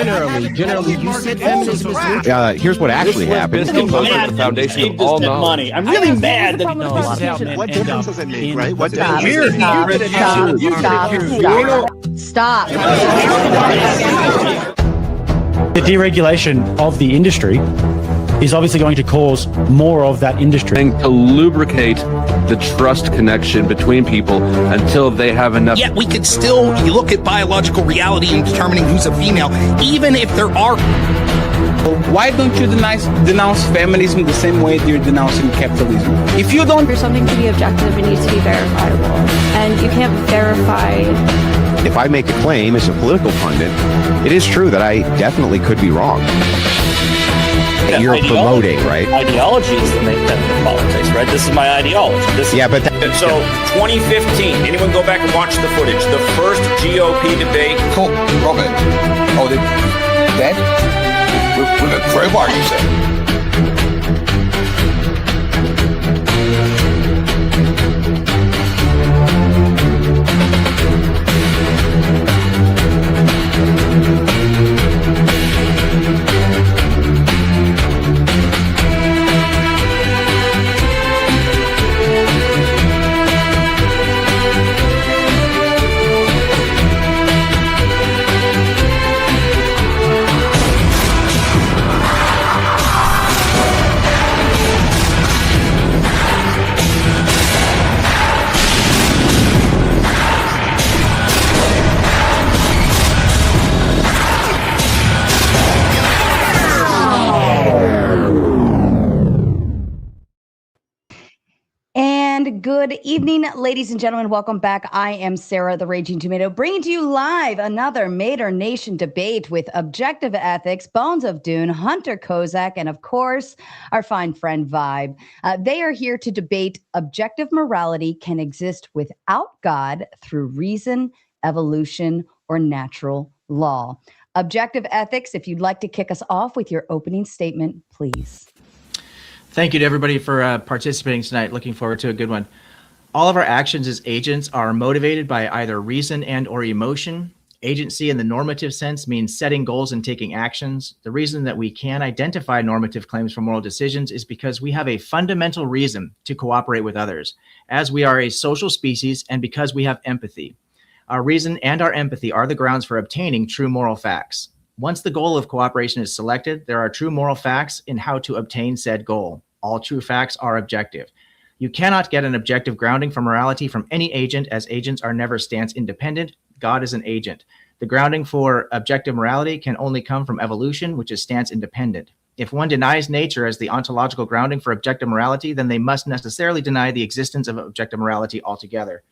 Generally, you said feminism is here's what actually happened. The foundation of all knowledge. Money. I'm really mad that what difference does it make, right? What Stop. the deregulation of the industry is obviously going to cause more of that industry. And to lubricate the trust connection between people until they have enough. Yet we could still look at biological reality and determining who's a female, even if there are. Why don't you denounce feminism the same way you're denouncing capitalism? If you don't... For something to be objective, it needs to be verifiable. And you can't verify... If I make a claim as a political pundit, it is true that I definitely could be wrong. That you're promoting, right? Ideology is the main tenet of politics, right? This is my ideology. So 2015, anyone go back and watch the footage? The first GOP debate. Cool, Robert. Oh, dead? With a crowbar, you said? Good evening, ladies and gentlemen. Welcome back. I am Sara, the Raging Tomato, bringing to you live another Mater Nation debate with Objective Ethics, Bones of Dune, Hunter Kozak, and of course, our fine friend Vibe. They are here to debate objective morality can exist without God through reason, evolution, or natural law. Objective Ethics, if you'd like to kick us off with your opening statement, please. Thank you to everybody for participating tonight. Looking forward to a good one. All of our actions as agents are motivated by either reason and or emotion. Agency in the normative sense means setting goals and taking actions. The reason that we can identify normative claims for moral decisions is because we have a fundamental reason to cooperate with others, as we are a social species and because we have empathy. Our reason and our empathy are the grounds for obtaining true moral facts. Once the goal of cooperation is selected, there are true moral facts in how to obtain said goal. All true facts are objective. You cannot get an objective grounding for morality from any agent, as agents are never stance independent. God is an agent. The grounding for objective morality can only come from evolution, which is stance independent. If one denies nature as the ontological grounding for objective morality, then they must necessarily deny the existence of objective morality altogether.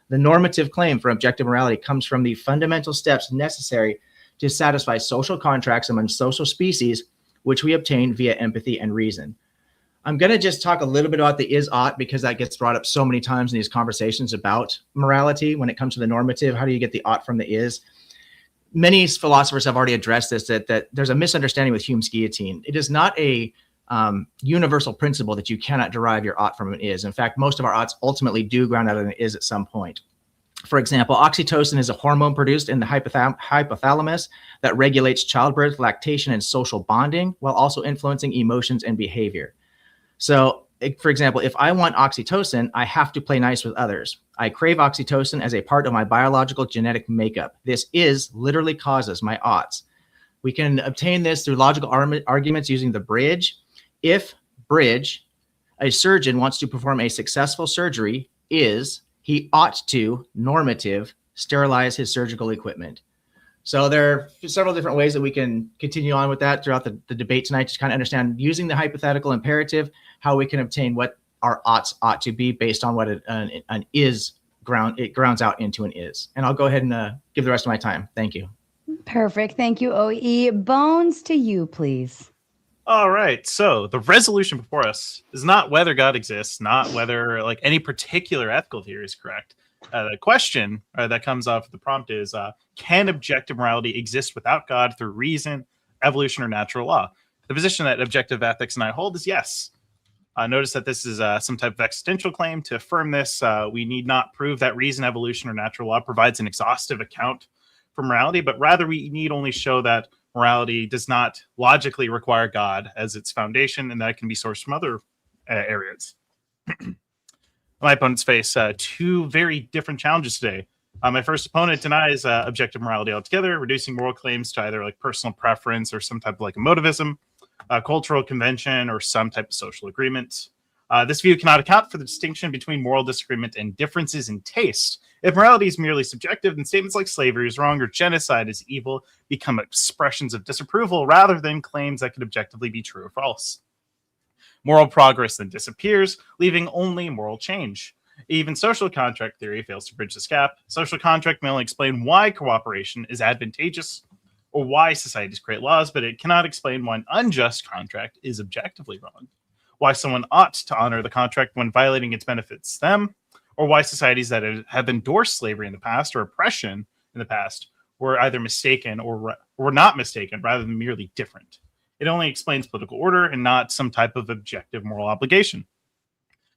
The normative claim for objective morality comes from the fundamental steps necessary to satisfy social contracts among social species, which we obtain via empathy and reason. I'm going to just talk a little bit about the is-ought because that gets brought up so many times in these conversations about morality. When it comes to the normative, how do you get the ought from the is? Many philosophers have already addressed this, that there's a misunderstanding with Hume's guillotine. It is not a universal principle that you cannot derive your ought from an is. In fact, most of our oughts ultimately do ground out an is at some point. For example, oxytocin is a hormone produced in the hypothalamus that regulates childbirth, lactation, and social bonding, while also influencing emotions and behavior. So, for example, if I want oxytocin, I have to play nice with others. I crave oxytocin as a part of my biological genetic makeup. This is literally causes my oughts. We can obtain this through logical arguments using the bridge. If bridge, a surgeon wants to perform a successful surgery, he ought to, normative, sterilize his surgical equipment. So there are several different ways that we can continue on with that throughout the debate tonight to kind of understand, using the hypothetical imperative, how we can obtain what our oughts ought to be based on what an is grounds out into an is. And I'll go ahead and give the rest of my time. Thank you. Perfect. Thank you, OE. Bones, to you, please. All right. So the resolution before us is not whether God exists, not whether like any particular ethical theory is correct. The question that comes off the prompt is, can objective morality exist without God through reason, evolution, or natural law? The position that objective ethics and I hold is yes. Notice that this is some type of existential claim. To affirm this, we need not prove that reason, evolution, or natural law provides an exhaustive account for morality, but rather we need only show that morality does not logically require God as its foundation, and that can be sourced from other areas. My opponents face two very different challenges today. My first opponent denies objective morality altogether, reducing moral claims to either like personal preference or some type of like emotivism, cultural convention, or some type of social agreement. This view cannot account for the distinction between moral disagreement and differences in taste. If morality is merely subjective, then statements like slavery is wrong or genocide is evil become expressions of disapproval rather than claims that could objectively be true or false. Moral progress then disappears, leaving only moral change. Even social contract theory fails to bridge this gap. Social contract may only explain why cooperation is advantageous or why societies create laws, but it cannot explain why an unjust contract is objectively wrong, why someone ought to honor the contract when violating its benefits them, or why societies that have endorsed slavery in the past or oppression in the past were either mistaken or were not mistaken rather than merely different. It only explains political order and not some type of objective moral obligation.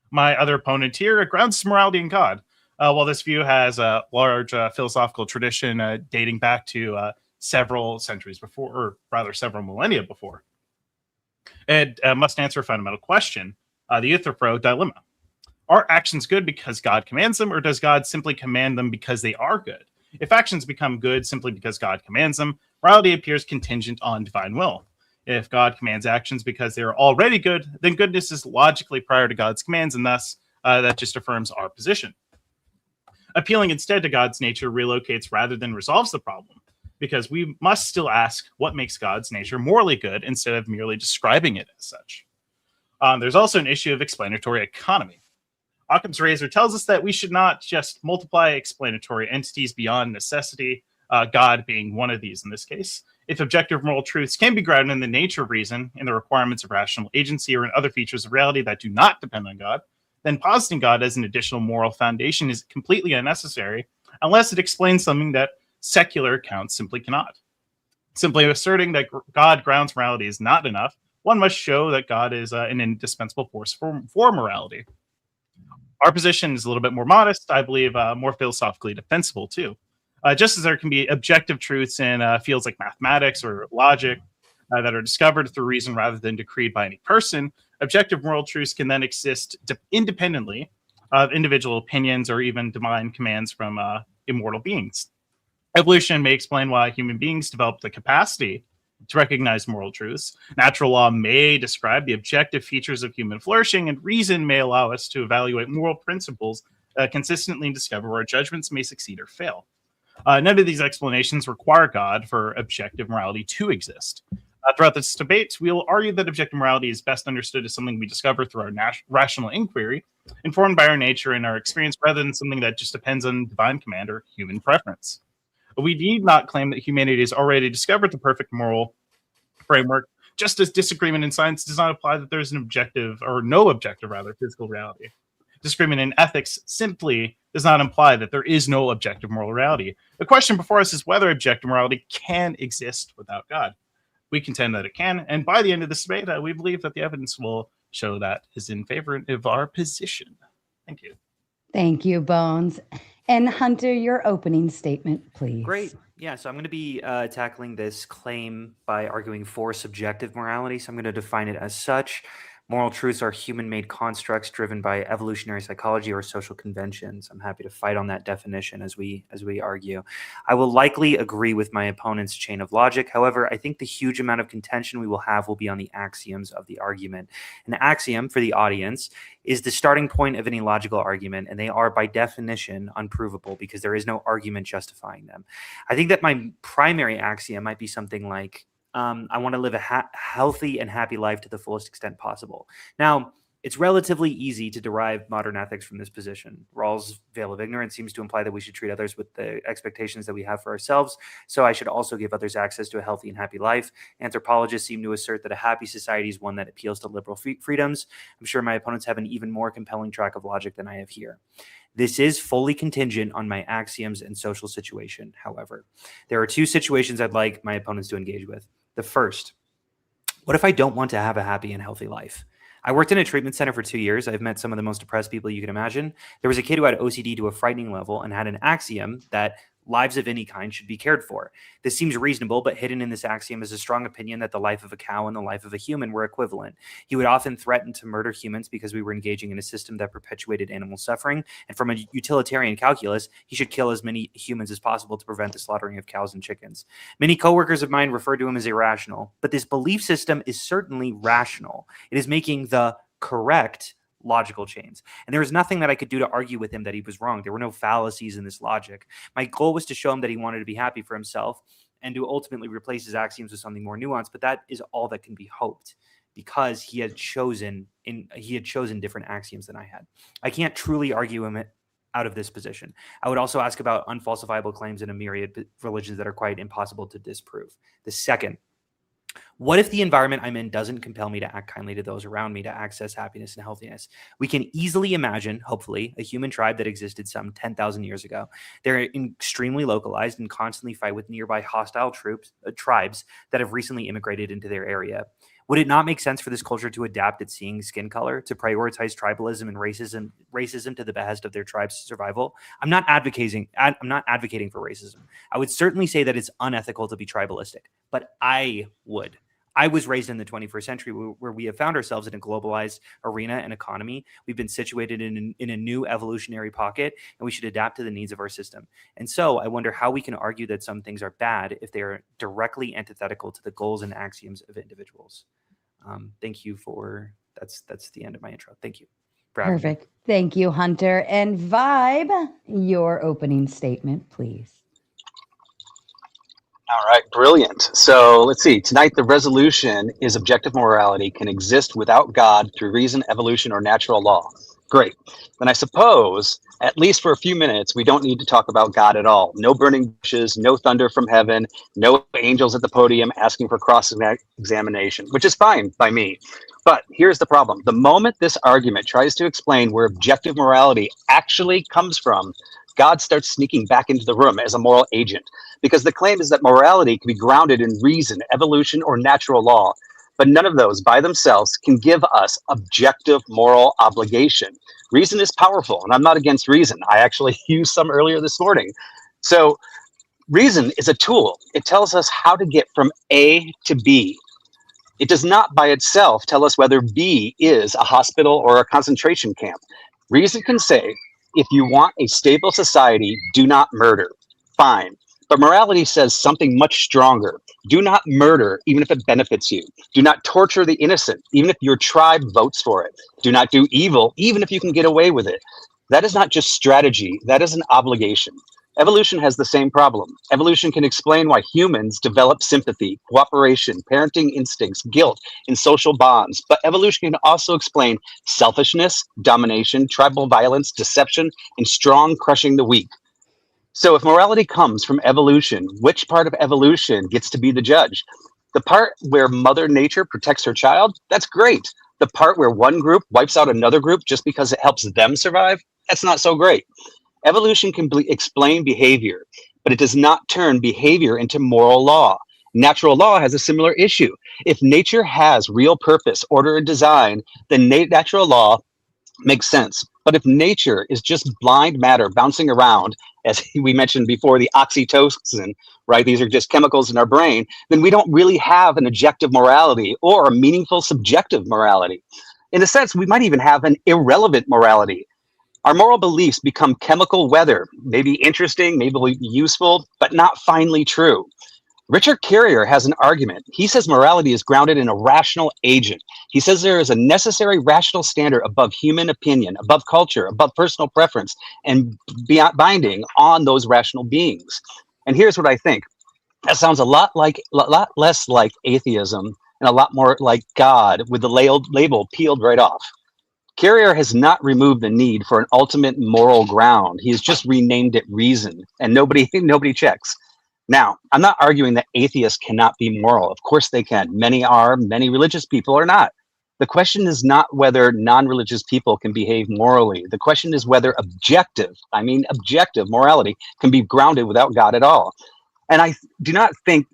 My other opponent here grounds morality in God. While this view has a large philosophical tradition dating back to several centuries before, or rather several millennia before, it must answer a fundamental question, the Euthyphro dilemma. Are actions good because God commands them, or does God simply command them because they are good? If actions become good simply because God commands them, morality appears contingent on divine will. If God commands actions because they are already good, then goodness is logically prior to God's commands, and thus that just affirms our position. Appealing instead to God's nature relocates rather than resolves the problem, because we must still ask what makes God's nature morally good instead of merely describing it as such. There's also an issue of explanatory economy. Occam's razor tells us that we should not just multiply explanatory entities beyond necessity, God being one of these in this case. If objective moral truths can be grounded in the nature of reason, in the requirements of rational agency, or in other features of reality that do not depend on God, then positing God as an additional moral foundation is completely unnecessary unless it explains something that secular accounts simply cannot. Simply asserting that God grounds morality is not enough. One must show that God is an indispensable force for morality. Our position is a little bit more modest, I believe more philosophically defensible too. Just as there can be objective truths in fields like mathematics or logic that are discovered through reason rather than decreed by any person, objective moral truths can then exist independently of individual opinions or even divine commands from immortal beings. Evolution may explain why human beings developed the capacity to recognize moral truths. Natural law may describe the objective features of human flourishing, and reason may allow us to evaluate moral principles consistently and discover where judgments may succeed or fail. None of these explanations require God for objective morality to exist. Throughout this debate, we will argue that objective morality is best understood as something we discover through our rational inquiry, informed by our nature and our experience, rather than something that just depends on divine command or human preference. We need not claim that humanity has already discovered the perfect moral framework, just as disagreement in science does not imply that there's an objective, or no objective rather, physical reality. Disagreement in ethics simply does not imply that there is no objective moral reality. The question before us is whether objective morality can exist without God. We contend that it can, and by the end of this debate, we believe that the evidence will show that is in favor of our position. Thank you. Thank you, Bones. And Hunter, your opening statement, please. Great. Yeah, so I'm going to be tackling this claim by arguing for subjective morality. So I'm going to define it as such. Moral truths are human-made constructs driven by evolutionary psychology or social conventions. I'm happy to fight on that definition as we argue. I will likely agree with my opponent's chain of logic. However, I think the huge amount of contention we will have will be on the axioms of the argument. An axiom, for the audience, is the starting point of any logical argument, and they are by definition unprovable because there is no argument justifying them. I think that my primary axiom might be something like, I want to live a healthy and happy life to the fullest extent possible. Now, it's relatively easy to derive modern ethics from this position. Rawls' veil of ignorance seems to imply that we should treat others with the expectations that we have for ourselves, so I should also give others access to a healthy and happy life. Anthropologists seem to assert that a happy society is one that appeals to liberal freedoms. I'm sure my opponents have an even more compelling track of logic than I have here. This is fully contingent on my axioms and social situation, however. There are two situations I'd like my opponents to engage with. The first, what if I don't want to have a happy and healthy life? I worked in a treatment center for 2 years. I've met some of the most depressed people you can imagine. There was a kid who had OCD to a frightening level and had an axiom that lives of any kind should be cared for. This seems reasonable, but hidden in this axiom is a strong opinion that the life of a cow and the life of a human were equivalent. He would often threaten to murder humans because we were engaging in a system that perpetuated animal suffering, and from a utilitarian calculus, he should kill as many humans as possible to prevent the slaughtering of cows and chickens. Many coworkers of mine refer to him as irrational, but this belief system is certainly rational. It is making the correct logical chains. And there was nothing that I could do to argue with him that he was wrong. There were no fallacies in this logic. My goal was to show him that he wanted to be happy for himself and to ultimately replace his axioms with something more nuanced. But that is all that can be hoped, because he had chosen different axioms than I had. I can't truly argue him out of this position. I would also ask about unfalsifiable claims in a myriad religions that are quite impossible to disprove. The second, what if the environment I'm in doesn't compel me to act kindly to those around me to access happiness and healthiness? We can easily imagine, hopefully, a human tribe that existed some 10,000 years ago. They're extremely localized and constantly fight with nearby hostile tribes that have recently immigrated into their area. Would it not make sense for this culture to adapt its seeing skin color, to prioritize tribalism and racism to the behest of their tribe's survival? I'm not advocating for racism. I would certainly say that it's unethical to be tribalistic, but I would. I was raised in the 21st century where we have found ourselves in a globalized arena and economy. We've been situated in a new evolutionary pocket, and we should adapt to the needs of our system. And so I wonder how we can argue that some things are bad if they are directly antithetical to the goals and axioms of individuals. Thank you that's the end of my intro. Thank you. Perfect. Thank you, Hunter. And Vibe, your opening statement, please. All right, brilliant. So let's see. Tonight, the resolution is objective morality can exist without God through reason, evolution, or natural law. Great. Then I suppose, at least for a few minutes, we don't need to talk about God at all. No burning bushes, no thunder from heaven, no angels at the podium asking for cross-examination, which is fine by me. But here's the problem. The moment this argument tries to explain where objective morality actually comes from, God starts sneaking back into the room as a moral agent, because the claim is that morality can be grounded in reason, evolution, or natural law. But none of those by themselves can give us objective moral obligation. Reason is powerful, and I'm not against reason. I actually used some earlier this morning. So reason is a tool. It tells us how to get from A to B. It does not by itself tell us whether B is a hospital or a concentration camp. Reason can say, if you want a stable society, do not murder. Fine. But morality says something much stronger. Do not murder, even if it benefits you. Do not torture the innocent, even if your tribe votes for it. Do not do evil, even if you can get away with it. That is not just strategy. That is an obligation. Evolution has the same problem. Evolution can explain why humans develop sympathy, cooperation, parenting instincts, guilt, and social bonds. But evolution can also explain selfishness, domination, tribal violence, deception, and strong crushing the weak. So if morality comes from evolution, which part of evolution gets to be the judge? The part where Mother Nature protects her child? That's great. The part where one group wipes out another group just because it helps them survive? That's not so great. Evolution can explain behavior, but it does not turn behavior into moral law. Natural law has a similar issue. If nature has real purpose, order, and design, then natural law makes sense. But if nature is just blind matter bouncing around, as we mentioned before, the oxytocin, right? These are just chemicals in our brain, then we don't really have an objective morality or a meaningful subjective morality. In a sense, we might even have an irrelevant morality. Our moral beliefs become chemical weather, maybe interesting, maybe useful, but not finally true. Richard Carrier has an argument. He says morality is grounded in a rational agent. He says there is a necessary rational standard above human opinion, above culture, above personal preference, and beyond binding on those rational beings. And here's what I think. That sounds a lot less like atheism and a lot more like God, with the label peeled right off. Carrier has not removed the need for an ultimate moral ground. He has just renamed it reason, and nobody checks. Now, I'm not arguing that atheists cannot be moral. Of course they can. Many are, many religious people are not. The question is not whether non-religious people can behave morally. The question is whether objective morality can be grounded without God at all. And I do not think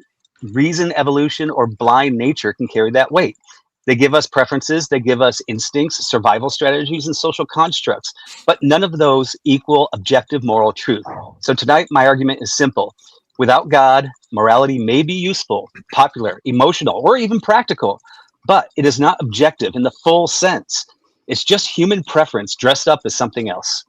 reason, evolution, or blind nature can carry that weight. They give us preferences, they give us instincts, survival strategies, and social constructs, but none of those equal objective moral truth. So tonight, my argument is simple. Without God, morality may be useful, popular, emotional, or even practical, but it is not objective in the full sense. It's just human preference dressed up as something else.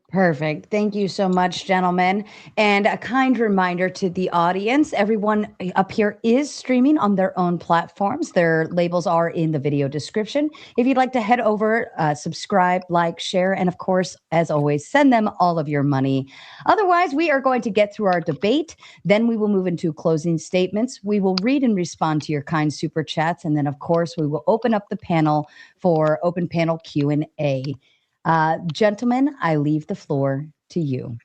Perfect. Thank you so much, gentlemen. And a kind reminder to the audience, everyone up here is streaming on their own platforms. Their labels are in the video description. If you'd like to head over, subscribe, like, share, and of course, as always, send them all of your money. Otherwise, we are going to get through our debate. Then we will move into closing statements. We will read and respond to your kind super chats. And then, of course, we will open up the panel for open panel Q&A. Gentlemen, I leave the floor to you.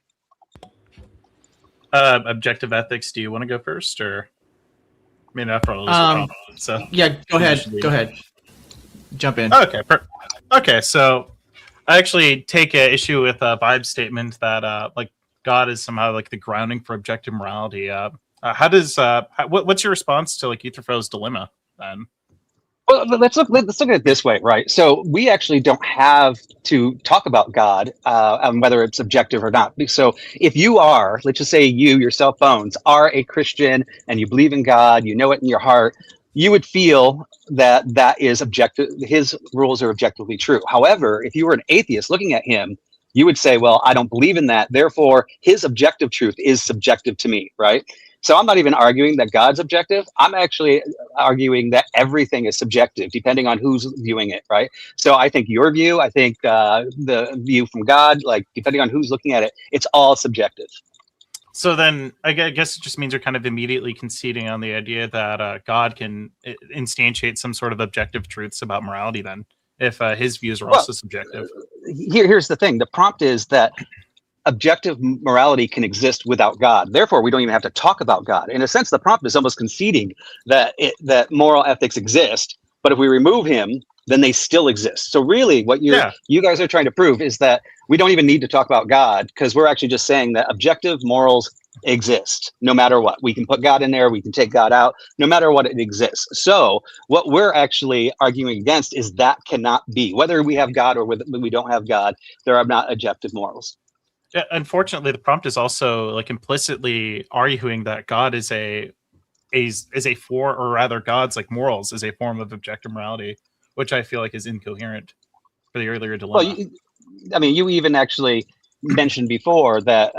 Objective ethics. Do you want to go first, or I mean, after all, so yeah, go ahead. Go ahead. Jump in. Okay. Okay. So I actually take issue with Vibe's statement that like God is somehow like the grounding for objective morality. How does what's your response to like Euthyphro's dilemma then? Well, let's look at it this way, right? So we actually don't have to talk about God and whether it's objective or not. So if you are, let's just say you yourself, Bones, are a Christian and you believe in God, you know it in your heart, you would feel that that is objective. His rules are objectively true. However, if you were an atheist looking at him, you would say, well, I don't believe in that. Therefore, his objective truth is subjective to me, right? So I'm not even arguing that God's objective. I'm actually arguing that everything is subjective, depending on who's viewing it, right? So I think your view, I think the view from God, like depending on who's looking at it, it's all subjective. So then I guess it just means you're kind of immediately conceding on the idea that God can instantiate some sort of objective truths about morality then, if his views are also subjective. Here's the thing. The prompt is that objective morality can exist without God. Therefore, we don't even have to talk about God. In a sense, the prompt is almost conceding that that moral ethics exist, but if we remove him, then they still exist. So really what you guys are trying to prove is that we don't even need to talk about God, because we're actually just saying that objective morals exist no matter what. We can put God in there, we can take God out, no matter what, it exists. So what we're actually arguing against is that cannot be. Whether we have God or whether we don't have God, there are not objective morals. Yeah, unfortunately, the prompt is also like implicitly arguing that God is a for, or rather God's like morals is a form of objective morality, which I feel like is incoherent for the earlier dilemma. Well, I mean, you even actually mentioned before that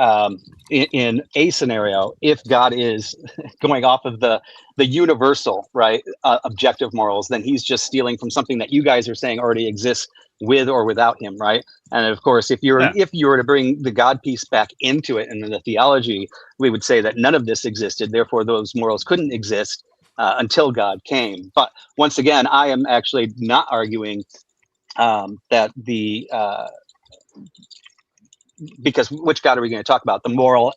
in a scenario, if God is going off of the universal, right, objective morals, then he's just stealing from something that you guys are saying already exists with or without him, right? And of course, if you were to bring the God piece back into it and the theology, we would say that none of this existed. Therefore, those morals couldn't exist until God came. But once again, I am actually not arguing that the because which God are we going to talk about? The moral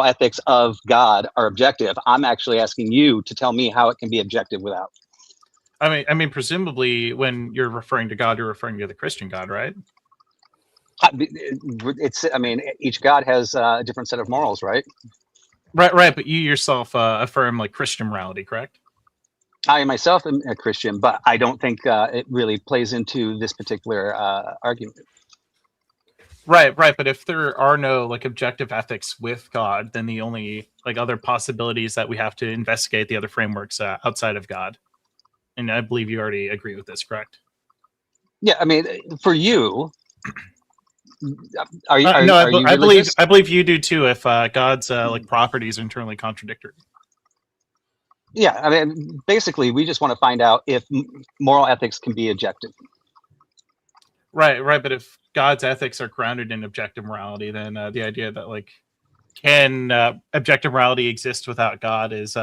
ethics of God are objective. I'm actually asking you to tell me how it can be objective without. I mean, presumably, when you're referring to God, you're referring to the Christian God, right? It's. I mean, each God has a different set of morals, right? Right. But you yourself affirm like Christian morality, correct? I myself am a Christian, but I don't think it really plays into this particular argument. Right. But if there are no like objective ethics with God, then the only like other possibilities that we have to investigate the other frameworks outside of God. And I believe you already agree with this, correct? Yeah, I mean, for you, are you? No, I religious? believe you do too. If God's like properties are internally contradictory. Yeah, I mean, basically, we just want to find out if moral ethics can be objective. Right. But if God's ethics are grounded in objective morality, then the idea that like can objective morality exist without God is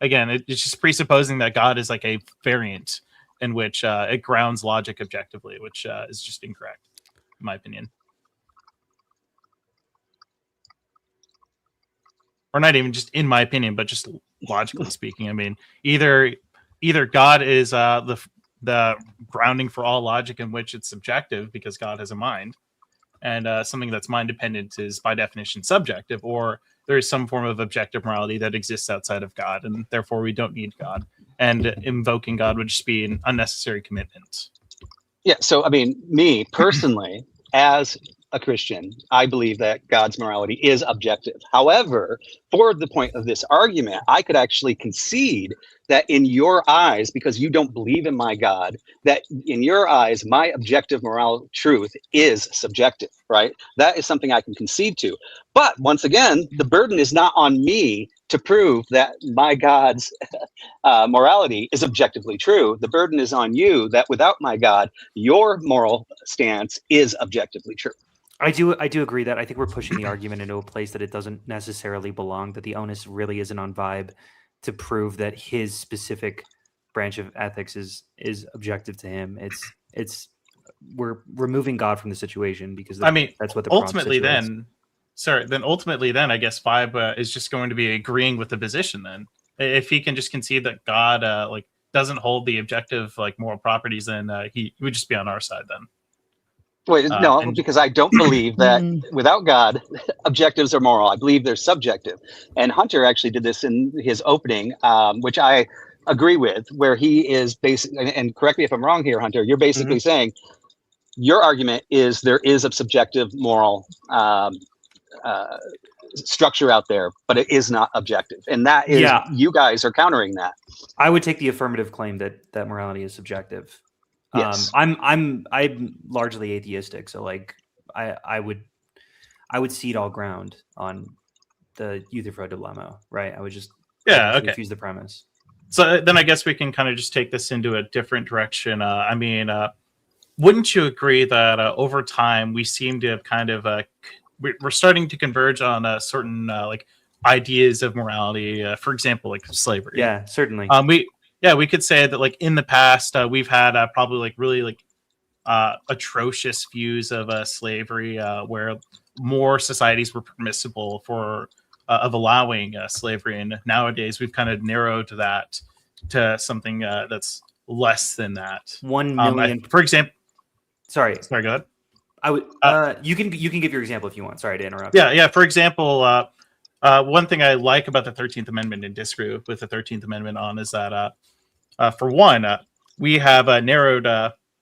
again, it's just presupposing that God is like a variant in which it grounds logic objectively, which is just incorrect, in my opinion. Or not even just in my opinion, but just logically speaking. I mean, either God is the grounding for all logic in which it's subjective because God has a mind, and something that's mind dependent is by definition subjective, or there is some form of objective morality that exists outside of God, and therefore we don't need God. And invoking God would just be an unnecessary commitment. Yeah. So, I mean, me personally, as a Christian, I believe that God's morality is objective. However, for the point of this argument, I could actually concede that in your eyes, because you don't believe in my God, that in your eyes, my objective moral truth is subjective, right? That is something I can concede to. But once again, the burden is not on me to prove that my God's morality is objectively true. The burden is on you that without my God, your moral stance is objectively true. I do agree that I think we're pushing the argument into a place that it doesn't necessarily belong, that the onus really isn't on Vibe to prove that his specific branch of ethics is objective to him. It's we're removing God from the situation because that's what the ultimately then I guess Vibe is just going to be agreeing with the position then. If he can just concede that God doesn't hold the objective moral properties, then he would just be on our side then. Wait, no, because I don't believe that without God, objectives are moral. I believe they're subjective. And Hunter actually did this in his opening, which I agree with, where he is basically, and correct me if I'm wrong here, Hunter, you're basically saying your argument is there is a subjective moral structure out there, but it is not objective. And that is, you guys are countering that. I would take the affirmative claim that morality is subjective. Yes. I'm largely atheistic, so I would cede all ground on the Euthyphro dilemma, right? I would just refuse the premise. So then I guess we can kind of just take this into a different direction. Wouldn't you agree that over time we seem to have kind of we're starting to converge on certain ideas of morality, for example, like slavery? Yeah, certainly. We could say that in the past we've had probably really atrocious views of slavery, where more societies were permissible of allowing slavery, and nowadays we've kind of narrowed that to something that's less than that. 1 million, for example. Sorry, go ahead. I would. You can give your example if you want. Sorry to interrupt. Yeah. For example, one thing I like about the 13th Amendment and disagree with the 13th Amendment on is that. For one, we have narrowed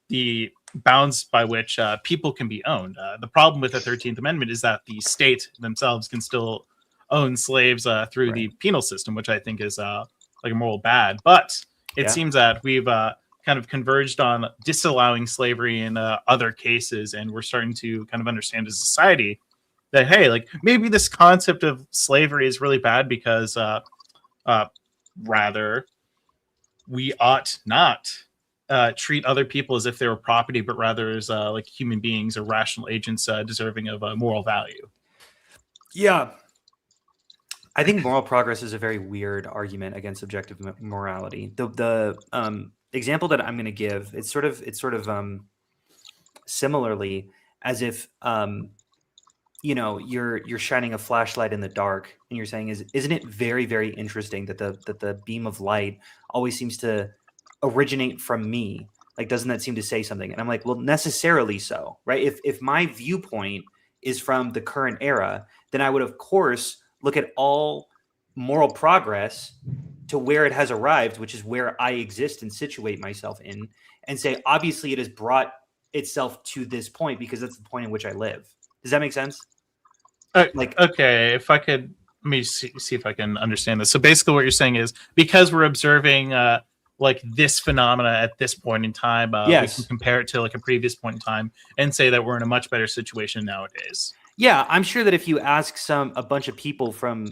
the bounds by which people can be owned. The problem with the 13th Amendment is that the state themselves can still own slaves through the penal system, which I think is a moral bad. But it seems that we've kind of converged on disallowing slavery in other cases, and we're starting to kind of understand as a society that, hey, maybe this concept of slavery is really bad because rather we ought not treat other people as if they were property, but rather as human beings or rational agents deserving of moral value. Yeah. I think moral progress is a very weird argument against objective morality. The example that I'm going to give, it's sort of similarly as if you're shining a flashlight in the dark, and you're saying, isn't it very, very interesting that the beam of light always seems to originate from me? Doesn't that seem to say something? And I'm like, well, necessarily so, right? If my viewpoint is from the current era, then I would, of course, look at all moral progress to where it has arrived, which is where I exist and situate myself in, and say, obviously, it has brought itself to this point because that's the point in which I live. Does that make sense? Okay, if I could, let me see if I can understand this. So basically what you're saying is, because we're observing this phenomena at this point in time, we can compare it to a previous point in time and say that we're in a much better situation nowadays. Yeah, I'm sure that if you ask a bunch of people from,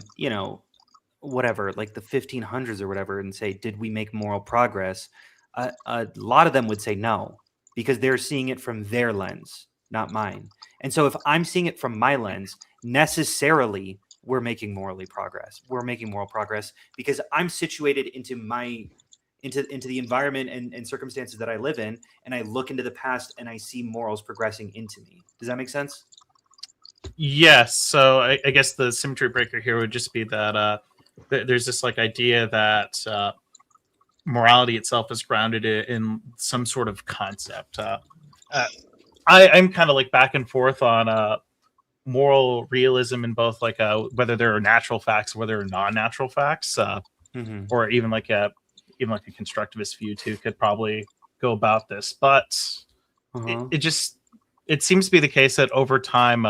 whatever, the 1500s or whatever, and say, did we make moral progress? A lot of them would say no, because they're seeing it from their lens, not mine. And so if I'm seeing it from my lens, necessarily we're making moral progress because I'm situated into the environment and circumstances that I live in, and I look into the past and I see morals progressing into me. Does that make sense? Yes. So I guess the symmetry breaker here would just be that there's this idea that morality itself is grounded in some sort of concept. I'm kind of back and forth on moral realism in both like whether there are natural facts, whether they're non-natural facts, or even like a constructivist view too could probably go about this. But it seems to be the case that over time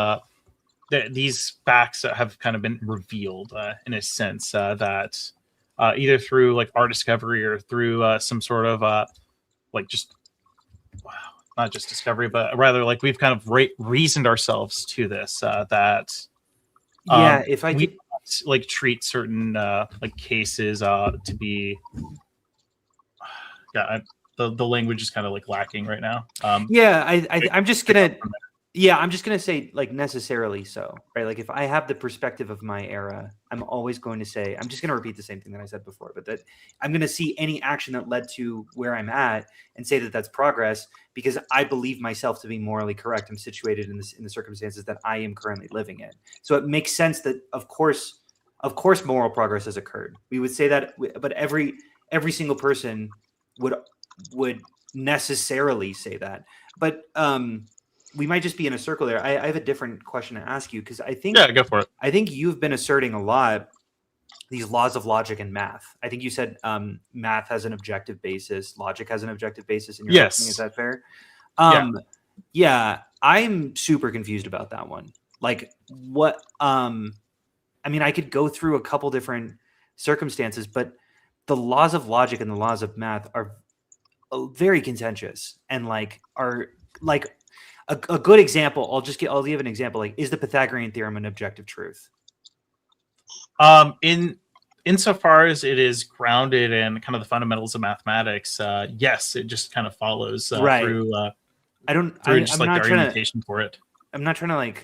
these facts have kind of been revealed in a sense that either through like art discovery or through some sort of like just not just discovery, but rather like we've kind of reasoned ourselves to this that if I could like treat certain like cases to be the language is kind of like lacking right now. I'm just gonna say like necessarily so, right? Like if I have the perspective of my era, I'm always going to say, I'm just going to repeat the same thing that I said before, but that I'm going to see any action that led to where I'm at and say that that's progress because I believe myself to be morally correct. I'm situated in the circumstances that I am currently living in. So it makes sense that of course moral progress has occurred. We would say that, but every single person would necessarily say that. But we might just be in a circle there. I have a different question to ask you because I think go for it. I think you've been asserting a lot these laws of logic and math. I think you said math has an objective basis, logic has an objective basis in your opening. Is that fair? Yeah, I'm super confused about that one. Like what I mean, I could go through a couple different circumstances, but the laws of logic and the laws of math are very contentious and are a good example. I'll give an example. Like, is the Pythagorean theorem an objective truth? Insofar as it is grounded in kind of the fundamentals of mathematics, yes, it just kind of follows through. I'm the not argumentation for it. I'm not trying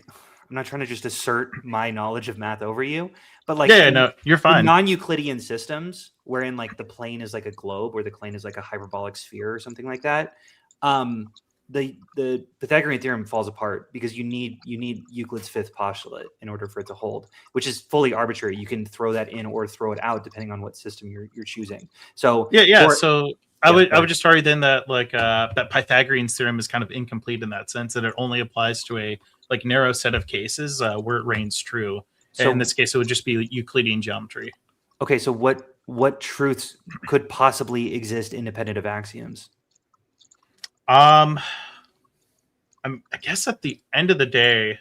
to just assert my knowledge of math over you, but no, you're fine. Non-Euclidean systems, wherein like the plane is like a globe, or the plane is like a hyperbolic sphere, or something like that. The Pythagorean theorem falls apart because you need Euclid's fifth postulate in order for it to hold, which is fully arbitrary. You can throw that in or throw it out depending on what system you're choosing. So I would just argue then that that Pythagorean theorem is kind of incomplete in that sense that it only applies to a like narrow set of cases where it reigns true. So in this case, it would just be Euclidean geometry. Okay, so what truths could possibly exist independent of axioms? I guess at the end of the day,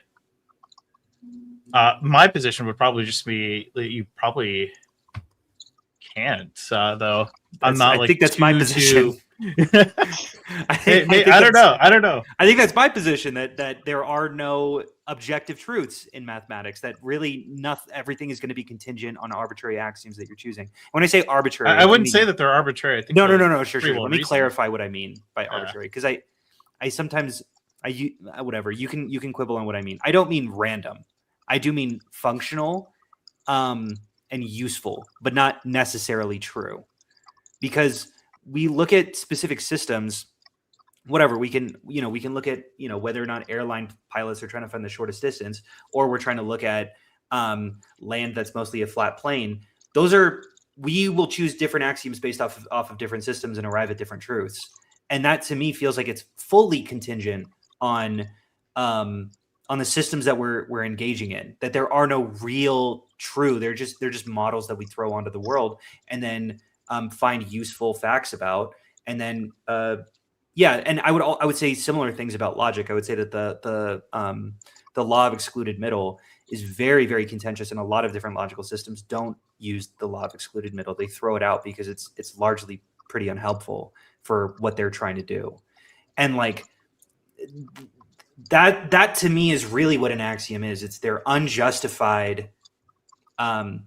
my position would probably just be that you probably can't. Though I think that's my position. I don't know. I think that's my position that there are no objective truths in mathematics. That really everything is going to be contingent on arbitrary axioms that you're choosing. When I say arbitrary, I wouldn't say that they're arbitrary. I think no. Sure. Let me clarify what I mean by arbitrary, because I sometimes whatever you can quibble on what I mean. I don't mean random. I do mean functional, and useful, but not necessarily true, because we look at specific systems, whatever we can look at, whether or not airline pilots are trying to find the shortest distance, or we're trying to look at land that's mostly a flat plane. We will choose different axioms based off of different systems and arrive at different truths. And that to me feels like it's fully contingent on the systems that we're engaging in, that there are no real true. They're just models that we throw onto the world and then find useful facts about. And then and I would say similar things about logic. I would say that the law of excluded middle is very, very contentious, and a lot of different logical systems don't use the law of excluded middle. They throw it out because it's largely pretty unhelpful for what they're trying to do. And like that to me is really what an axiom is. It's their unjustified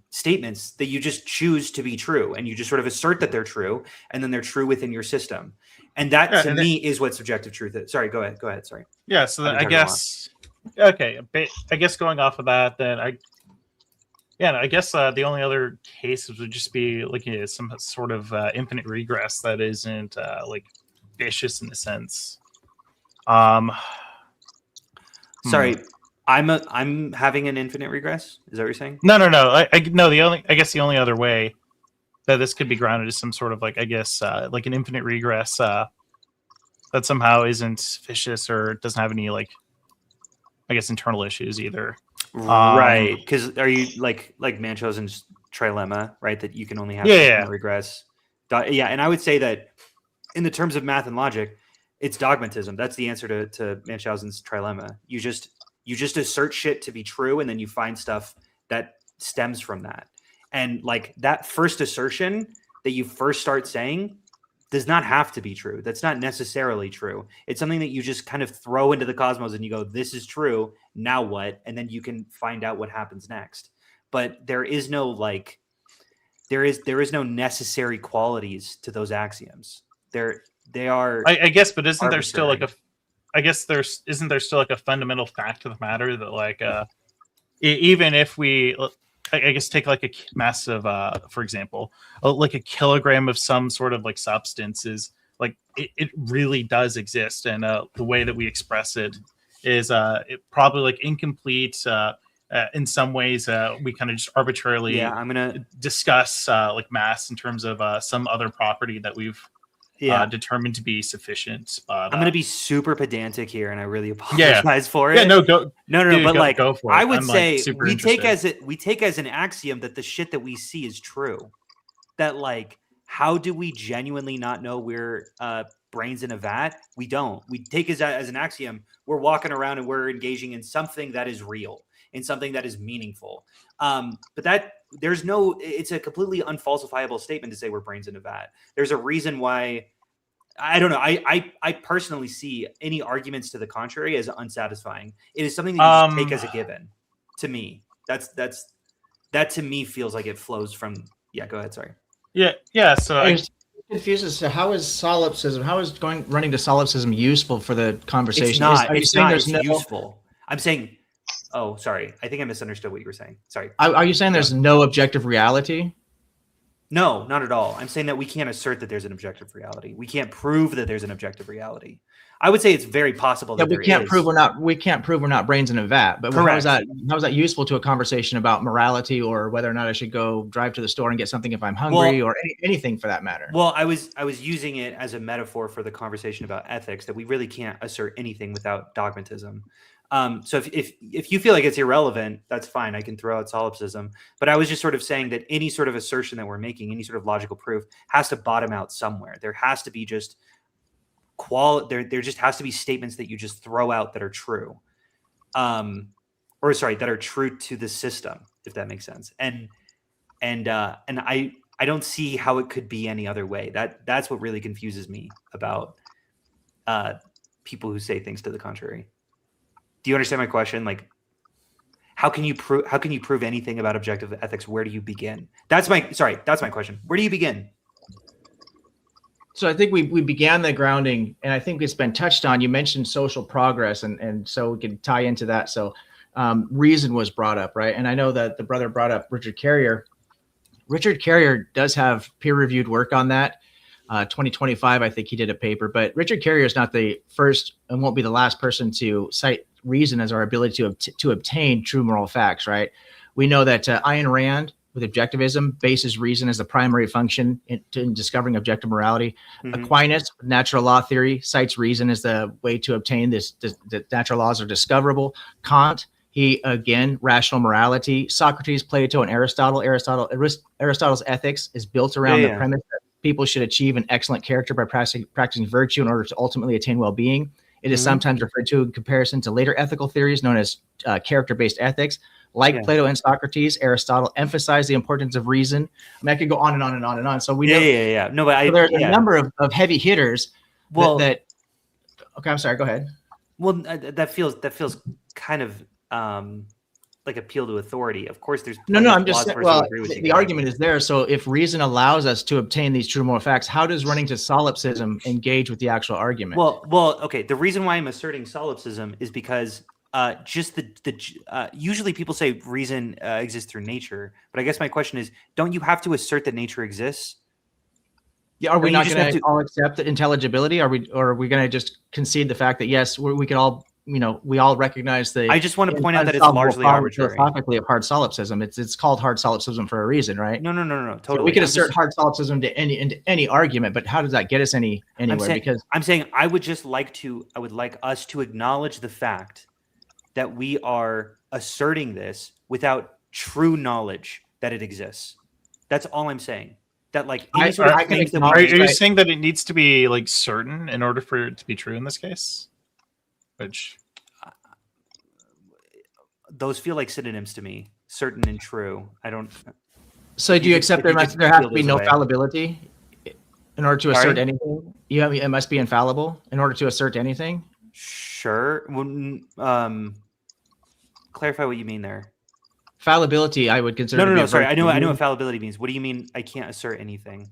statements that you just choose to be true, and you just sort of assert that they're true, and then they're true within your system. And that to me is what subjective truth is. Sorry, go ahead. Sorry. Yeah. So I guess, okay. I guess going off of that, then I guess the only other cases would just be looking at some sort of infinite regress that isn't like vicious in a sense. Sorry, I'm having an infinite regress. Is that what you're saying? No. I guess the only other way that this could be grounded is some sort of like an infinite regress that somehow isn't vicious or doesn't have any like I guess, internal issues either. Right. Because are you like Munchausen's trilemma, right? That you can only have Yeah. that regress. Yeah. And I would say that in the terms of math and logic, it's dogmatism. That's the answer to Munchausen's trilemma. You just assert shit to be true, and then you find stuff that stems from that. And like that first assertion that you first start saying does not have to be true. That's not necessarily true. It's something that you just kind of throw into the cosmos and you go, this is true. Now what? And then you can find out what happens next. But there is no there is no necessary qualities to those axioms. They are. I guess, but isn't there still arbitrary. isn't there still like a fundamental fact of the matter that like even if we, I guess, take like a massive for example, like a kilogram of some sort of like substance is like it really does exist, and the way that we express it is it probably like incomplete. In some ways, we kind of just arbitrarily I'm gonna discuss like mass in terms of some other property that we've determined to be sufficient. But, I'm going to be super pedantic here, and I really apologize for it. Yeah, no, go. No, Dude, but like, go for it. I would I'm, say like, super we take interested. as an axiom that the shit that we see is true. That like, how do we genuinely not know we're brains in a vat? We don't. We take as an axiom. We're walking around and we're engaging in something that is real, in something that is meaningful. But that it's a completely unfalsifiable statement to say we're brains in a vat. There's a reason why. I don't know. I personally see any arguments to the contrary as unsatisfying. It is something that you just take as a given. To me, that to me feels like it flows from. Yeah, go ahead. Sorry. Yeah. So I'm confused as to how is solipsism? How is running to solipsism useful for the conversation? It's not. It's useful. I'm saying. Oh, sorry. I think I misunderstood what you were saying. Sorry. Are you saying there's no objective reality? No, not at all. I'm saying that we can't assert that there's an objective reality. We can't prove that there's an objective reality. I would say it's very possible that we can't prove we're not brains in a vat. But how is that useful to a conversation about morality or whether or not I should go drive to the store and get something if I'm hungry or anything for that matter? Well, I was using it as a metaphor for the conversation about ethics, that we really can't assert anything without dogmatism. So if you feel like it's irrelevant, that's fine. I can throw out solipsism. But I was just sort of saying that any sort of assertion that we're making, any sort of logical proof, has to bottom out somewhere. There has to be just there just has to be statements that you just throw out that are true. That are true to the system, if that makes sense. And I don't see how it could be any other way. That's what really confuses me about people who say things to the contrary. Do you understand my question? Like, how can you prove anything about objective ethics? Where do you begin? That's my question. Where do you begin? So I think we began the grounding, and I think it's been touched on. You mentioned social progress, and so we can tie into that. So reason was brought up, right? And I know that the brother brought up Richard Carrier. Richard Carrier does have peer-reviewed work on that. 2025, I think he did a paper, but Richard Carrier is not the first and won't be the last person to cite reason as our ability to obtain true moral facts, right? We know that Ayn Rand with objectivism bases reason as the primary function in discovering objective morality. Mm-hmm. Aquinas, natural law theory, cites reason as the way to obtain that natural laws are discoverable. Kant, he again, rational morality. Socrates, Plato, and Aristotle. Aristotle's ethics is built around the premise that people should achieve an excellent character by practicing virtue in order to ultimately attain well-being. It is sometimes referred to in comparison to later ethical theories known as character-based ethics. Like Plato and Socrates, Aristotle emphasized the importance of reason. I mean, I could go on and on and on and on. So we know, No, but there's a number of heavy hitters. Okay, I'm sorry. Go ahead. Well, that feels kind of like appeal to authority. Of course, there's I'm just saying, the argument is there. So if reason allows us to obtain these true moral facts, how does running to solipsism engage with the actual argument? Well, okay. The reason why I'm asserting solipsism is because usually people say reason exists through nature, but I guess my question is, don't you have to assert that nature exists? Yeah, are we not going to all accept the intelligibility? Or are we going to just concede the fact that yes, we could all, we all recognize the. I just want to point out that it's largely arbitrary. Philosophically of hard solipsism. It's called hard solipsism for a reason, right? No. Totally. So we can assert hard solipsism into any argument, but how does that get us anywhere? I'm saying I would like us to acknowledge the fact that we are asserting this without true knowledge that it exists. That's all I'm saying. That like any sort of claims that are you saying that it needs to be like certain in order for it to be true in this case? Which those feel like synonyms to me. Certain and true. I don't. So do you accept there has to be no fallibility in order to assert anything? It must be infallible in order to assert anything? Sure. Clarify what you mean there. Fallibility, I would consider. No. Sorry, I know what fallibility means. What do you mean? I can't assert anything.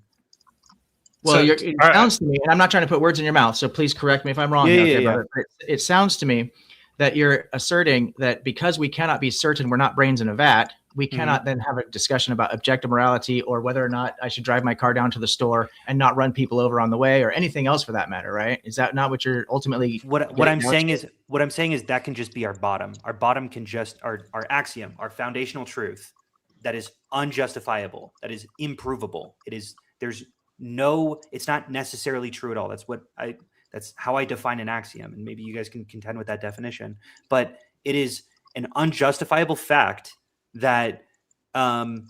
Well, it sounds to me, and I'm not trying to put words in your mouth, so please correct me if I'm wrong. Yeah. It sounds to me that you're asserting that because we cannot be certain we're not brains in a vat, we cannot then have a discussion about objective morality or whether or not I should drive my car down to the store and not run people over on the way or anything else for that matter, right? Is that not what you're ultimately? What I'm saying is that can just be our bottom. Our bottom can just our axiom, our foundational truth that is unjustifiable, that is improvable. It's not necessarily true at all. That's how I define an axiom, and maybe you guys can contend with that definition. But it is an unjustifiable fact that, it's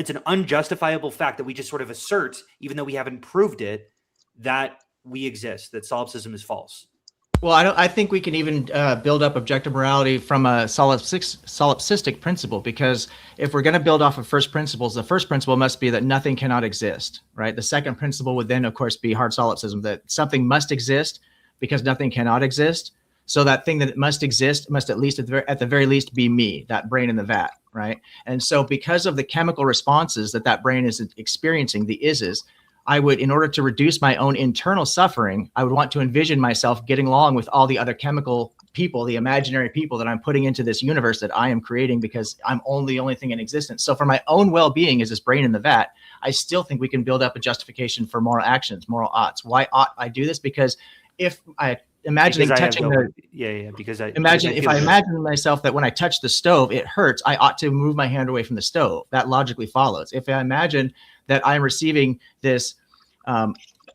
an unjustifiable fact that we just sort of assert, even though we haven't proved it, that we exist, that solipsism is false. Well, I think we can even build up objective morality from a solipsistic principle, because if we're going to build off of first principles, the first principle must be that nothing cannot exist, right? The second principle would then, of course, be hard solipsism, that something must exist because nothing cannot exist. So that thing that must exist must at least, at the very least, be me, that brain in the vat, right? And so because of the chemical responses that brain is experiencing, the ises, I would, in order to reduce my own internal suffering, I would want to envision myself getting along with all the other chemical people, the imaginary people that I'm putting into this universe that I am creating because I'm the only thing in existence. So for my own well-being as this brain in the vat, I still think we can build up a justification for moral actions, moral oughts. Why ought I do this? Because if I imagine touching if I imagine myself that when I touch the stove, it hurts, I ought to move my hand away from the stove. That logically follows. If I imagine that I'm receiving this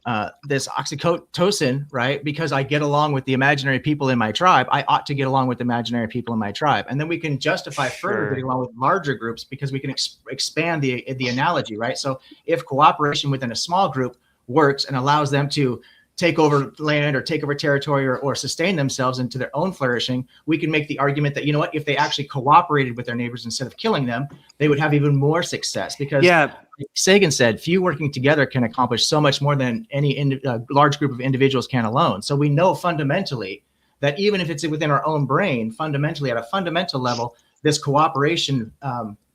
oxytocin, right, because I get along with the imaginary people in my tribe, I ought to get along with the imaginary people in my tribe. And then we can justify further getting along with larger groups because we can expand the analogy, right? So if cooperation within a small group works and allows them to take over land or take over territory or sustain themselves into their own flourishing, we can make the argument that, you know what, if they actually cooperated with their neighbors instead of killing them, they would have even more success. Because like Sagan said, few working together can accomplish so much more than any large group of individuals can alone. So we know fundamentally that even if it's within our own brain, fundamentally at a fundamental level, this cooperation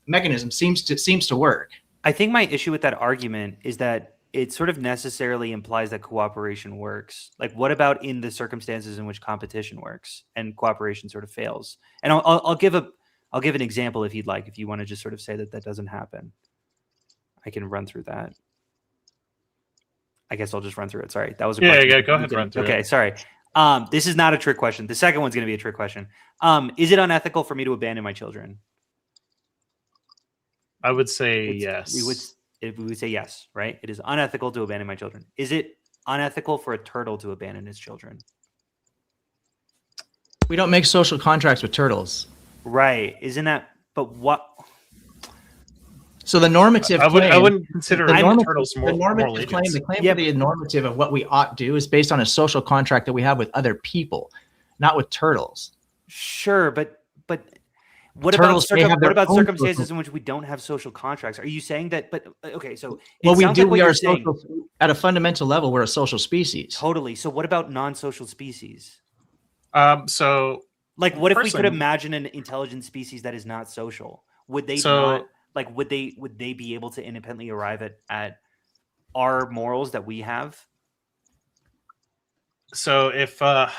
mechanism seems to work. I think my issue with that argument is that it sort of necessarily implies that cooperation works. Like, what about in the circumstances in which competition works and cooperation sort of fails? And I'll give an example if you'd like, if you want to just sort of say that doesn't happen. I can run through that. I guess I'll just run through it. Sorry, that was a question. Yeah, go ahead, run through it. Okay, sorry. This is not a trick question. The second one's going to be a trick question. Is it unethical for me to abandon my children? I would say yes. We would say yes, right? It is unethical to abandon my children. Is it unethical for a turtle to abandon his children? We don't make social contracts with turtles. Right. Isn't that, but what? So the normative claim, I wouldn't consider turtles more the normative claim, the claim for the normative of what we ought to do is based on a social contract that we have with other people, not with turtles. Sure, but what about circumstances in which we don't have social contracts? Are you saying that? But okay, so well, we do. We are social at a fundamental level. We're a social species. Totally. So what about non-social species? So like, what if we could imagine an intelligent species that is not social? Would they not? Like, would they be able to independently arrive at our morals that we have? So if I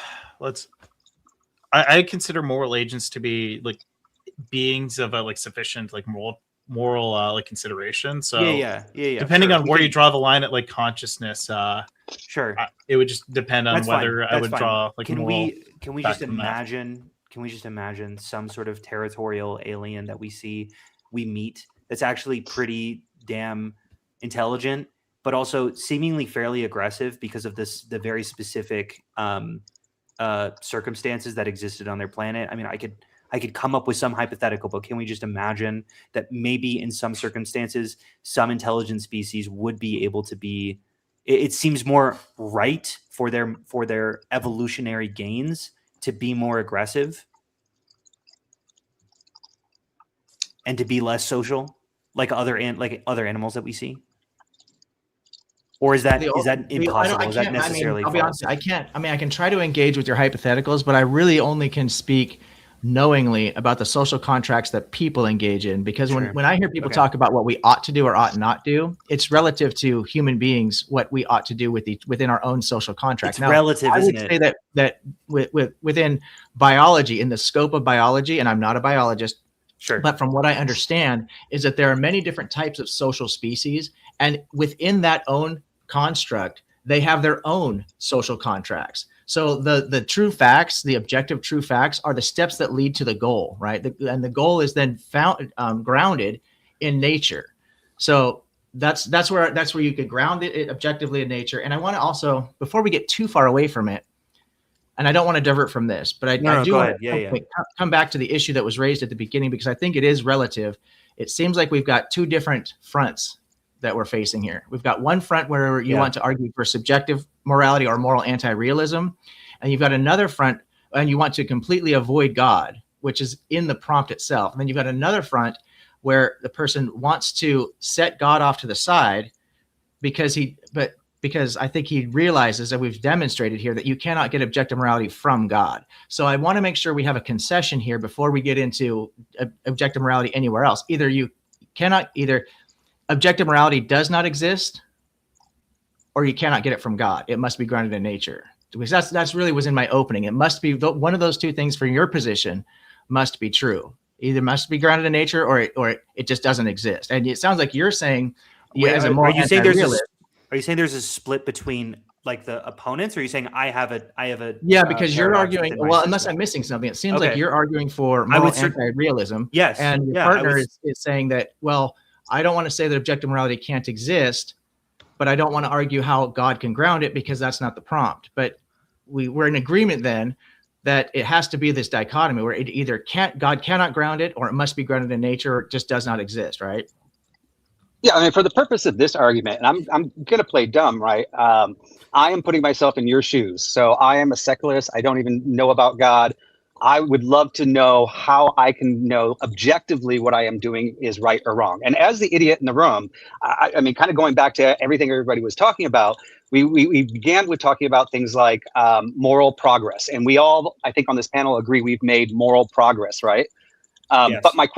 consider moral agents to be like beings of like sufficient like moral like consideration. So yeah. Depending on where you draw the line at like consciousness, sure, it would just depend on whether I would draw like. Can we just imagine? Can we just imagine some sort of territorial alien that we meet that's actually pretty damn intelligent, but also seemingly fairly aggressive because of the very specific circumstances that existed on their planet? I mean, I could come up with some hypothetical, but can we just imagine that maybe in some circumstances, some intelligent species would be able to be? It seems more right for their evolutionary gains to be more aggressive and to be less social, like other animals that we see. Or is that impossible? Is that necessarily I'll be false? honest, I can't. I mean, I can try to engage with your hypotheticals, but I really only can speak knowingly about the social contracts that people engage in. Because when I hear people talk about what we ought to do or ought not do, it's relative to human beings what we ought to do within our own social contract. It's relative, I isn't would it? say that within biology, in the scope of biology, and I'm not a biologist, sure, but from what I understand is that there are many different types of social species, and within that own construct, they have their own social contracts. So the true facts, the objective true facts, are the steps that lead to the goal, right? And the goal is then found grounded in nature. So that's where you could ground it objectively in nature. And I want to also, before we get too far away from it, and I don't want to divert from this, but I do want to come back to the issue that was raised at the beginning, because I think it is relative. It seems like we've got two different fronts that we're facing here. We've got one front where you want to argue for subjective morality or moral anti-realism, and you've got another front and you want to completely avoid God, which is in the prompt itself. And then you've got another front where the person wants to set God off to the side because I think he realizes that we've demonstrated here that you cannot get objective morality from God. So I want to make sure we have a concession here before we get into objective morality anywhere else. Either objective morality does not exist, or you cannot get it from God. It must be grounded in nature. Because that's really was in my opening. It must be one of those two things for your position must be true. Either must be grounded in nature, or it just doesn't exist. And it sounds like you're saying, are you saying there's a split between like the opponents, or are you saying I have a because you're arguing, well, unless I'm missing something, it seems like you're arguing for moral anti-realism. Yes. And your partner is saying that, well, I don't want to say that objective morality can't exist, but I don't want to argue how God can ground it because that's not the prompt. But we're in agreement then that it has to be this dichotomy where it either God cannot ground it, or it must be grounded in nature, or it just does not exist, right? Yeah, I mean, for the purpose of this argument, and I'm going to play dumb, right? I am putting myself in your shoes. So I am a secularist. I don't even know about God. I would love to know how I can know objectively what I am doing is right or wrong. And as the idiot in the room, I mean, kind of going back to everything everybody was talking about, we began with talking about things like moral progress. And we all, I think on this panel, agree we've made moral progress, right? Yes. But my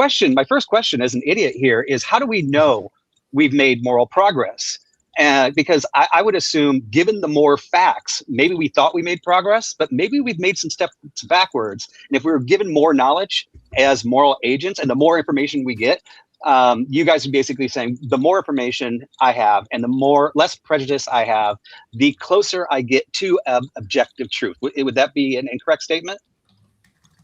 first question as an idiot here is, how do we know we've made moral progress? Because I would assume, given the more facts, maybe we thought we made progress, but maybe we've made some steps backwards. And if we were given more knowledge as moral agents, and the more information we get, you guys are basically saying the more information I have and the less prejudice I have, the closer I get to objective truth. Would that be an incorrect statement?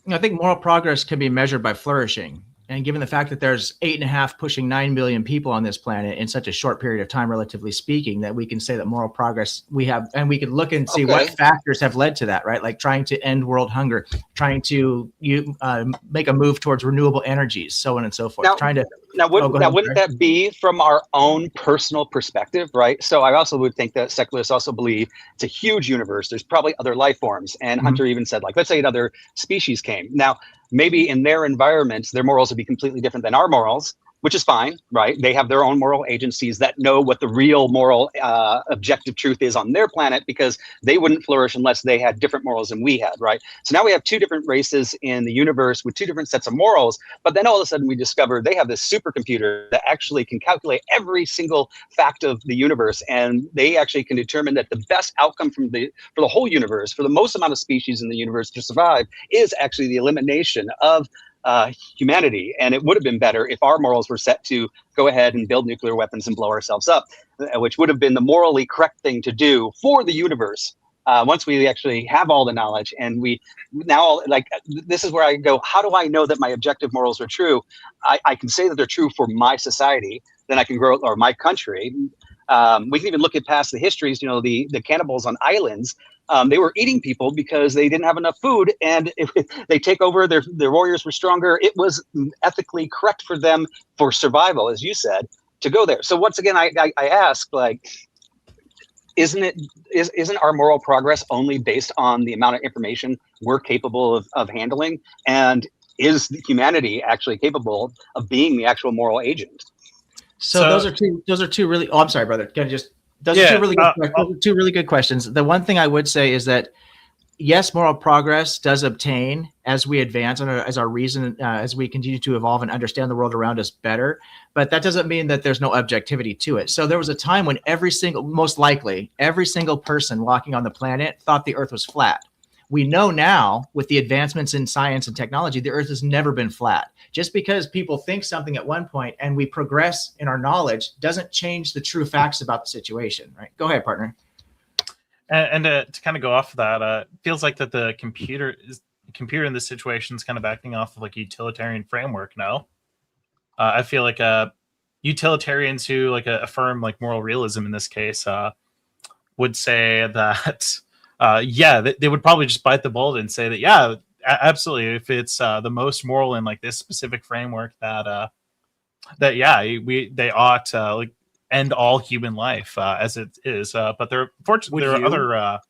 I think moral progress can be measured by flourishing. And given the fact that there's 8.5 pushing 9 billion people on this planet in such a short period of time, relatively speaking, that we can say that moral progress we have, and we could look and see what factors have led to that, right? Like trying to end world hunger, trying to make a move towards renewable energies, so on and so forth. Wouldn't that be from our own personal perspective, right? So I also would think that secularists also believe it's a huge universe. There's probably other life forms. And Hunter even said, like, let's say another species came. Now, maybe in their environments, their morals would be completely different than our morals, which is fine, right? They have their own moral agencies that know what the real moral objective truth is on their planet, because they wouldn't flourish unless they had different morals than we had, right? So now we have two different races in the universe with two different sets of morals, but then all of a sudden we discover they have this supercomputer that actually can calculate every single fact of the universe, and they actually can determine that the best outcome for the whole universe, for the most amount of species in the universe to survive, is actually the elimination of humanity. And it would have been better if our morals were set to go ahead and build nuclear weapons and blow ourselves up, which would have been the morally correct thing to do for the universe. once we actually have all the knowledge, and we now, like, this is where I go, how do I know that my objective morals are true? I can say that they're true for my society, then I can grow, or my country. We can even look at past the histories, the cannibals on islands. They were eating people because they didn't have enough food, and if they take over, their warriors were stronger. It was ethically correct for them, for survival, as you said, to go there. So once again, I ask, like, isn't our moral progress only based on the amount of information we're capable of handling? And is humanity actually capable of being the actual moral agent? So those are two really. Oh, I'm sorry, brother. Can I just? Those are two really good questions. The one thing I would say is that yes, moral progress does obtain as we advance and as our reason, as we continue to evolve and understand the world around us better. But that doesn't mean that there's no objectivity to it. So there was a time when most likely every single person walking on the planet thought the Earth was flat. We know now, with the advancements in science and technology, the Earth has never been flat. Just because people think something at one point and we progress in our knowledge doesn't change the true facts about the situation, right? Go ahead, partner. And to kind of go off of that, it feels like that the computer in this situation is kind of acting off of like a utilitarian framework. No, I feel like utilitarians who like affirm like moral realism in this case would say that they would probably just bite the bullet and say that absolutely, if it's the most moral in like this specific framework, that they ought to like end all human life as it is. But there are other.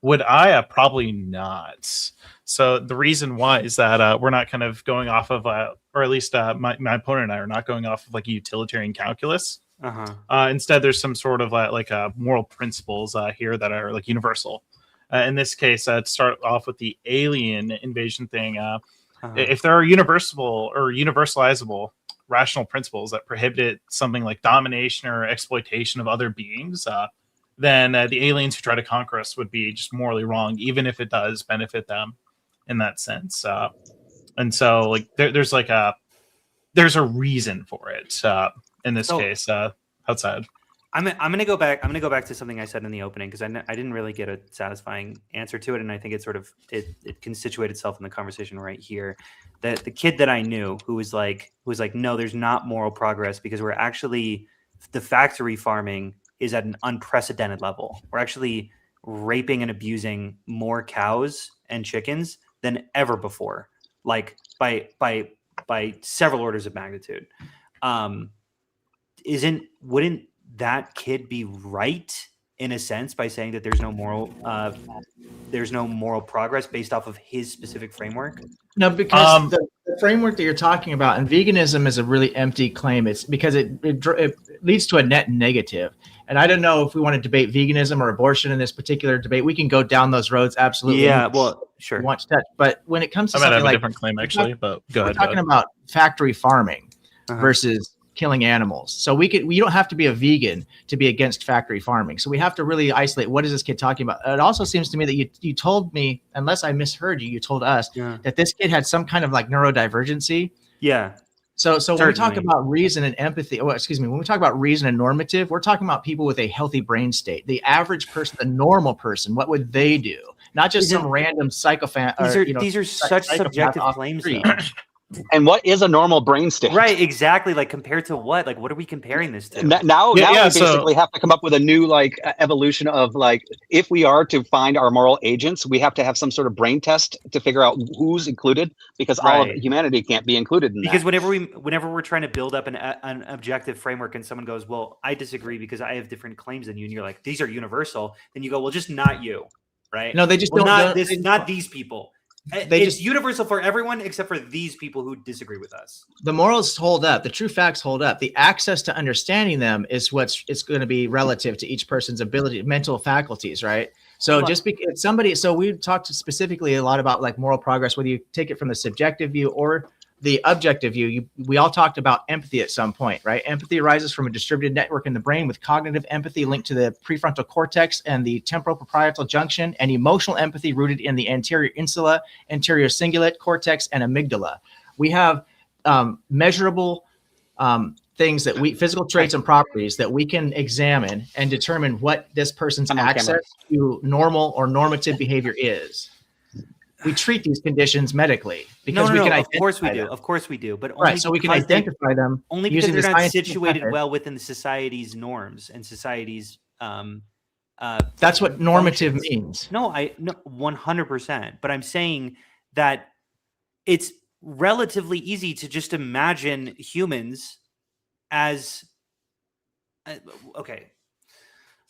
Would I? Probably not. So the reason why is that we're not kind of going off of, or at least my opponent and I are not going off of like a utilitarian calculus. Instead, there's some sort of moral principles here that are like universal. In this case, to start off with the alien invasion thing, if there are universalizable rational principles that prohibited something like domination or exploitation of other beings, then the aliens who try to conquer us would be just morally wrong, even if it does benefit them in that sense. And so, like, there's a reason for it in this case. Outside, I'm gonna go back to something I said in the opening, because I didn't really get a satisfying answer to it, and I think it can situate itself in the conversation right here. That the kid that I knew who was like, no, there's not moral progress because we're actually, the factory farming is at an unprecedented level. We're actually raping and abusing more cows and chickens than ever before, like by several orders of magnitude. Wouldn't that kid be right in a sense by saying that there's no moral progress based off of his specific framework? No, because the framework that you're talking about, and veganism is a really empty claim. It's because it leads to a net negative. And I don't know if we want to debate veganism or abortion in this particular debate. We can go down those roads, absolutely. Yeah, well, sure. Want to touch, but when it comes to I might something have a like different claim actually, but go ahead. We're talking about factory farming versus killing animals. So we don't have to be a vegan to be against factory farming. So we have to really isolate, what is this kid talking about? It also seems to me that you told me, unless I misheard you, you told us that this kid had some kind of like neurodivergency. Yeah. So when we talk about reason and empathy, when we talk about reason and normative, we're talking about people with a healthy brain state. The average person, the normal person, what would they do? Not just some random psychopath. These are such subjective claims, though. And what is a normal brain state? Right, exactly. Like, compared to what? Like, what are we comparing this to? Now we basically have to come up with a new evolution of if we are to find our moral agents, we have to have some sort of brain test to figure out who's included, because all of humanity can't be included in that. Because whenever we're trying to build up an objective framework and someone goes, well, I disagree because I have different claims than you, and you're like, these are universal, then you go, well, just not you, right? No, they just not these people. It's universal for everyone except for these people who disagree with us. The morals hold up. The true facts hold up. The access to understanding them is it's going to be relative to each person's ability, mental faculties, right? So we talked specifically a lot about like moral progress, whether you take it from the subjective view or the objective view. We all talked about empathy at some point, right? Empathy arises from a distributed network in the brain, with cognitive empathy linked to the prefrontal cortex and the temporal parietal junction, and emotional empathy rooted in the anterior insula, anterior cingulate cortex, and amygdala. We have measurable things that physical traits and properties that we can examine and determine what this person's access to normal or normative behavior is. We treat these conditions medically because we can identify of course we do. them. Of course we do. But only so we can identify them only because using they're the not scientific situated method. well within the society's norms and society's that's what normative means. No, 100%. But I'm saying that it's relatively easy to just imagine humans as okay.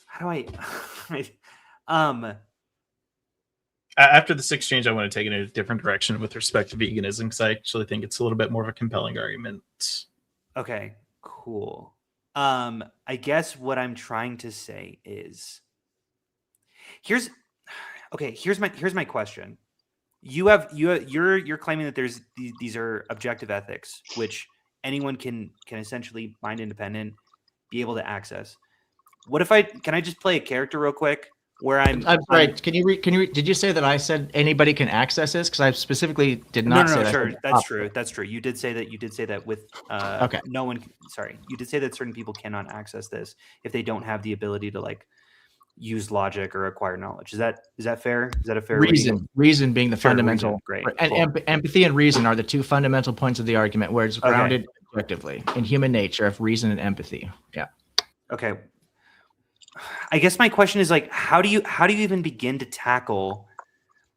How do I After this exchange, I want to take it in a different direction with respect to veganism, because I actually think it's a little bit more of a compelling argument. Okay, cool. I guess what I'm trying to say is here's my question. You're claiming that there's these are objective ethics, which anyone can essentially mind independent, be able to access. What if can I just play a character real quick? Where I'm sorry. Can you did you say that I said anybody can access this? Because I specifically did not say that. Sure. That's true. That's true. You did say that with okay. No one. Sorry, you did say that certain people cannot access this if they don't have the ability to like use logic or acquire knowledge. Is that fair? Is that a fair reason being the fundamental? Reason. Great. And cool. Empathy and reason are the two fundamental points of the argument, where it's grounded objectively in human nature of reason and empathy. Yeah. Okay. I guess my question is like, how do you even begin to tackle?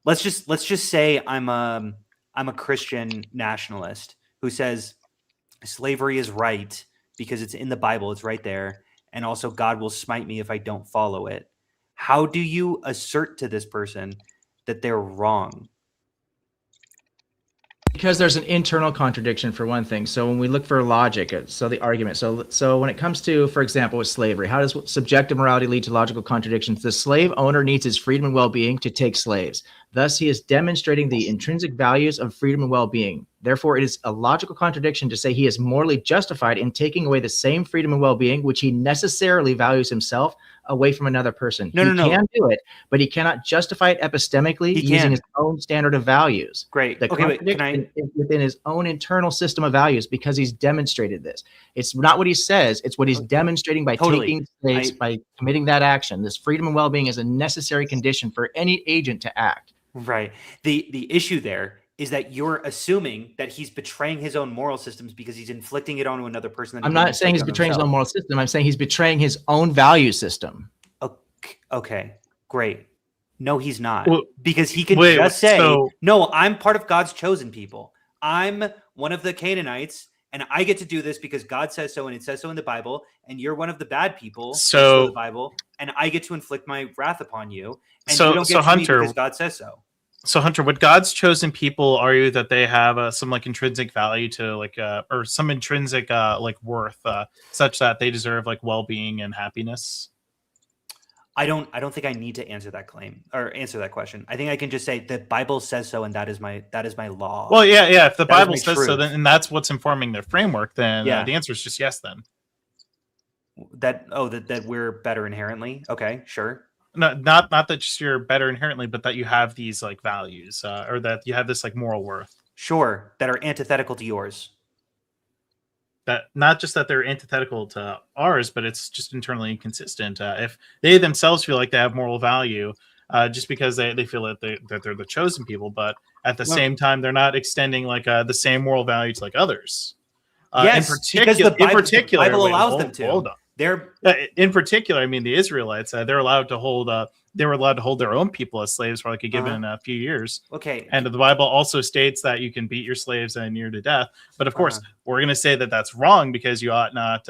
Let's just say I'm a Christian nationalist who says slavery is right because it's in the Bible, it's right there, and also God will smite me if I don't follow it. How do you assert to this person that they're wrong? Because there's an internal contradiction, for one thing. So when we look for logic, so the argument, so when it comes to, for example, with slavery, how does subjective morality lead to logical contradictions? The slave owner needs his freedom and well-being to take slaves. Thus, he is demonstrating the intrinsic values of freedom and well-being. Therefore, it is a logical contradiction to say he is morally justified in taking away the same freedom and well-being which he necessarily values himself away from another person. He can do it, but he cannot justify it epistemically using his own standard of values. Great. The contradiction is within his own internal system of values because he's demonstrated this. It's not what he says, it's what he's demonstrating by taking slaves, by committing that action. This freedom and well-being is a necessary condition for any agent to act. Right. The issue there is that you're assuming that he's betraying his own moral systems because he's inflicting it onto another person. I'm not saying he's betraying his own moral system. I'm saying he's betraying his own value system. Okay, no, he's not. Because he can just say, no, I'm part of God's chosen people. I'm one of the Canaanites, and I get to do this because God says so, and it says so in the Bible, and you're one of the bad people in the Bible, and I get to inflict my wrath upon you, and you don't get to me because God says so. So Hunter, would God's chosen people argue that they have some like intrinsic value to like or some intrinsic like worth such that they deserve like well-being and happiness? I don't think I need to answer that claim or answer that question. I think I can just say the Bible says so, and that is my law. Well, yeah. If the Bible says so, then and that's what's informing their framework, then the answer is just yes. Then that we're better inherently. Okay, sure. Not that just you're better inherently, but that you have these like values or that you have this like moral worth. Sure, that are antithetical to yours. That not just that they're antithetical to ours, but it's just internally inconsistent. If they themselves feel like they have moral value, just because they feel that they're the chosen people, but at the same time they're not extending like the same moral value to like others. Yes, because the Bible allows them to. Hold on. In particular, I mean, the Israelites, they were allowed to hold their own people as slaves for like a given few years. Okay. And the Bible also states that you can beat your slaves near to death. But of course, we're going to say that that's wrong because you ought not,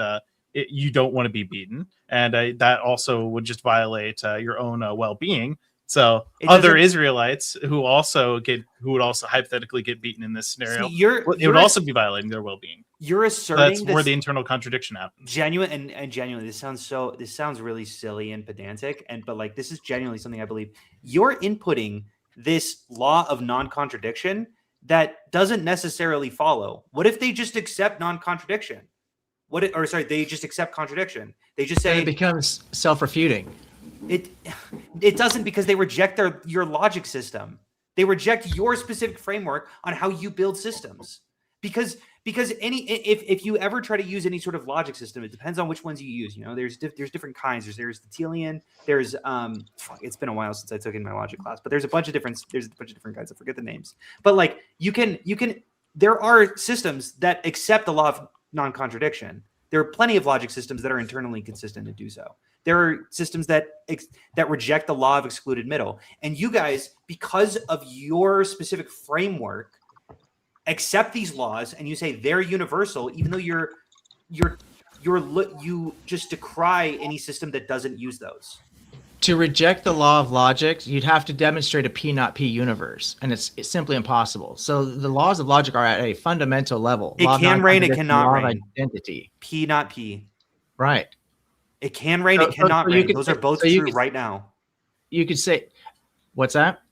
you don't want to be beaten. And that also would just violate your own well-being. So other Israelites who would also hypothetically get beaten in this scenario, it would also be violating their well-being. You're asserting that's where the internal contradiction happens. Genuinely, this sounds really silly and pedantic, but like this is genuinely something I believe. You're inputting this law of non-contradiction that doesn't necessarily follow. What if they just accept non-contradiction? They just accept contradiction. They just say it becomes self-refuting. It doesn't, because they reject your logic system. They reject your specific framework on how you build systems. Because because if you ever try to use any sort of logic system, it depends on which ones you use. You know, there's different kinds. There's the Thelian. There's it's been a while since I took in my logic class, but there's a bunch of different kinds. I forget the names, but like you can there are systems that accept the law of non-contradiction. There are plenty of logic systems that are internally consistent and do so. There are systems that reject the law of excluded middle, and you guys, because of your specific framework, accept these laws and you say they're universal, even though you just decry any system that doesn't use those. To reject the law of logic, you'd have to demonstrate a P not P universe, and it's simply impossible. So the laws of logic are at a fundamental level. It can rain, it cannot rain. Law of identity. P not P. Right. It can rain, it cannot rain. Those are both true right now. You could say, what's that?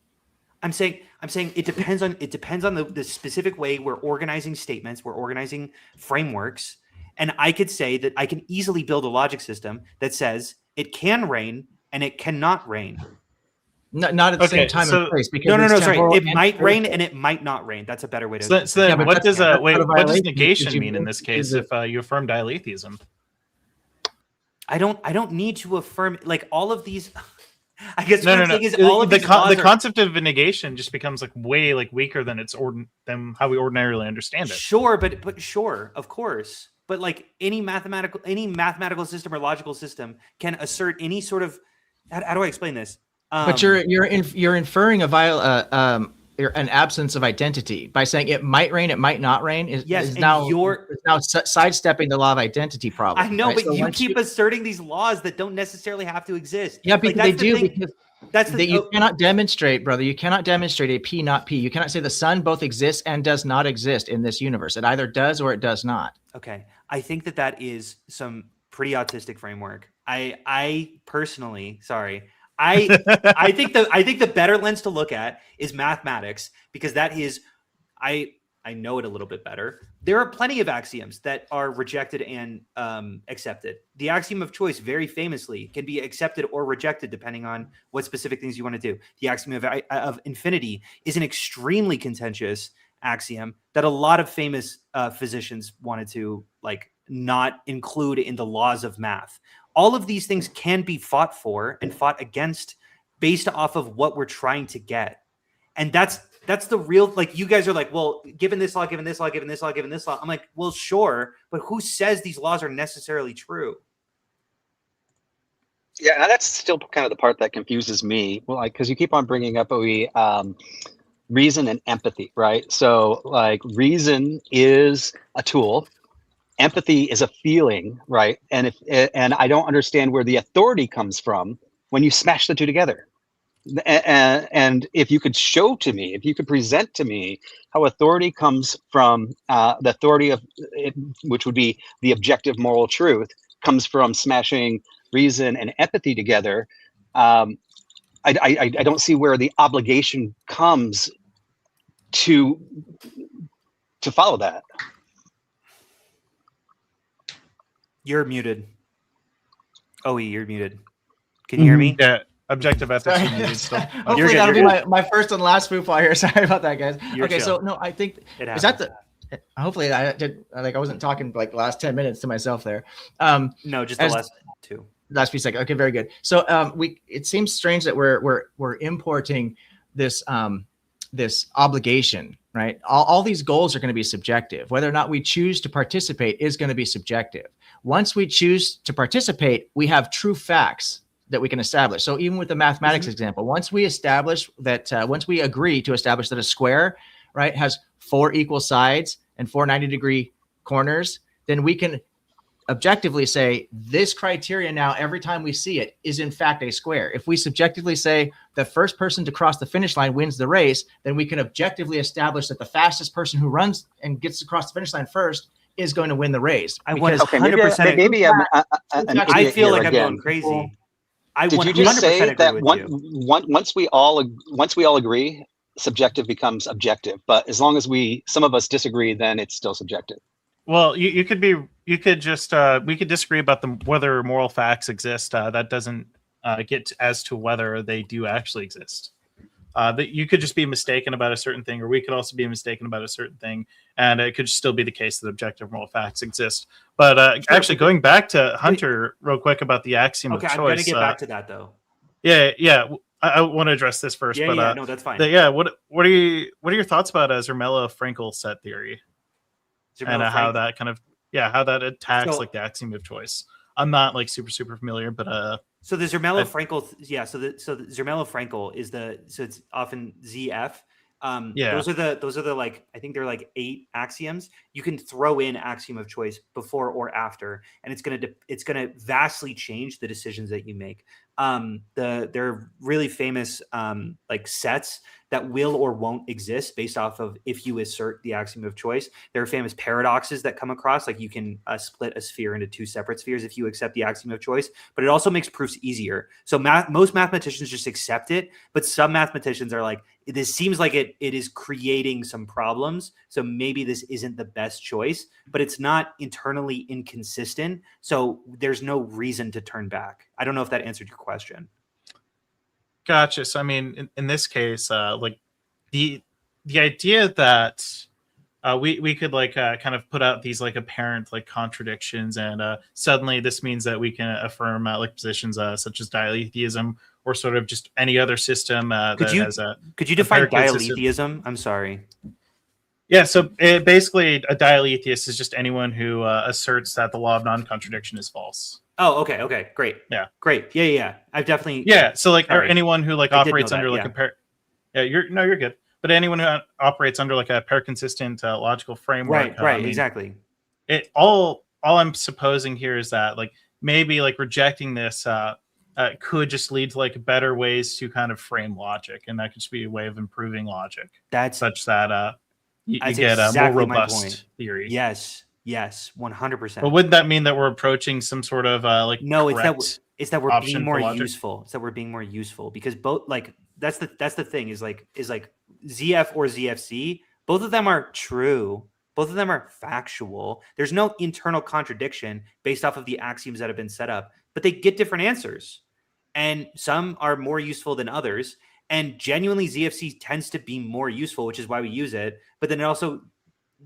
I'm saying it depends on the specific way we're organizing statements, we're organizing frameworks, and I could say that I can easily build a logic system that says it can rain and it cannot rain. Not at the same time and place. Because No, sorry. It might rain and it might not rain. That's a better way to. So then, what does negation mean in this case if you affirm dialetheism? I don't need to affirm like all of these. I guess no. The concept of a negation just becomes like way weaker than than how we ordinarily understand it. Sure, but sure, of course. But like any mathematical system or logical system can assert any sort of. How do I explain this? But you're inferring an absence of identity by saying it might rain, it might not rain. Is now sidestepping the law of identity problem. I know, right? But so you keep asserting these laws that don't necessarily have to exist. Yeah, because they do. Because you cannot demonstrate, brother. You cannot demonstrate a P not P. You cannot say the sun both exists and does not exist in this universe. It either does or it does not. Okay, I think that is some pretty autistic framework. I personally, sorry. I think the better lens to look at is mathematics, because that is I know it a little bit better. There are plenty of axioms that are rejected and accepted. The axiom of choice, very famously, can be accepted or rejected depending on what specific things you want to do. The axiom of infinity is an extremely contentious axiom that a lot of famous physicians wanted to not include in the laws of math. All of these things can be fought for and fought against based off of what we're trying to get. And that's the real, you guys are like, well, given this law, given this law, given this law, given this law. I'm like, well, sure. But who says these laws are necessarily true? Yeah, that's still kind of the part that confuses me. Well, because you keep on bringing up reason and empathy, right? So reason is a tool. Empathy is a feeling, right? And I don't understand where the authority comes from when you smash the two together. And if you could show to me, if you could present to me how authority comes from the authority of it, which would be the objective moral truth, comes from smashing reason and empathy together, I don't see where the obligation comes to follow that. You're muted. Oh, you're muted. Can you hear me? Yeah, objective ethics. Muted still. Hopefully that'll be my first and last foofball here. Sorry about that, guys. Okay, chill. so no, I think is that the. Hopefully I did. I wasn't talking the last 10 minutes to myself there. No, just the last two. Last few seconds. Okay, very good. So it seems strange that we're importing this this obligation, right? All these goals are going to be subjective. Whether or not we choose to participate is going to be subjective. Once we choose to participate, we have true facts that we can establish. So even with the mathematics example, once we establish that, once we agree to establish that a square, right, has 4 equal sides and 4 90-degree corners, then we can objectively say this criteria now, every time we see it, is in fact a square. If we subjectively say the first person to cross the finish line wins the race, then we can objectively establish that the fastest person who runs and gets across the finish line first is going to win the race. I 100%. Maybe I feel like I'm going crazy. Did you just say that once we all agree, subjective becomes objective? But as long as some of us disagree, then it's still subjective. Well, we could disagree about whether moral facts exist. That doesn't get as to whether they do actually exist. that you could just be mistaken about a certain thing, or we could also be mistaken about a certain thing, and it could still be the case that objective moral facts exist. But actually, going back to Hunter real quick about the axiom of choice. Okay, I'm going to get back to that though. Yeah. I want to address this first. Yeah, no, that's fine. What are your thoughts about Zermelo-Frankel set theory, and how that kind of how that attacks like the axiom of choice? I'm not like super familiar, but so the Zermelo-Frankel, so the Zermelo-Frankel is so it's often ZF. Those are the like, I think they're like 8 axioms. You can throw in axiom of choice before or after, and it's gonna vastly change the decisions that you make. They're really famous like sets that will or won't exist based off of if you assert the axiom of choice. There are famous paradoxes that come across, like you can split a sphere into 2 separate spheres if you accept the axiom of choice, but it also makes proofs easier. So most mathematicians just accept it, but some mathematicians are like, this seems like it is creating some problems, so maybe this isn't the best choice, but it's not internally inconsistent, so there's no reason to turn back. I don't know if that answered your question. Gotcha. So I mean, in this case, like the idea that we could like kind of put out these like apparent like contradictions, and suddenly this means that we can affirm like positions such as dialetheism, or sort of just any other system could you define dialetheism? I'm sorry. Yeah, so basically a dialetheist is just anyone who asserts that the law of non-contradiction is false. Oh, okay, great. Yeah, great. Yeah. I've definitely. Yeah, so like, or anyone who like operates under like a pair. Yeah, you're good. But anyone who operates under like a pair-consistent logical framework. Right, exactly. All I'm supposing here is that like maybe like rejecting this could just lead to like better ways to kind of frame logic, and that could just be a way of improving logic. That's such that you get exactly a more robust theory. Yes, 100%. But wouldn't that mean that we're approaching some sort of like no? It's that we're being more useful. It's that we're being more useful because both like that's the thing is like ZF or ZFC. Both of them are true. Both of them are factual. There's no internal contradiction based off of the axioms that have been set up, but they get different answers, and some are more useful than others. And genuinely, ZFC tends to be more useful, which is why we use it. But then it also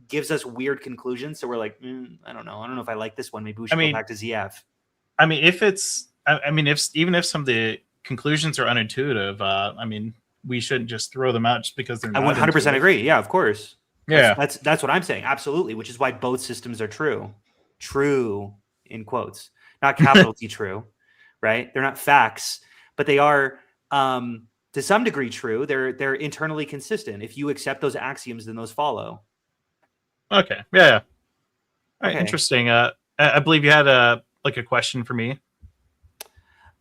gives us weird conclusions. So we're like, I don't know if I like this one. Maybe we should go back to ZF. I mean, even if some of the conclusions are unintuitive, I mean, we shouldn't just throw them out just because they're not. I 100% agree. Yeah, of course. Yeah, that's what I'm saying. Absolutely, which is why both systems are true. True in quotes, not capital T true, right? They're not facts, but they are. To some degree true. They're internally consistent. If you accept those axioms, then those follow. Okay. Yeah. All right. Okay. Interesting. I believe you had a question for me.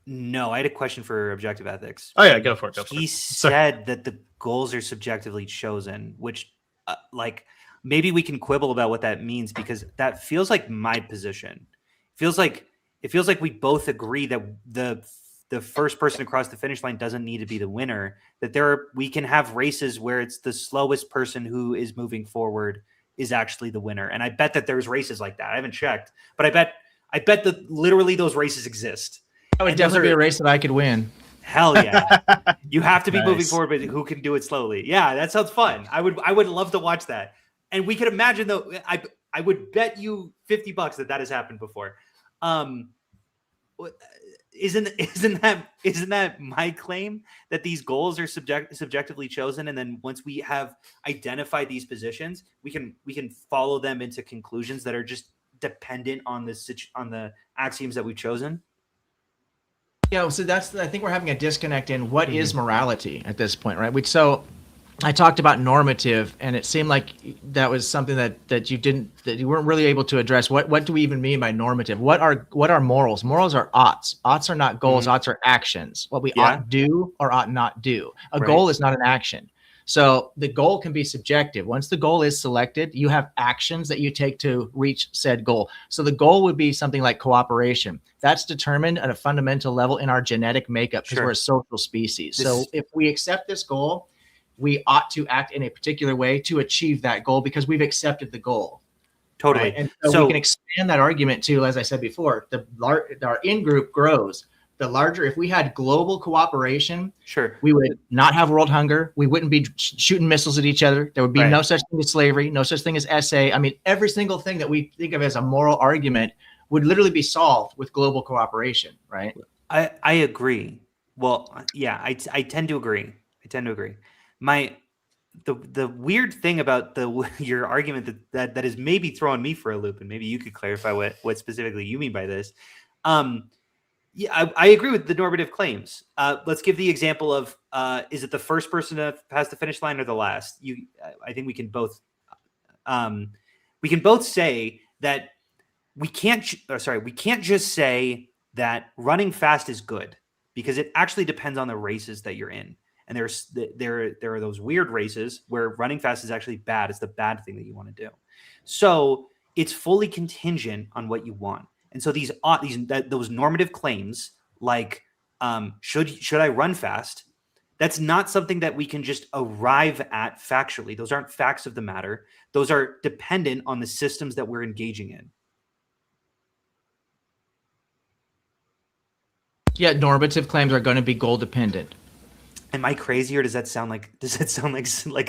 No, I had a question for objective ethics. Oh yeah, go for it. He said that the goals are subjectively chosen, which like maybe we can quibble about what that means, because that feels like my position. It feels like we both agree that the first person across the finish line doesn't need to be the winner, that we can have races where it's the slowest person who is moving forward is actually the winner. And I bet that there's races like that. I haven't checked, but I bet that literally those races exist. That would definitely be a race that I could win. Hell yeah. You have to be moving forward, but who can do it slowly? Yeah, that sounds fun. I would love to watch that. And we could imagine though, I would bet you $50 that has happened before. Isn't that my claim that these goals are subjectively chosen, and then once we have identified these positions, we can follow them into conclusions that are just dependent on the axioms that we've chosen? Yeah, so I think we're having a disconnect in what is morality at this point, right? So I talked about normative, and it seemed like that was something that you weren't really able to address. What do we even mean by normative? What are morals? Morals are oughts. Oughts are not goals. Oughts are actions. What we ought do or ought not do. A goal is not an action. So the goal can be subjective. Once the goal is selected, you have actions that you take to reach said goal. So the goal would be something like cooperation. That's determined at a fundamental level in our genetic makeup, because we're a social species. So if we accept this goal, we ought to act in a particular way to achieve that goal because we've accepted the goal. Totally. Right? And so we can expand that argument to, as I said before, our in-group grows if we had global cooperation, sure, we would not have world hunger. We wouldn't be shooting missiles at each other. There would be no such thing as slavery, no such thing as SA. I mean, every single thing that we think of as a moral argument would literally be solved with global cooperation, right? I agree. Well, yeah, I tend to agree. The weird thing about your argument that is maybe throwing me for a loop, and maybe you could clarify what specifically you mean by this. Yeah, I agree with the normative claims. Let's give the example of is it the first person to pass the finish line or the last? I think we can both say that we can't just say that running fast is good, because it actually depends on the races that you're in. And there are those weird races where running fast is actually bad. It's the bad thing that you want to do. So it's fully contingent on what you want. And so those normative claims, like should I run fast? That's not something that we can just arrive at factually. Those aren't facts of the matter. Those are dependent on the systems that we're engaging in. Yeah, normative claims are going to be goal dependent. Am I crazy, or does that sound like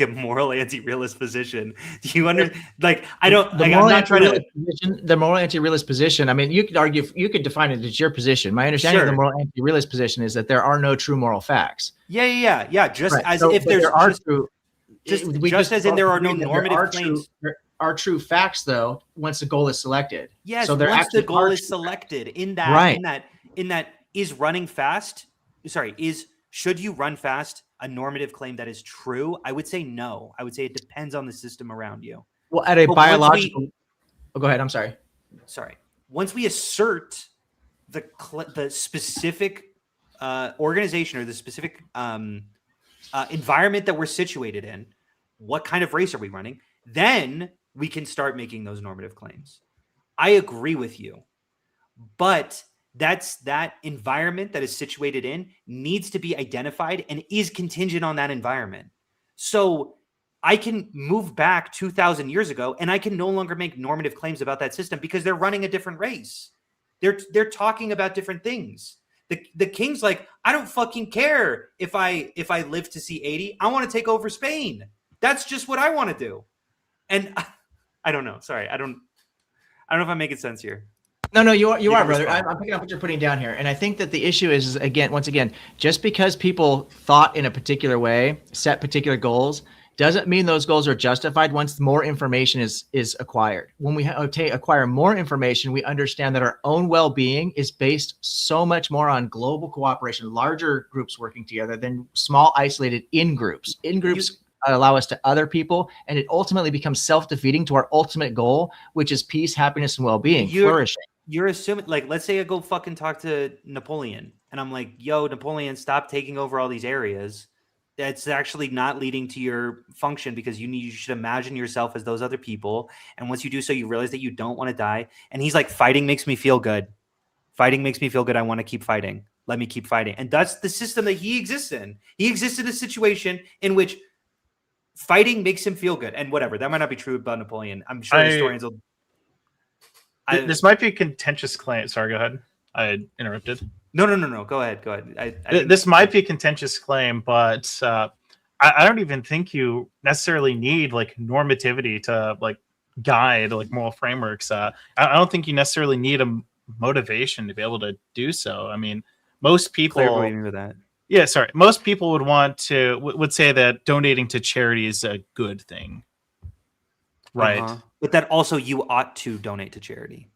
a moral anti-realist position? Do you like? I don't. I'm not trying to. The moral anti-realist position. I mean, you could argue, you could define it as your position. My understanding of the moral anti-realist position is that there are no true moral facts. Yeah. Just right. as so, if there are true. Just as in there are no normative claims. There are true facts, though, once the goal is selected. Yes, so once the goal is selected. In that, is running fast. Should you run fast a normative claim that is true? I would say no. I would say it depends on the system around you. Well, at a biological... go ahead. I'm sorry. Once we assert the specific organization or the specific environment that we're situated in, what kind of race are we running? Then we can start making those normative claims. I agree with you. But that environment that is situated in needs to be identified and is contingent on that environment. So I can move back 2,000 years ago and I can no longer make normative claims about that system because they're running a different race. They're talking about different things. The king's like, I don't fucking care if I live to see 80. I want to take over Spain. That's just what I want to do. And I don't know. Sorry, I don't know if I'm making sense here. No, you are, brother. I'm picking up what you're putting down here. And I think that the issue is, once again, just because people thought in a particular way, set particular goals, doesn't mean those goals are justified once more information is acquired. When we acquire more information, we understand that our own well-being is based so much more on global cooperation, larger groups working together than small, isolated in-groups. In-groups allow us to other people, and it ultimately becomes self-defeating to our ultimate goal, which is peace, happiness, and well-being, flourishing. You're assuming, like, let's say I go fucking talk to Napoleon and I'm like, yo, Napoleon, stop taking over all these areas. That's actually not leading to your function, because you should imagine yourself as those other people. And once you do so, you realize that you don't want to die. And he's like, fighting makes me feel good. Fighting makes me feel good. I want to keep fighting. Let me keep fighting. And that's the system that he exists in. He exists in a situation in which fighting makes him feel good. And whatever, that might not be true about Napoleon. I'm sure historians will. This might be a contentious claim. Sorry, go ahead. I interrupted. No. Go ahead. This might be a contentious claim, but I don't even think you necessarily need like normativity to like guide like moral frameworks. I don't think you necessarily need a motivation to be able to do so. I mean, most people. What do you mean with that? Yeah, sorry. Most people would say that donating to charity is a good thing, right? But that also you ought to donate to charity.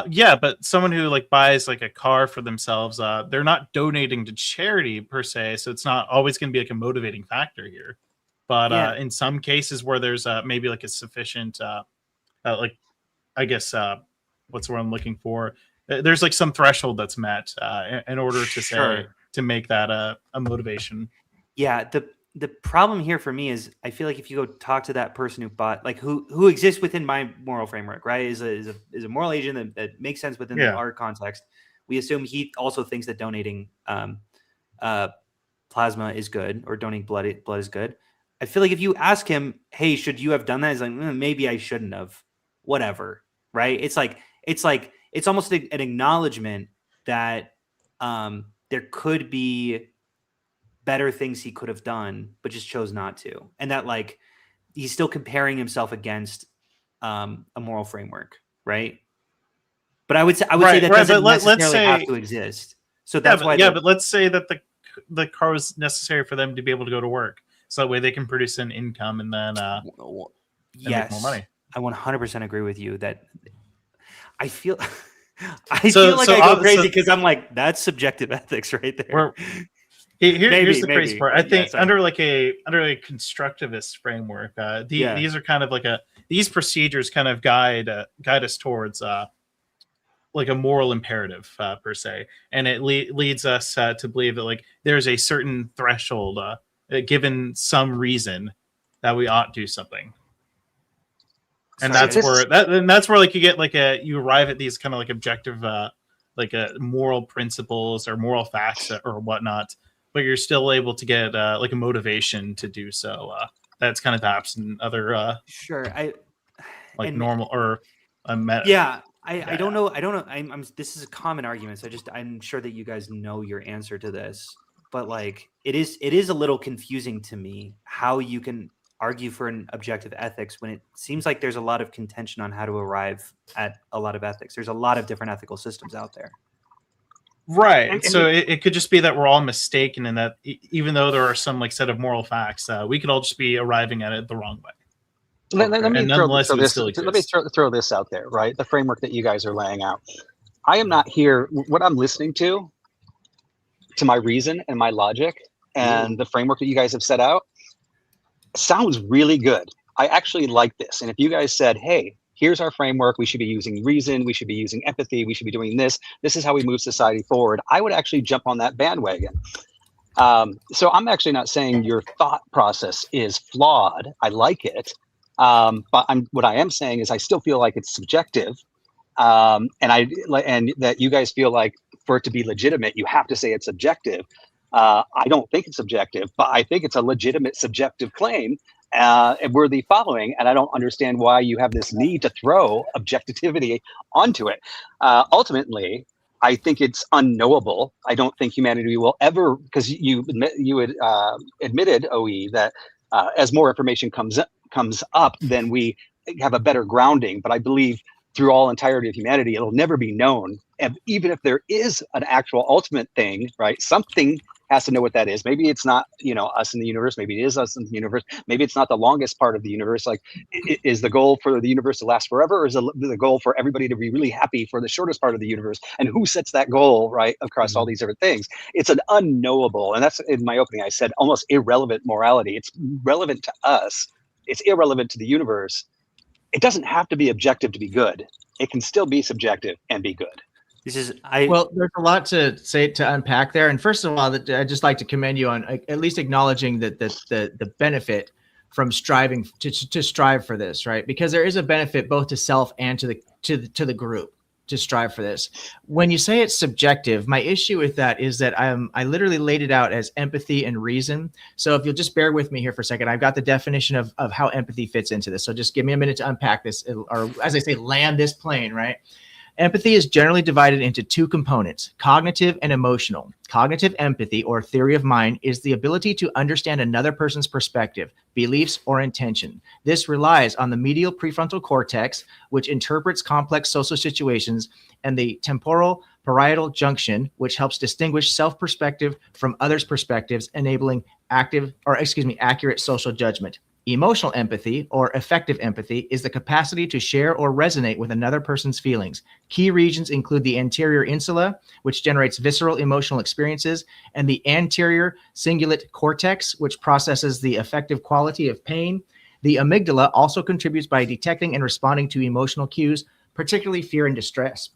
Yeah, but someone who like buys like a car for themselves, they're not donating to charity per se, so it's not always going to be like a motivating factor here. But in some cases where there's maybe like a sufficient, like I guess what's the word I'm looking for? There's like some threshold that's met in order to say to make that a motivation. Yeah, the problem here for me is I feel like if you go talk to that person who bought, like who exists within my moral framework, right, is a moral agent that makes sense within our context. We assume he also thinks that donating plasma is good, or donating blood is good. I feel like if you ask him, hey, should you have done that? He's like, maybe I shouldn't have. Whatever, right? It's almost an acknowledgement that there could be better things he could have done, but just chose not to. And that like, he's still comparing himself against a moral framework, right? But I would say that doesn't necessarily have to exist. So that's why. But let's say that the car was necessary for them to be able to go to work, so that way they can produce an income and then make more money. I 100% agree with you that I feel. I feel like I go crazy because I'm like, that's subjective ethics right there. Here's the crazy part. I think under a constructivist framework, these are kind of like these procedures kind of guide us towards like a moral imperative per se, and it leads us to believe that like there's a certain threshold given some reason that we ought to do something. And that's where like you get like you arrive at these kind of like objective moral principles or moral facts or whatnot, but you're still able to get like a motivation to do so. That's kind of absent in other normal or meta. I don't know. I'm this is a common argument. So I'm sure that you guys know your answer to this, but like it is a little confusing to me how you can argue for an objective ethics when it seems like there's a lot of contention on how to arrive at a lot of ethics. There's a lot of different ethical systems out there. Right. And so it could just be that we're all mistaken and that even though there are some like set of moral facts, we could all just be arriving at it the wrong way. Let me throw this out there, right? The framework that you guys are laying out. I am not here. What I'm listening to my reason and my logic and the framework that you guys have set out sounds really good. I actually like this. And if you guys said, hey, here's our framework, we should be using reason, we should be using empathy, we should be doing this, this is how we move society forward, I would actually jump on that bandwagon. So I'm actually not saying your thought process is flawed. I like it. But what I am saying is I still feel like it's subjective. And that you guys feel like for it to be legitimate, you have to say it's subjective. I don't think it's subjective, but I think it's a legitimate subjective claim and worthy following. And I don't understand why you have this need to throw objectivity onto it. Ultimately, I think it's unknowable. I don't think humanity will ever, because you admitted, OE, that as more information comes up, then we have a better grounding. But I believe through all entirety of humanity, it'll never be known. And even if there is an actual ultimate thing, right? Something has to know what that is. Maybe it's not, us in the universe. Maybe it is us in the universe. Maybe it's not the longest part of the universe. Like, is the goal for the universe to last forever, or is the goal for everybody to be really happy for the shortest part of the universe? And who sets that goal, right, across all these different things? It's an unknowable, and that's in my opening. I said almost irrelevant morality. It's relevant to us. It's irrelevant to the universe. It doesn't have to be objective to be good. It can still be subjective and be good. Well, there's a lot to unpack there. And first of all, I'd just like to commend you on at least acknowledging that the benefit from striving to strive for this, right? Because there is a benefit both to self and to the group to strive for this. When you say it's subjective, my issue with that is that I literally laid it out as empathy and reason. So if you'll just bear with me here for a second, I've got the definition of how empathy fits into this. So just give me a minute to unpack this, or as I say, land this plane, right? Empathy is generally divided into two components, cognitive and emotional. Cognitive empathy, or theory of mind, is the ability to understand another person's perspective, beliefs, or intention. This relies on the medial prefrontal cortex, which interprets complex social situations, and the temporal parietal junction, which helps distinguish self-perspective from others' perspectives, enabling accurate social judgment. Emotional empathy, or affective empathy, is the capacity to share or resonate with another person's feelings. Key regions include the anterior insula, which generates visceral emotional experiences, and the anterior cingulate cortex, which processes the affective quality of pain. The amygdala also contributes by detecting and responding to emotional cues, particularly fear and distress.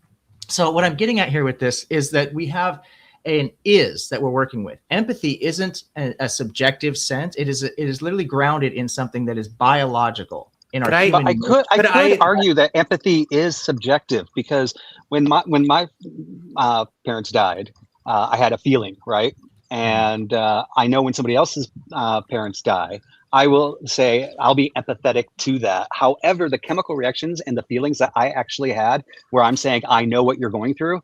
So what I'm getting at here with this is that we have an is that we're working with. Empathy isn't a subjective sense. It is literally grounded in something that is biological in our human. I could argue that empathy is subjective, because when my parents died, I had a feeling, right? And I know when somebody else's parents die, I will say I'll be empathetic to that. However, the chemical reactions and the feelings that I actually had, where I'm saying I know what you're going through,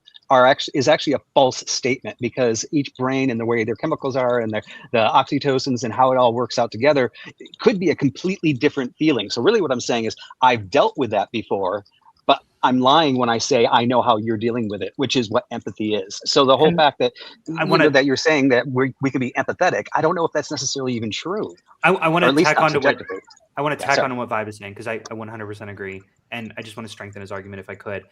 is actually a false statement, because each brain and the way their chemicals are and the oxytocins and how it all works out together, it could be a completely different feeling. So really, what I'm saying is I've dealt with that before, but I'm lying when I say I know how you're dealing with it, which is what empathy is. So the whole fact that that you're saying that we can be empathetic, I don't know if that's necessarily even true. I want to tack on to what Subjectively. Vibe is saying, because I 100% agree, and I just want to strengthen his argument if I could.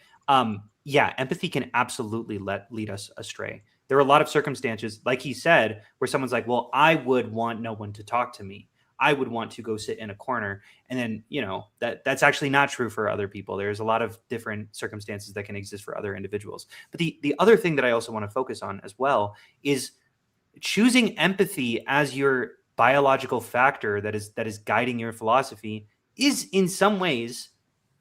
Yeah, empathy can absolutely lead us astray. There are a lot of circumstances, like he said, where someone's like, "Well, I would want no one to talk to me. I would want to go sit in a corner," and then that's actually not true for other people. There's a lot of different circumstances that can exist for other individuals. But the other thing that I also want to focus on as well is choosing empathy as your biological factor that is guiding your philosophy is in some ways,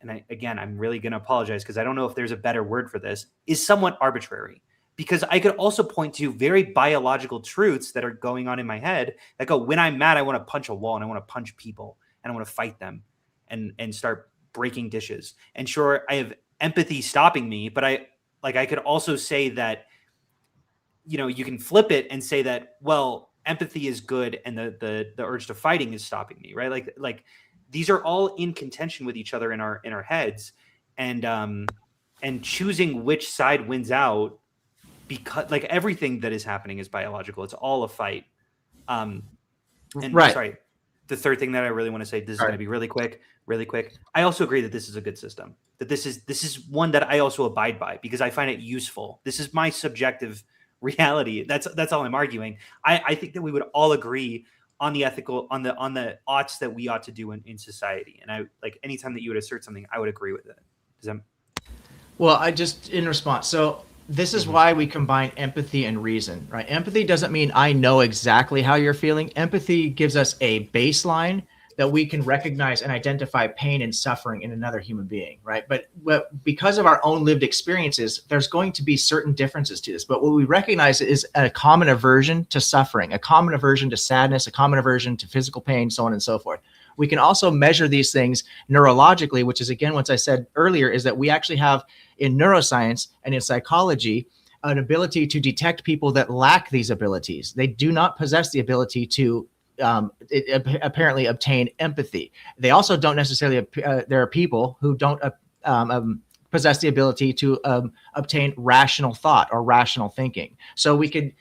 and I'm really going to apologize because I don't know if there's a better word for this, is somewhat arbitrary. Because I could also point to very biological truths that are going on in my head that go, when I'm mad, I want to punch a wall and I want to punch people and I want to fight them and start breaking dishes. And sure, I have empathy stopping me, but I could also say that, you can flip it and say that, well, empathy is good and the urge to fighting is stopping me, right? Like these are all in contention with each other in our heads, and choosing which side wins out, because like everything that is happening is biological. It's all a fight. Sorry, the third thing that I really want to say, this is going to be really quick. I also agree that this is a good system, that this is one that I also abide by because I find it useful. This is my subjective reality. That's all I'm arguing. I think that we would all agree on the ethical, on the oughts that we ought to do in society. And I like anytime that you would assert something, I would agree with it. Well, I just in response. So this is why we combine empathy and reason, right? Empathy doesn't mean I know exactly how you're feeling. Empathy gives us a baseline that we can recognize and identify pain and suffering in another human being, right? But because of our own lived experiences, there's going to be certain differences to this. But what we recognize is a common aversion to suffering, a common aversion to sadness, a common aversion to physical pain, so on and so forth. We can also measure these things neurologically, which is, again, what I said earlier, is that we actually have in neuroscience and in psychology an ability to detect people that lack these abilities. They do not possess the ability to apparently obtain empathy. They also don't necessarily, there are people who don't possess the ability to obtain rational thought or rational thinking. So we could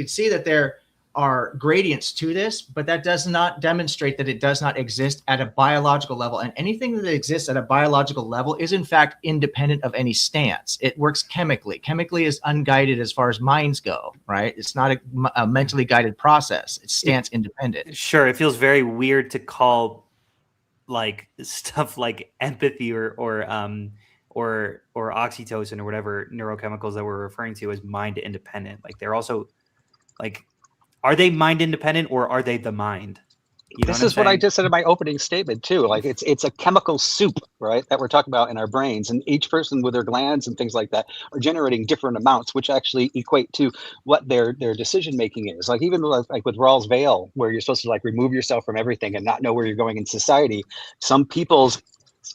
see that there are gradients to this, but that does not demonstrate that it does not exist at a biological level. And anything that exists at a biological level is in fact independent of any stance. It works chemically. Chemically is unguided as far as minds go, right? It's not a mentally guided process. It's stance independent. Sure. It feels very weird to call like stuff like empathy or oxytocin or whatever neurochemicals that we're referring to as mind independent. Like they're also like, are they mind independent or are they the mind? This is what I just said in my opening statement too. Like it's a chemical soup, right? That we're talking about in our brains, and each person with their glands and things like that are generating different amounts, which actually equate to what their decision making is. Like even like with Rawls Vale, where you're supposed to like remove yourself from everything and not know where you're going in society. Some people's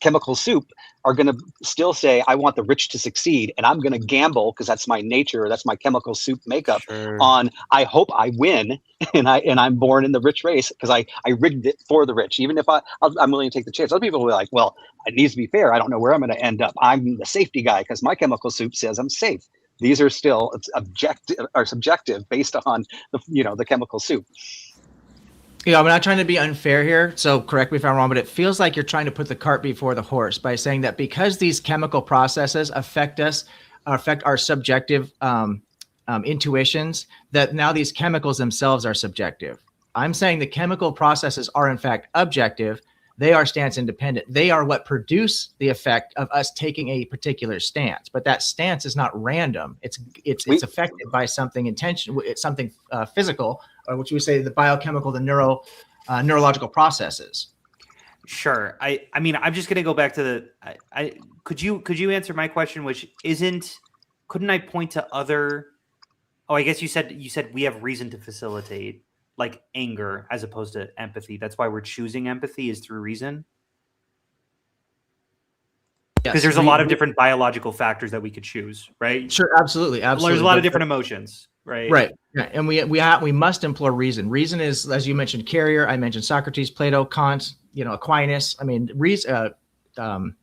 chemical soup are going to still say, I want the rich to succeed, and I'm going to gamble because that's my nature, that's my chemical soup makeup on, I hope I win, and I'm born in the rich race because I rigged it for the rich, even if I'm willing to take the chance. Other people will be like, well, it needs to be fair. I don't know where I'm going to end up. I'm the safety guy because my chemical soup says I'm safe. These are still subjective based on the chemical soup. Yeah, I'm not trying to be unfair here, so correct me if I'm wrong, but it feels like you're trying to put the cart before the horse by saying that because these chemical processes affect our subjective intuitions, that now these chemicals themselves are subjective. I'm saying the chemical processes are in fact objective. They are stance independent. They are what produce the effect of us taking a particular stance, but that stance is not random. It's affected by something intentional. It's something physical, or which we say the biochemical, the neurological processes. Sure. I mean, I'm just going to go back to could you answer my question, which couldn't I point to other? Oh, I guess you said we have reason to facilitate. like anger as opposed to empathy. That's why we're choosing empathy is through reason. Because there's a lot of different biological factors that we could choose, right? Sure, absolutely. There's a lot of different emotions, right? Right. Yeah. And we must employ reason. Reason is, as you mentioned, Carrier. I mentioned Socrates, Plato, Kant, Aquinas. I mean, Ayn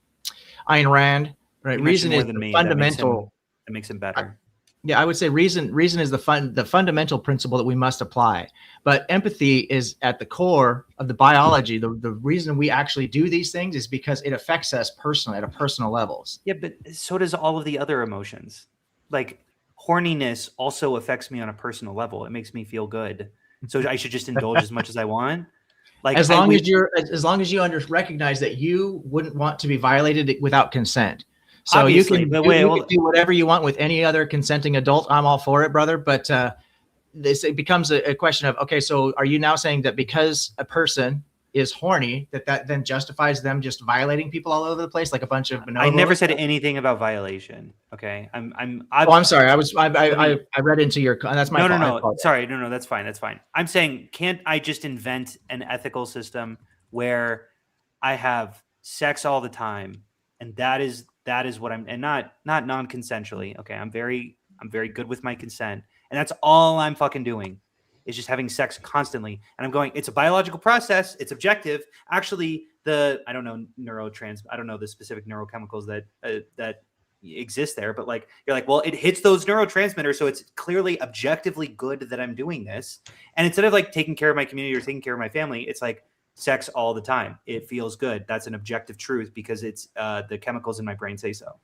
Rand, right? Reason is the fundamental. That makes him better. Yeah, I would say reason is the fundamental principle that we must apply. But empathy is at the core of the biology. The reason we actually do these things is because it affects us personally at a personal levels. Yeah, but so does all of the other emotions. Like horniness also affects me on a personal level. It makes me feel good. So I should just indulge as much as I want. Like as long as you recognize that you wouldn't want to be violated without consent. So obviously, you can do whatever you want with any other consenting adult. I'm all for it, brother. But it becomes a question of, okay, so are you now saying that because a person is horny, that then justifies them just violating people all over the place like a bunch of bonobos? I never said anything about violation. Okay, I'm sorry. I read into your. That's my fault. No. Sorry, no. That's fine. That's fine. I'm saying, can't I just invent an ethical system where I have sex all the time, and that is what I'm, and not non-consensually. Okay, I'm very good with my consent, and that's all I'm fucking doing is just having sex constantly. And I'm going, it's a biological process, it's objective. Actually, I don't know the specific neurochemicals that exist there, but like you're like, well, it hits those neurotransmitters, so it's clearly objectively good that I'm doing this. And instead of like taking care of my community or taking care of my family, it's like sex all the time. It feels good. That's an objective truth because it's the chemicals in my brain say so.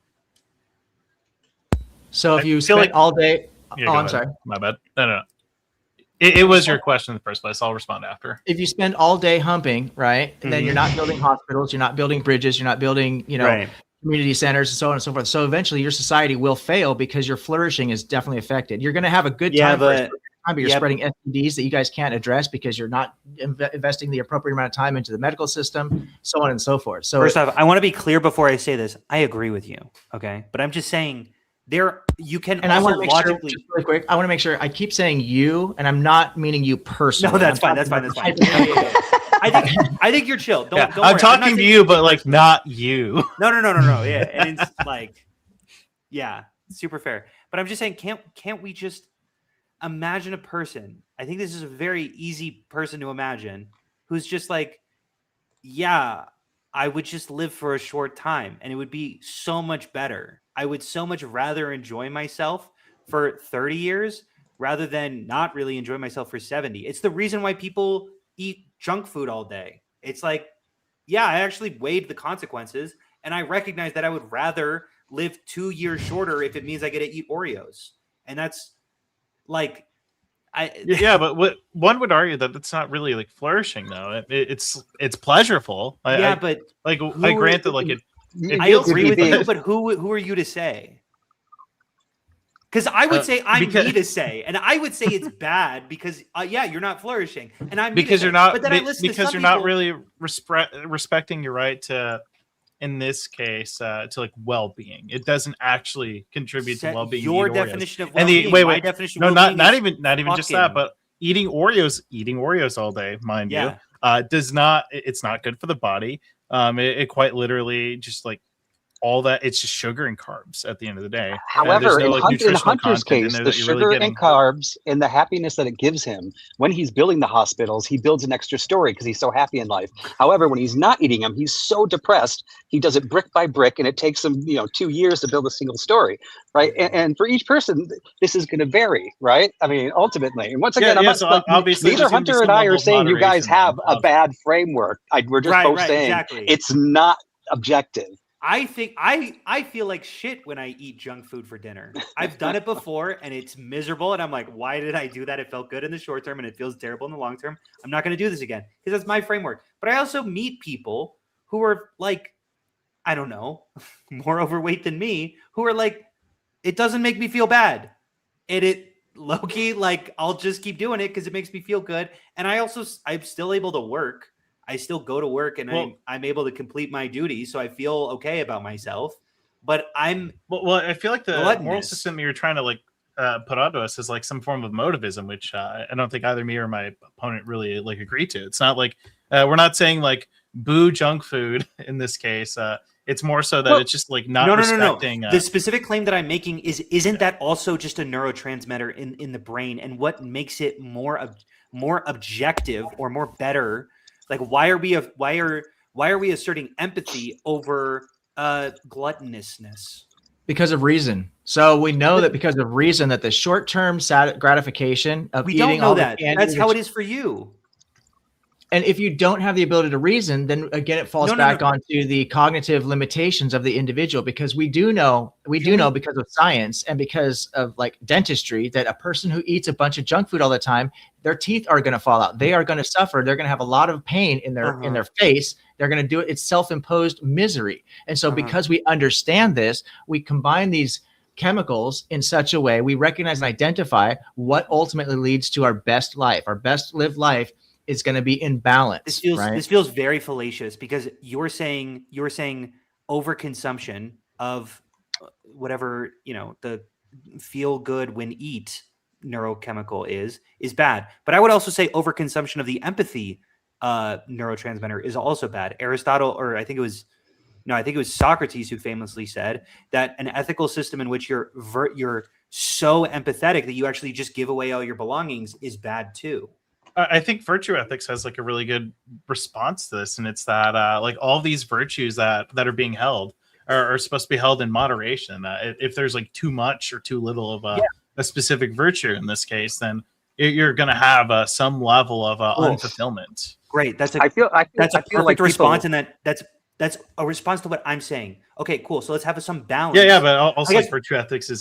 So if you spend all day, I'm sorry, my bad. No. It was your question in the first place. I'll respond after. If you spend all day humping, right, and then you're not building hospitals, you're not building bridges, you're not building, community centers, and so on and so forth. So eventually, your society will fail because your flourishing is definitely affected. You're going to have a good time, but you're spreading STDs that you guys can't address because you're not investing the appropriate amount of time into the medical system, so on and so forth. So first off, I want to be clear before I say this. I agree with you, okay, but I'm just saying. You can, and I want to make sure, just really quick. I want to make sure. I keep saying you, and I'm not meaning you personally. No, that's fine. That's fine. I think you're chill. Don't worry. I'm talking to you, but like not you. No. Yeah, and it's like, yeah, super fair. But I'm just saying, can't we just imagine a person? I think this is a very easy person to imagine who's just like, yeah, I would just live for a short time, and it would be so much better. I would so much rather enjoy myself for 30 years rather than not really enjoy myself for 70. It's the reason why people eat junk food all day. It's like, yeah, I actually weighed the consequences, and I recognize that I would rather live 2 years shorter if it means I get to eat Oreos. And that's like, yeah, but what one would argue that it's not really like flourishing though. It's pleasurable. I grant that like it. I agree with you, but who are you to say? Because I would say I'm me to say, and I would say it's bad because you're not flourishing, and I'm because you're not. But then I listen because to you're people, not really respecting your right to, in this case, to like well-being. It doesn't actually contribute to well-being. Your definition of well-being. My definition. No, not even just that, but eating Oreos all day, mind you, does not. It's not good for the body. It quite literally just like all that. It's just sugar and carbs at the end of the day. However, in Hunter's case, the sugar and carbs and the happiness that it gives him when he's building the hospitals, he builds an extra story because he's so happy in life. However, when he's not eating them, he's so depressed. He does it brick by brick, and it takes him 2 years to build a single story, right? And for each person, this is going to vary, right? I mean, ultimately, and once again, obviously neither Hunter and I are saying you guys have a bad framework. We're just both saying it's not objective. I think I feel like shit when I eat junk food for dinner. I've done it before and it's miserable. And I'm like, why did I do that? It felt good in the short term and it feels terrible in the long term. I'm not going to do this again because that's my framework. But I also meet people who are like, I don't know, more overweight than me, who are like, it doesn't make me feel bad. And it low-key, like, I'll just keep doing it because it makes me feel good. And I'm still able to work. I still go to work and I'm able to complete my duties. So I feel okay about myself, but I feel like the moral system you're trying to like put onto us as like some form of motivism, which I don't think either me or my opponent really like agree to. It's not like we're not saying like boo junk food in this case. It's more so that it's just like not respecting. The specific claim that I'm making isn't that also just a neurotransmitter in the brain, and what makes it more objective or more better? Like, why are we asserting empathy over gluttonousness? Because of reason. So we know that because of reason that the short-term gratification of eating don't know all that. the candy, That's how it is for you. And if you don't have the ability to reason, then again, it falls back onto the cognitive limitations of the individual, because we do know because of science and because of like dentistry that a person who eats a bunch of junk food all the time, their teeth are going to fall out. They are going to suffer. They're going to have a lot of pain in their face. They're going to do it. It's self-imposed misery. And so because we understand this, we combine these chemicals in such a way, we recognize and identify what ultimately leads to our best life. Our best lived life is going to be in balance. This feels very fallacious, because you're saying overconsumption of whatever, the feel good when eat neurochemical is bad. But I would also say overconsumption of the empathy neurotransmitter is also bad. Aristotle, or I think it was Socrates, who famously said that an ethical system in which you're so empathetic that you actually just give away all your belongings is bad too. I think virtue ethics has like a really good response to this, and it's that like all these virtues that are being held are supposed to be held in moderation. If there's like too much or too little of a specific virtue in this case, then you're going to have some level of unfulfillment. Great, that's a perfect like response, and that's a response to what I'm saying. Okay, cool. So let's have some balance. Yeah, but also like virtue ethics is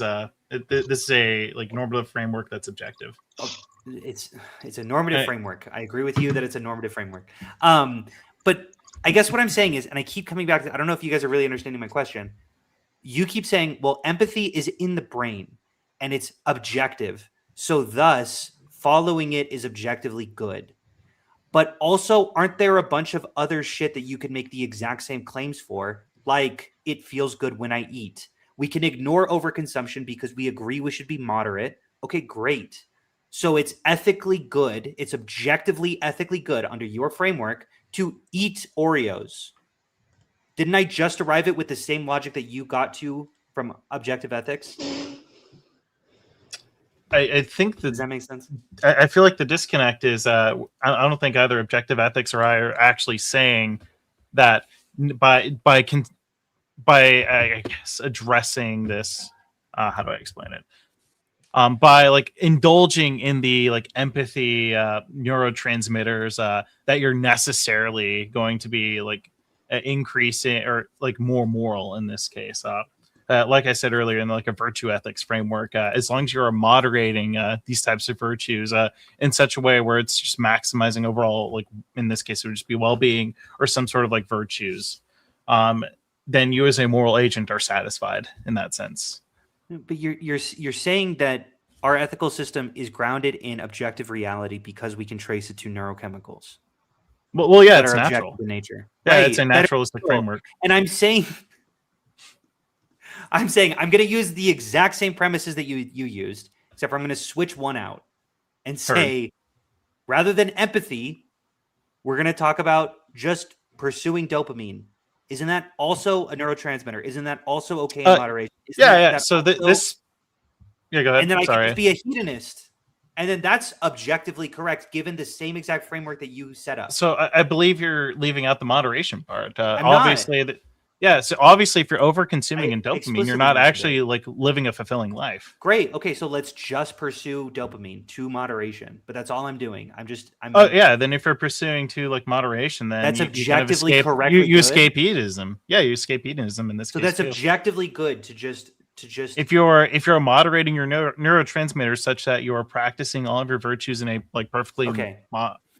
this is a like normative framework that's objective. It's a normative framework. I agree with you that it's a normative framework. But I guess what I'm saying is, and I keep coming back to, I don't know if you guys are really understanding my question. You keep saying, well, empathy is in the brain and it's objective. So thus following it is objectively good. But also, aren't there a bunch of other shit that you can make the exact same claims for? Like, it feels good when I eat. We can ignore overconsumption because we agree we should be moderate. Okay, great. So it's ethically good. It's objectively ethically good under your framework to eat Oreos. Didn't I just arrive at with the same logic that you got to from objective ethics? I think does that make sense? I feel like the disconnect is I don't think either objective ethics or I are actually saying that by I guess addressing this. How do I explain it? By like indulging in the like empathy neurotransmitters that you're necessarily going to be like increasing or like more moral in this case. Like I said earlier, in like a virtue ethics framework, as long as you're moderating these types of virtues in such a way where it's just maximizing overall, like in this case, it would just be well-being or some sort of like virtues, then you as a moral agent are satisfied in that sense. But you're saying that our ethical system is grounded in objective reality because we can trace it to neurochemicals. Well, yeah, it's natural in nature. Yeah, right, it's a naturalistic framework. And I'm saying I'm going to use the exact same premises that you used, except for I'm going to switch one out and say, rather than empathy, we're going to talk about just pursuing dopamine. Isn't that also a neurotransmitter? Isn't that also okay in moderation? Yeah. So this. Yeah, go ahead. And then I can just be a hedonist, and then that's objectively correct given the same exact framework that you set up. So I believe you're leaving out the moderation part. Obviously, so obviously, if you're over-consuming in dopamine, you're not actually like living a fulfilling life. Great. Okay, so let's just pursue dopamine to moderation. But that's all I'm doing. Then if you're pursuing to like moderation, then that's objectively correct. You escape hedonism. Yeah, you escape hedonism in this case. So that's objectively good to just if you're moderating your neurotransmitters such that you are practicing all of your virtues in a like perfectly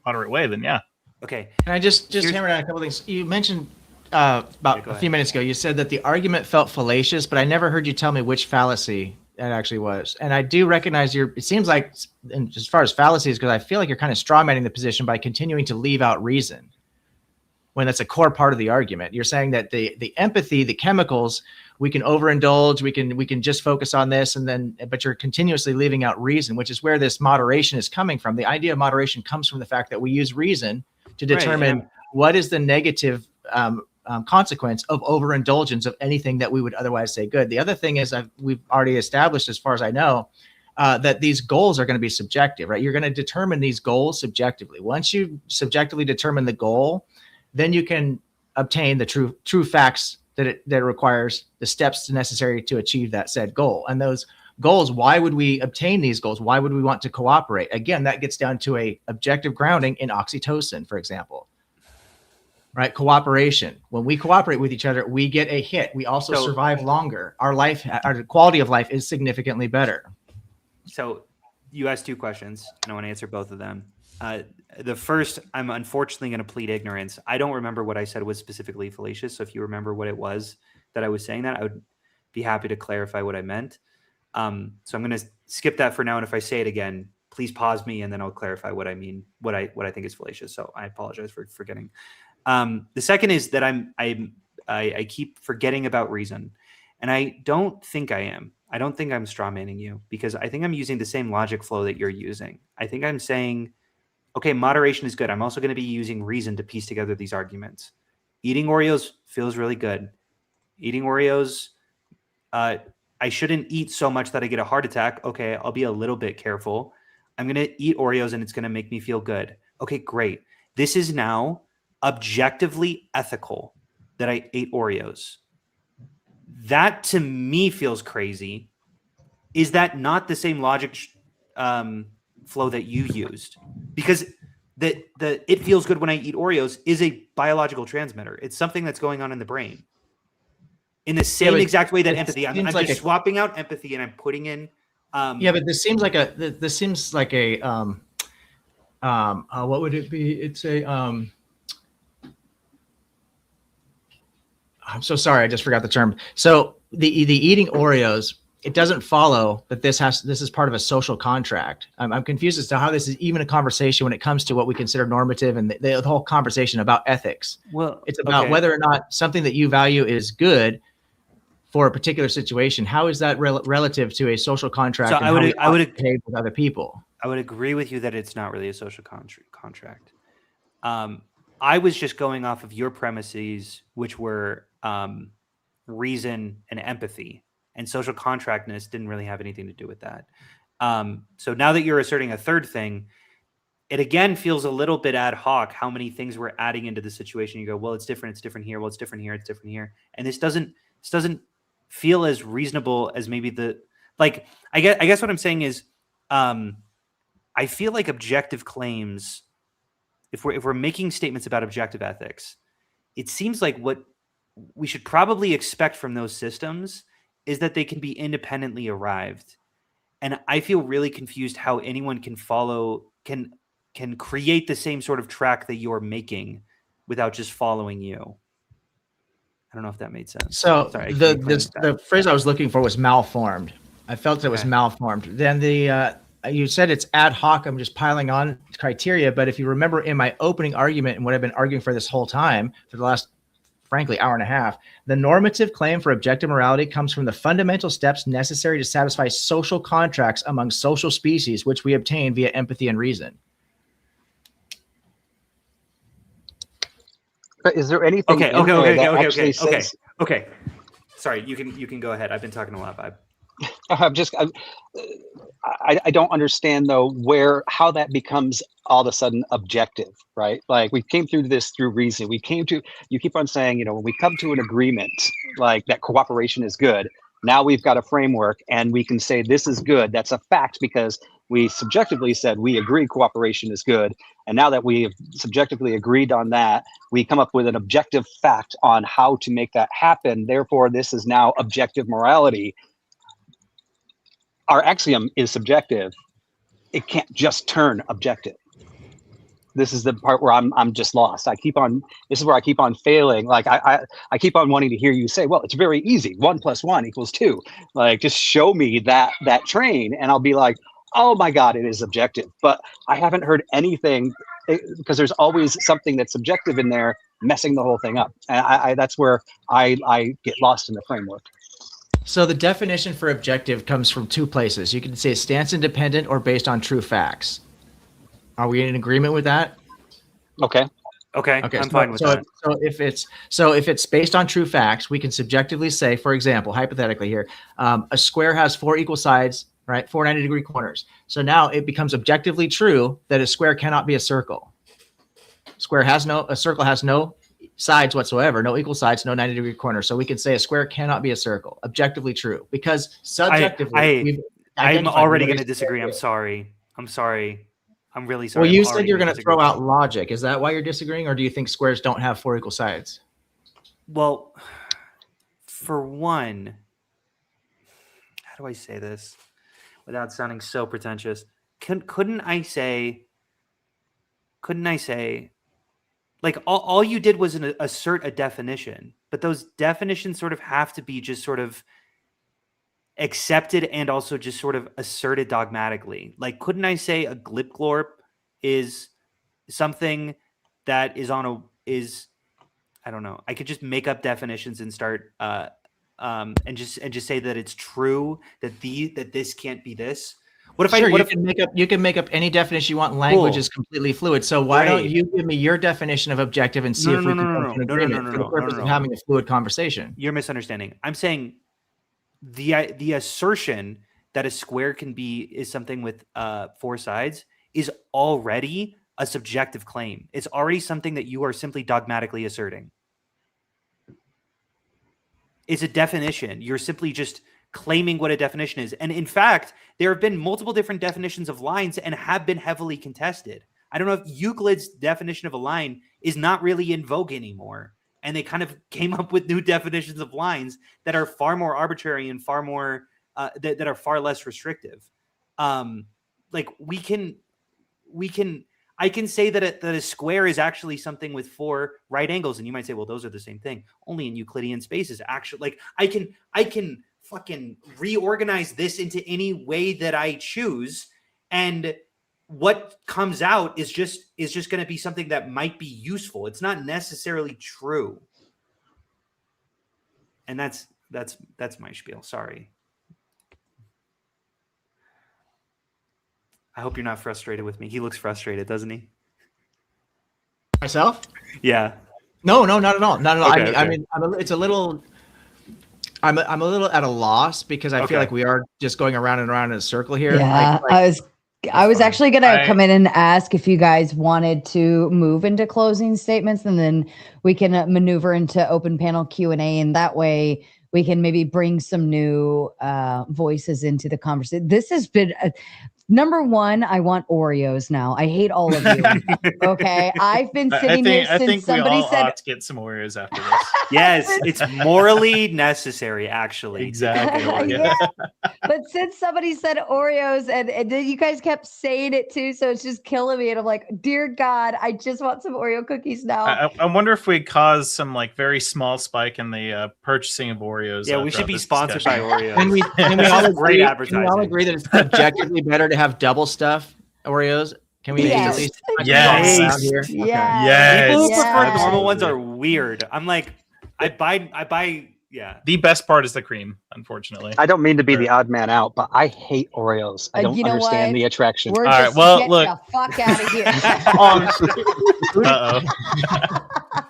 moderate way, then yeah. Okay. Can I just hammer down a couple things? You mentioned about a few minutes ago, you said that the argument felt fallacious, but I never heard you tell me which fallacy it actually was. And I do recognize it seems like, and as far as fallacies, because I feel like you're kind of strawmanning the position by continuing to leave out reason. when that's a core part of the argument. You're saying that the empathy, the chemicals, we can overindulge, we can just focus on this, but you're continuously leaving out reason, which is where this moderation is coming from. The idea of moderation comes from the fact that we use reason to determine what is the negative consequence of overindulgence of anything that we would otherwise say good. The other thing is we've already established, as far as I know, that these goals are going to be subjective, right? You're going to determine these goals subjectively. Once you subjectively determine the goal, then you can obtain the true facts that it requires, the steps necessary to achieve that said goal. And those goals, why would we obtain these goals? Why would we want to cooperate? Again, that gets down to a objective grounding in oxytocin, for example. Right? Cooperation. When we cooperate with each other, we get a hit. We also survive longer. Our quality of life is significantly better. So you asked 2 questions, and I want to answer both of them. The first, I'm unfortunately going to plead ignorance. I don't remember what I said was specifically fallacious. So if you remember what it was that I was saying that, I would be happy to clarify what I meant. So I'm going to skip that for now. And if I say it again, please pause me and then I'll clarify what I mean, what I think is fallacious. So I apologize for forgetting. The second is that I keep forgetting about reason. And I don't think I am. I don't think I'm strawmanning you, because I think I'm using the same logic flow that you're using. I think I'm saying, okay, moderation is good. I'm also going to be using reason to piece together these arguments. Eating Oreos feels really good. Eating Oreos, I shouldn't eat so much that I get a heart attack. Okay, I'll be a little bit careful. I'm going to eat Oreos and it's going to make me feel good. Okay, great. This is now objectively ethical that I ate Oreos. That to me feels crazy. Is that not the same logic flow that you used? Because the it feels good when I eat Oreos is a biological transmitter. It's something that's going on in the brain. In the same exact way that empathy, I'm like just swapping out empathy and I'm putting in. But this seems like a what would it be? It's a I'm so sorry, I just forgot the term. So the eating Oreos, it doesn't follow that this is part of a social contract. I'm confused as to how this is even a conversation when it comes to what we consider normative and the whole conversation about ethics. Well, it's about whether or not something that you value is good for a particular situation. How is that relative to a social contract? So I would behave with other people. I would agree with you that it's not really a social contract. I was just going off of your premises, which were reason and empathy, and social contractness didn't really have anything to do with that. So now that you're asserting a third thing, it again feels a little bit ad hoc how many things we're adding into the situation. You go, well, it's different here. Well, it's different here. It's different here. And this doesn't feel as reasonable as maybe I guess what I'm saying is, I feel like objective claims, if we're making statements about objective ethics, it seems like what we should probably expect from those systems is that they can be independently arrived. And I feel really confused how anyone can create the same sort of track that you're making without just following you. I don't know if that made sense. So sorry, the phrase I was looking for was malformed. I felt it was malformed. Then you said it's ad hoc. I'm just piling on criteria. But if you remember in my opening argument and what I've been arguing for this whole time for the last, frankly, hour and a half, the normative claim for objective morality comes from the fundamental steps necessary to satisfy social contracts among social species, which we obtain via empathy and reason. But is there anything? Okay. Sorry, you can go ahead. I've been talking a lot, Bob. I don't understand though how that becomes all of a sudden objective, right? Like we came through this through reason. You keep on saying, when we come to an agreement, like that cooperation is good. Now we've got a framework and we can say this is good. That's a fact because we subjectively said we agree cooperation is good. And now that we have subjectively agreed on that, we come up with an objective fact on how to make that happen. Therefore, this is now objective morality. Our axiom is subjective. It can't just turn objective. This is the part where I'm just lost. This is where I keep on failing. Like I keep on wanting to hear you say, well, it's very easy. 1 + 1 = 2. Like just show me that train and I'll be like, oh my God, it is objective. But I haven't heard anything because there's always something that's subjective in there messing the whole thing up. And that's where I get lost in the framework. So the definition for objective comes from two places. You can say stance independent or based on true facts. Are we in agreement with that? Okay. Okay, I'm fine with that. So if it's based on true facts, we can subjectively say, for example, hypothetically here, a square has 4 equal sides, right? 4 90-degree corners. So now it becomes objectively true that a square cannot be a circle. A circle has no sides whatsoever, no equal sides, no 90-degree corners. So we can say a square cannot be a circle. Objectively true, because subjectively, I'm already going to disagree. I'm sorry. I'm really sorry. Well, you said you're going to throw out logic. Is that why you're disagreeing, or do you think squares don't have 4 equal sides? Well, for one, how do I say this without sounding so pretentious? Couldn't I say, like all you did was assert a definition, but those definitions sort of have to be just sort of accepted and also just sort of asserted dogmatically. Like, couldn't I say a glip-glorp is something that is I don't know. I could just make up definitions and start and just say that it's true that this can't be this. You can make up any definition you want. Language is completely fluid. So why don't you give me your definition of objective and see if we can come to an agreement for the purpose of having a fluid conversation? You're misunderstanding. I'm saying the assertion that a square is something with 4 sides is already a subjective claim. It's already something that you are simply dogmatically asserting. It's a definition. You're simply just claiming what a definition is. And in fact, there have been multiple different definitions of lines and have been heavily contested. I don't know if Euclid's definition of a line is not really in vogue anymore. And they kind of came up with new definitions of lines that are far more arbitrary and far more that are far less restrictive. Like I can say that a square is actually something with 4 right angles, and you might say, well, those are the same thing. Only in Euclidean spaces. Actually, like I can fucking reorganize this into any way that I choose, and what comes out is just going to be something that might be useful. It's not necessarily true. And that's my spiel. Sorry. I hope you're not frustrated with me. He looks frustrated, doesn't he? Myself? Yeah. No, not at all. Not at all. Okay, I mean, I'm a little at a loss because I feel like we are just going around and around in a circle here. Yeah, I was actually going to come in and ask if you guys wanted to move into closing statements, and then we can maneuver into open panel Q&A, and that way we can maybe bring some new voices into the conversation. This has been number one. I want Oreos now. I hate all of you. Okay, I've been sitting here since somebody said ought to get some Oreos after this. Yes, it's morally necessary, actually. Exactly. Yeah. But since somebody said Oreos and then you guys kept saying it too, so it's just killing me. And I'm like, dear God, I just want some Oreo cookies now. I wonder if we cause some like very small spike in the purchasing of Oreos. Yeah, we should be sponsored by Oreos. Can we all agree that it's objectively better to have double stuff Oreos? Can we at least yes. Here? Yeah. Okay. Yes. People who prefer normal ones are weird. I'm like, I buy. Yeah. The best part is the cream, unfortunately. I don't mean to be the odd man out, but I hate Oreos. I don't understand the attraction. We're all right, well, look. The fuck out of here. Uh-oh.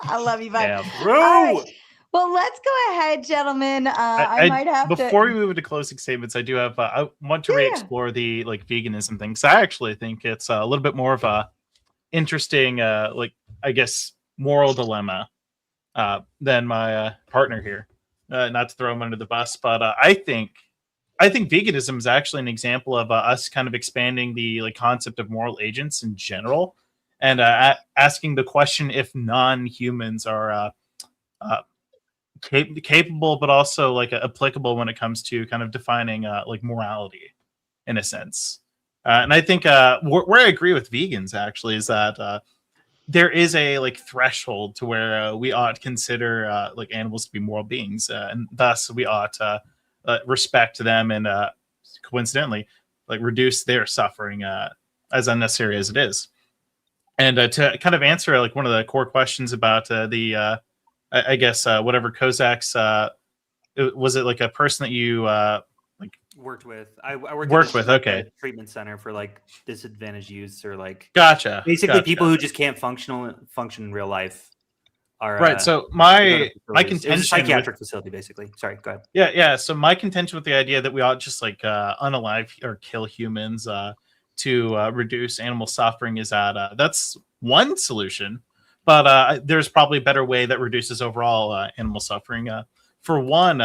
I love you, bud. Yeah, bro. Right. Well, let's go ahead, gentlemen. I might have before we move into closing statements, I do have I want to re-explore the like veganism thing. So I actually think it's a little bit more of a interesting like I guess moral dilemma than my partner here. Not to throw him under the bus, but I think veganism is actually an example of us kind of expanding the like concept of moral agents in general, and asking the question if non-humans are capable, but also like applicable when it comes to kind of defining like morality, in a sense. And I think where I agree with vegans actually is that there is a like threshold to where we ought to consider like animals to be moral beings, and thus we ought to respect them and coincidentally like reduce their suffering as unnecessary as it is. And to kind of answer like one of the core questions about I guess whatever Kozak's was it like a person that you worked with? I worked with. at Okay, a treatment center for like disadvantaged youths or like gotcha. Basically, people who just can't function in real life are right. So my contention, it was a psychiatric facility, basically. Sorry, go ahead. Yeah. So my contention with the idea that we ought just like unalive or kill humans to reduce animal suffering is that that's one solution, but there's probably a better way that reduces overall animal suffering. For one,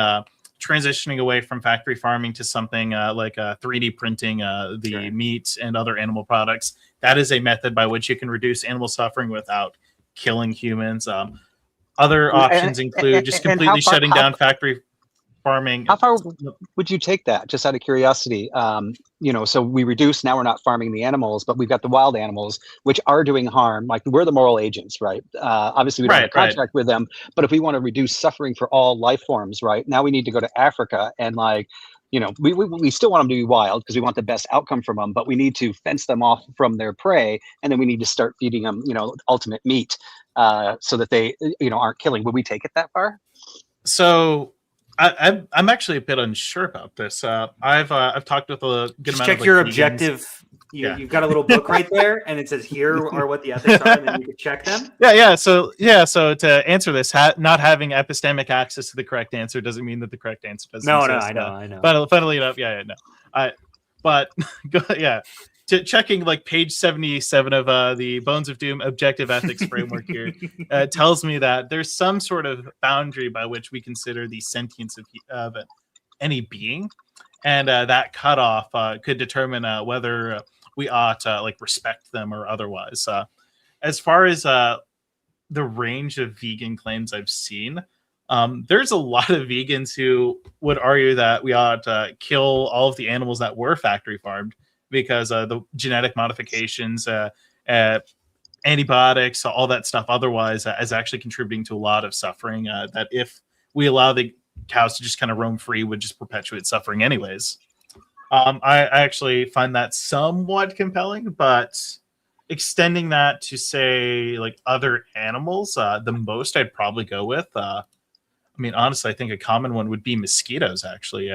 transitioning away from factory farming to something like 3D printing the meat and other animal products. That is a method by which you can reduce animal suffering without killing humans. Other options include just completely shutting down factory farming. How far would you take that, just out of curiosity? So we reduce, now we're not farming the animals, but we've got the wild animals, which are doing harm. Like, we're the moral agents, right? Obviously, we don't have a contract with them, but if we want to reduce suffering for all life forms, right, now we need to go to Africa and we still want them to be wild because we want the best outcome from them, but we need to fence them off from their prey, and then we need to start feeding them, ultimate meat, so that they, aren't killing. Would we take it that far? So I'm actually a bit unsure about this. I've talked with a good amount of check your objective. You've got a little book right there, and it says here are what the ethics are, and then you can check them. So to answer this, not having epistemic access to the correct answer doesn't mean that the correct answer doesn't exist. I know. But funnily enough, checking like page 77 of the Bones of Doom objective ethics framework here tells me that there's some sort of boundary by which we consider the sentience of any being, and that cutoff could determine whether we ought to respect them or otherwise. As far as the range of vegan claims I've seen, there's a lot of vegans who would argue that we ought to kill all of the animals that were factory farmed, because the genetic modifications, antibiotics, all that stuff otherwise is actually contributing to a lot of suffering that if we allow the cows to just kind of roam free would just perpetuate suffering anyways. I actually find that somewhat compelling, but extending that to say like other animals, the most I'd probably go with, honestly, I think a common one would be mosquitoes, actually.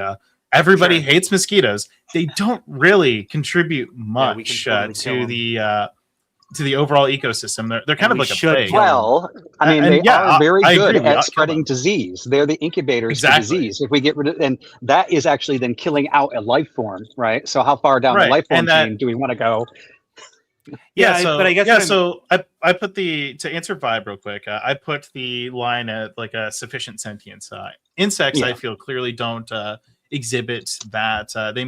Everybody hates mosquitoes. They don't really contribute much to the overall ecosystem. They're kind of like a plague. Well, they are very good at spreading disease. They're the incubators for disease. If we get rid of, and that is actually then killing out a life form, right? So how far down the life form chain do we want to go? But I guess so I put to answer Vibe real quick. I put the line at like a sufficient sentience. Insects, I feel clearly don't exhibit that. They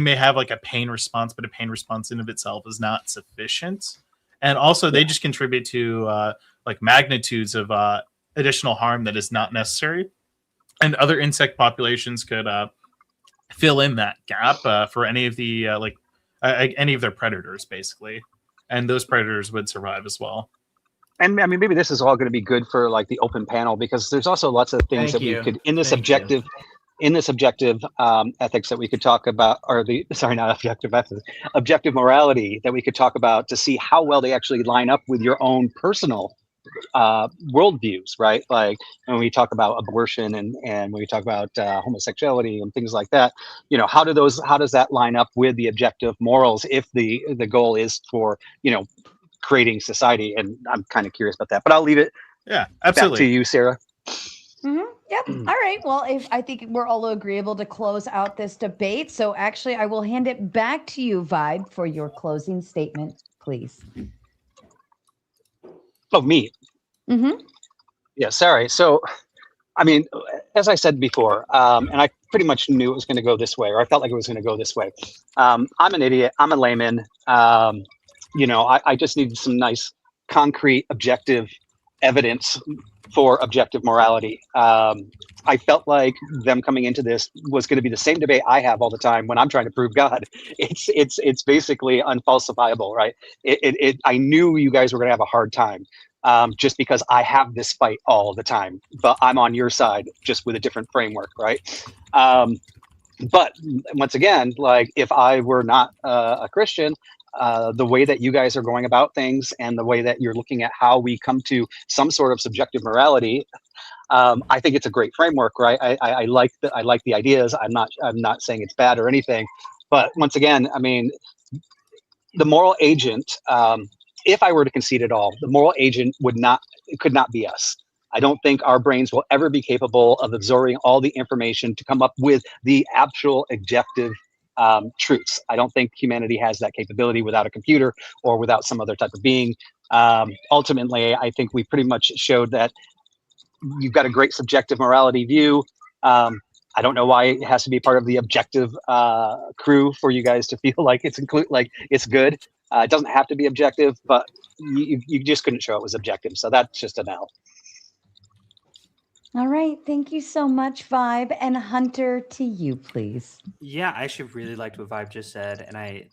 may have like a pain response, but a pain response in of itself is not sufficient. And also they just contribute to like magnitudes of additional harm that is not necessary. And other insect populations could fill in that gap for any of the any of their predators, basically. And those predators would survive as well. And maybe this is all going to be good for like the open panel, because there's also lots of things we could in this objective ethics that we could talk about, or not objective ethics, objective morality that we could talk about to see how well they actually line up with your own personal worldviews, right? Like when we talk about abortion and when we talk about homosexuality and things like that, how does that line up with the objective morals if the goal is for creating society? And I'm kind of curious about that, but I'll leave it back to you, Sarah. Mm-hmm. Yep. All right. Well, I think we're all agreeable to close out this debate. So actually, I will hand it back to you, Vibe, for your closing statement, please. Oh, me. Mm-hmm. Yeah, sorry. So, as I said before, and I pretty much knew it was going to go this way, or I felt like it was going to go this way. I'm an idiot. I'm a layman. I just needed some nice, concrete, objective evidence for objective morality. I felt like them coming into this was going to be the same debate I have all the time when I'm trying to prove God. It's basically unfalsifiable, right? I knew you guys were going to have a hard time, just because I have this fight all the time, but I'm on your side just with a different framework, right? But once again, like if I were not a Christian, the way that you guys are going about things and the way that you're looking at how we come to some sort of subjective morality. I think it's a great framework, right? I like the ideas. I'm not saying it's bad or anything, but once again, I mean, the moral agent, if I were to concede at all, the moral agent could not be us. I don't think our brains will ever be capable of absorbing all the information to come up with the actual objective truths. I don't think humanity has that capability without a computer or without some other type of being. Ultimately, I think we pretty much showed that you've got a great subjective morality view. I don't know why it has to be part of the objective crew for you guys to feel like it's good. It doesn't have to be objective, but you just couldn't show it was objective. So that's just an L. All right. Thank you so much, Vibe. And Hunter, to you, please. Yeah, I actually really liked what Vibe just said, and I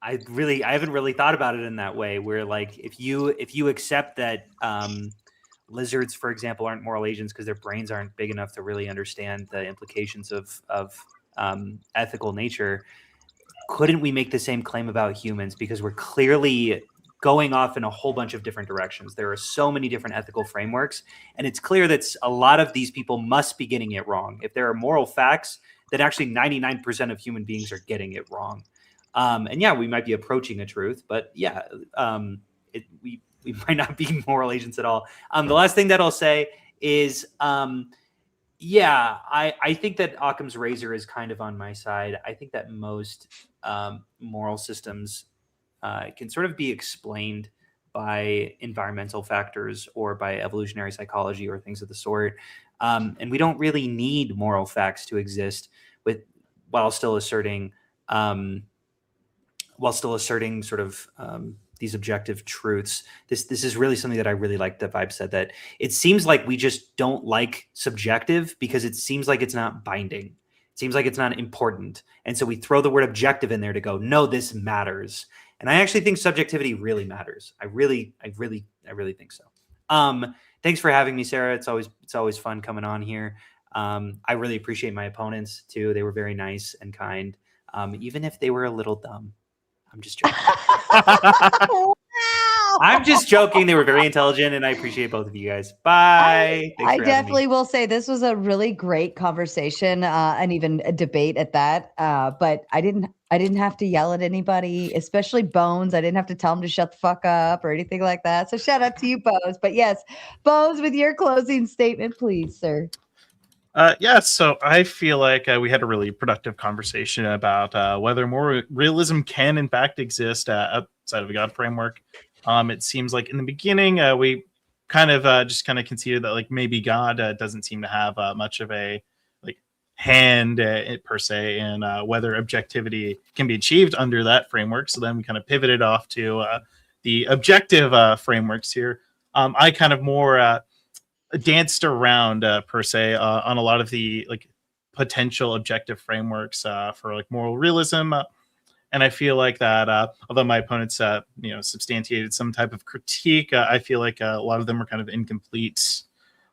haven't really thought about it in that way. Where like if you accept that lizards, for example, aren't moral agents because their brains aren't big enough to really understand the implications of ethical nature, couldn't we make the same claim about humans? Because we're clearly going off in a whole bunch of different directions. There are so many different ethical frameworks, and it's clear that a lot of these people must be getting it wrong. If there are moral facts, that actually 99% of human beings are getting it wrong. And yeah, we might be approaching a truth, but yeah, we might not be moral agents at all. The last thing that I'll say is, yeah, I think that Occam's razor is kind of on my side. I think that most moral systems can sort of be explained by environmental factors or by evolutionary psychology or things of the sort. And we don't really need moral facts to exist while still asserting sort of these objective truths. This is really something that I really like that Vibe said, that it seems like we just don't like subjective because it seems like it's not binding. It seems like it's not important. And so we throw the word objective in there to go, no, this matters. And I actually think subjectivity really matters. I really think so. Thanks for having me, Sarah. It's always fun coming on here. I really appreciate my opponents too. They were very nice and kind, even if they were a little dumb. I'm just joking. I'm just joking. They were very intelligent, and I appreciate both of you guys. Bye. I definitely will say this was a really great conversation and even a debate at that. But I didn't have to yell at anybody, especially Bones. I didn't have to tell him to shut the fuck up or anything like that. So shout out to you, Bones. But yes, Bones, with your closing statement, please, sir. Yeah, so I feel like we had a really productive conversation about whether moral realism can in fact exist outside of a God framework. It seems like in the beginning we kind of conceded that like maybe God doesn't seem to have much of a hand per se in whether objectivity can be achieved under that framework. So then we kind of pivoted off to the objective frameworks here. I kind of more danced around per se on a lot of the potential objective frameworks for moral realism, and I feel like that although my opponents substantiated some type of critique, I feel like a lot of them are kind of incomplete.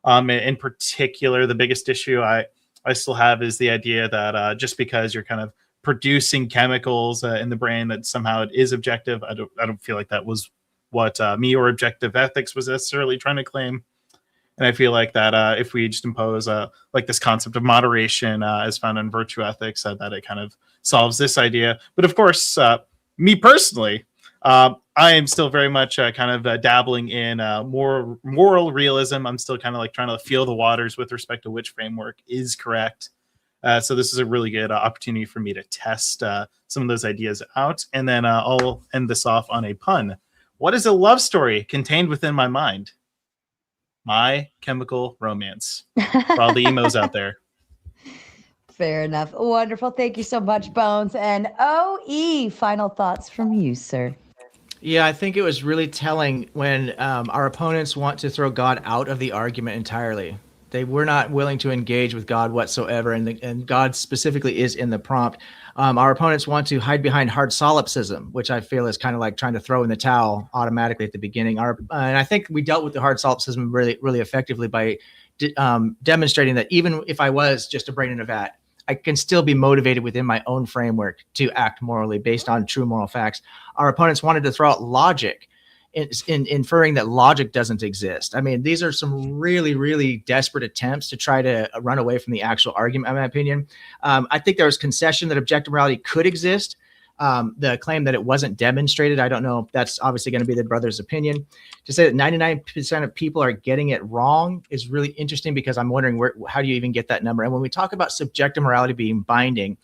In particular, the biggest issue I still have is the idea that just because you're kind of producing chemicals in the brain that somehow it is objective. I don't feel like that was what me or objective ethics was necessarily trying to claim. And I feel like that if we just impose this concept of moderation as found in virtue ethics, that it kind of solves this idea. But of course, me personally, I am still very much kind of dabbling in more moral realism. I'm still kind of trying to feel the waters with respect to which framework is correct. So this is a really good opportunity for me to test some of those ideas out. And then I'll end this off on a pun. What is a love story contained within my mind? My Chemical Romance. For all the emos out there. Fair enough. Wonderful. Thank you so much, Bones. And OE, final thoughts from you, sir. Yeah, I think it was really telling when our opponents want to throw God out of the argument entirely. They were not willing to engage with God whatsoever, and God specifically is in the prompt. Our opponents want to hide behind hard solipsism, which I feel is kind of like trying to throw in the towel automatically at the beginning. And I think we dealt with the hard solipsism really, really effectively by demonstrating that even if I was just a brain in a vat, I can still be motivated within my own framework to act morally based on true moral facts. Our opponents wanted to throw out logic in inferring that logic doesn't exist. I mean, these are some really, really desperate attempts to try to run away from the actual argument, in my opinion. I think there was concession that objective morality could exist. The claim that it wasn't demonstrated, I don't know. That's obviously going to be the brother's opinion. To say that 99% of people are getting it wrong is really interesting, because I'm wondering how do you even get that number? And when we talk about subjective morality being binding,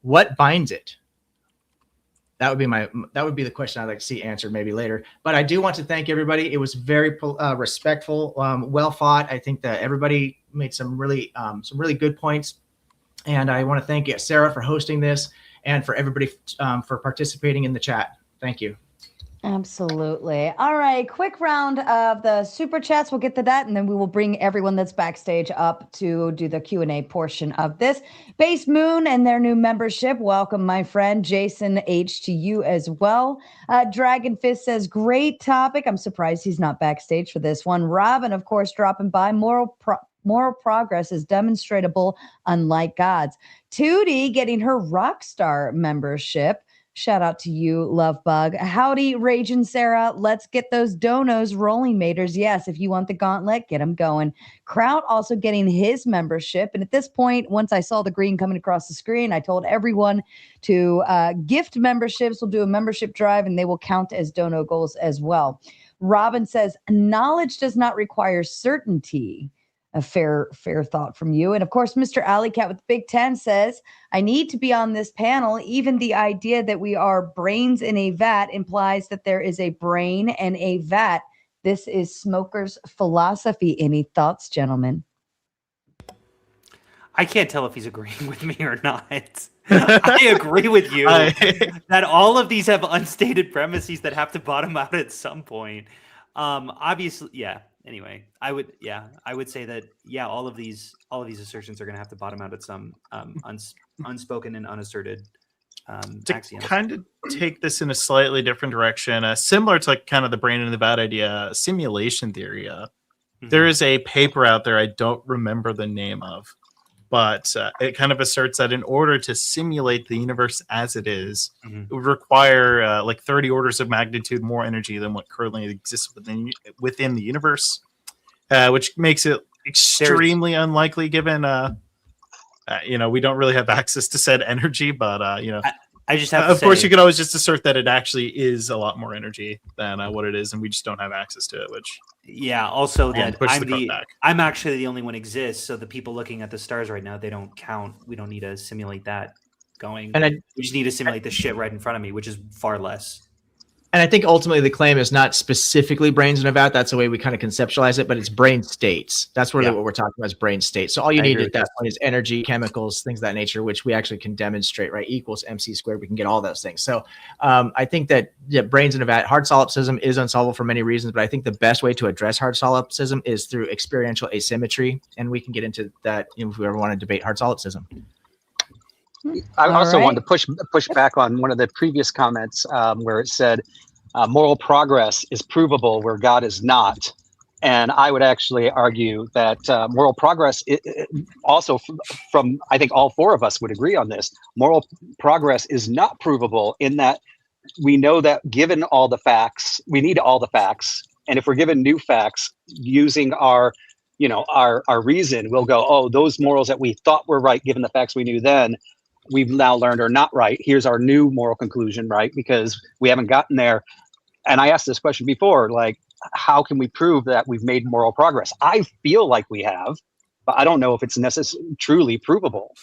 what binds it? That would be the question I'd like to see answered maybe later. But I do want to thank everybody. It was very respectful, well fought. I think that everybody made some really good points. And I want to thank Sarah for hosting this, and for everybody for participating in the chat. Thank you. Absolutely. All right, quick round of the super chats. We'll get to that, and then we will bring everyone that's backstage up to do the Q&A portion of this. Base Moon and their new membership. Welcome, my friend. Jason H. to you as well. Dragon Fist says, great topic. I'm surprised he's not backstage for this one. Robin, of course, dropping by. Moral progress is demonstratable, unlike God's. Tootie getting her Rockstar membership. Shout out to you, Love Bug. Howdy, Raging Sarah. Let's get those donos rolling, maters. Yes, if you want the gauntlet, get them going. Kraut also getting his membership. And at this point, once I saw the green coming across the screen, I told everyone to gift memberships. We'll do a membership drive, and they will count as dono goals as well. Robin says, knowledge does not require certainty. A fair thought from you. And of course, Mr. Alley Cat with the Big Ten says, I need to be on this panel. Even the idea that we are brains in a vat implies that there is a brain and a vat. This is Smoker's philosophy. Any thoughts, gentlemen? I can't tell if he's agreeing with me or not. I agree with you that all of these have unstated premises that have to bottom out at some point. Obviously, yeah. Anyway, I would say that all of these assertions are going to have to bottom out at some unspoken and unasserted axioms. To kind of take this in a slightly different direction, similar to like kind of the brain and the bad idea, simulation theory. There is a paper out there I don't remember the name of, but it kind of asserts that in order to simulate the universe as it is, it would require like 30 orders of magnitude more energy than what currently exists within the universe, which makes it extremely unlikely given, we don't really have access to said energy, but, I just have to of course, you could always just assert that it actually is a lot more energy than what it is, and we just don't have access to it, which... Yeah, also that I'm actually the only one exists, so the people looking at the stars right now, they don't count. We don't need to simulate that going. We just need to simulate the shit right in front of me, which is far less. And I think ultimately the claim is not specifically brains in a vat. That's the way we kind of conceptualize it, but it's brain states. That's really what we're talking about is brain states. So all you need at that point is energy, chemicals, things of that nature, which we actually can demonstrate, right? Equals MC squared. We can get all those things. So I think that brains in a vat, hard solipsism is unsolvable for many reasons, but I think the best way to address hard solipsism is through experiential asymmetry. And we can get into that if we ever want to debate hard solipsism. I also wanted to push back on one of the previous comments where it said moral progress is provable where God is not. And I would actually argue that moral progress, also from, I think all four of us would agree on this, moral progress is not provable in that we know that given all the facts, we need all the facts. And if we're given new facts using our reason, we'll go, oh, those morals that we thought were right, given the facts we knew then, we've now learned are not right. Here's our new moral conclusion, right? Because we haven't gotten there. And I asked this question before, like, how can we prove that we've made moral progress? I feel like we have, but I don't know if it's truly provable.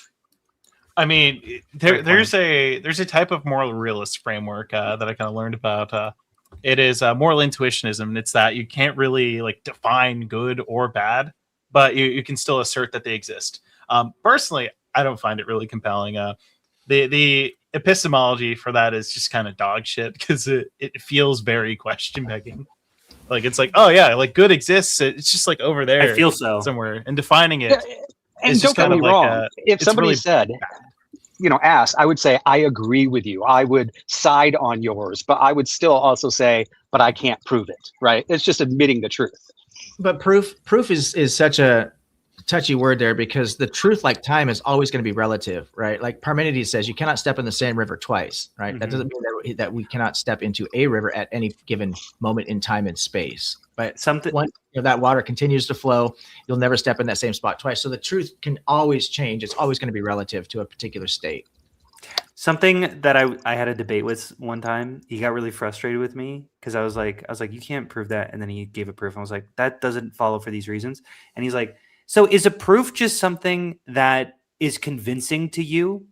I mean, there's a type of moral realist framework that I kind of learned about. It is moral intuitionism, and it's that you can't really like define good or bad, but you can still assert that they exist. Personally, I don't find it really compelling. The epistemology for that is just kind of dog shit because it feels very question begging. Like it's like, oh yeah, like good exists. It's just like over there. I feel so somewhere, and defining it. And don't get me wrong. If somebody said, asked, I would say I agree with you. I would side on yours, but I would still also say, but I can't prove it. Right? It's just admitting the truth. But proof is such a touchy word there, because the truth, like time, is always going to be relative, right? Like Parmenides says, you cannot step in the same river twice, right? That doesn't mean that we cannot step into a river at any given moment in time and space. But once that water continues to flow, you'll never step in that same spot twice. So the truth can always change. It's always going to be relative to a particular state. Something that I had a debate with one time, he got really frustrated with me because I was like, you can't prove that. And then he gave a proof. And I was like, that doesn't follow for these reasons. And he's like, so is a proof just something that is convincing to you?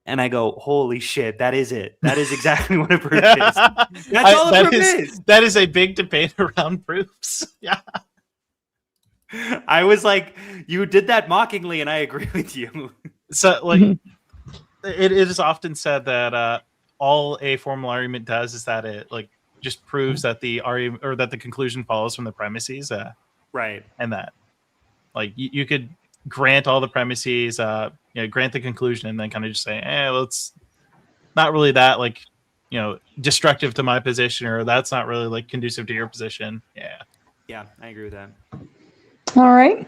And I go, holy shit, that is it. That is exactly what a proof is. That's all a proof is. That is a big debate around proofs. Yeah. I was like, you did that mockingly, and I agree with you. So, like, it is often said that all a formal argument does is that it like just proves that the argument or that the conclusion follows from the premises. Right. And that, like, you could grant all the premises, grant the conclusion, and then kind of just say, well, it's not really that, like, destructive to my position, or that's not really like conducive to your position. Yeah, I agree with that. All right.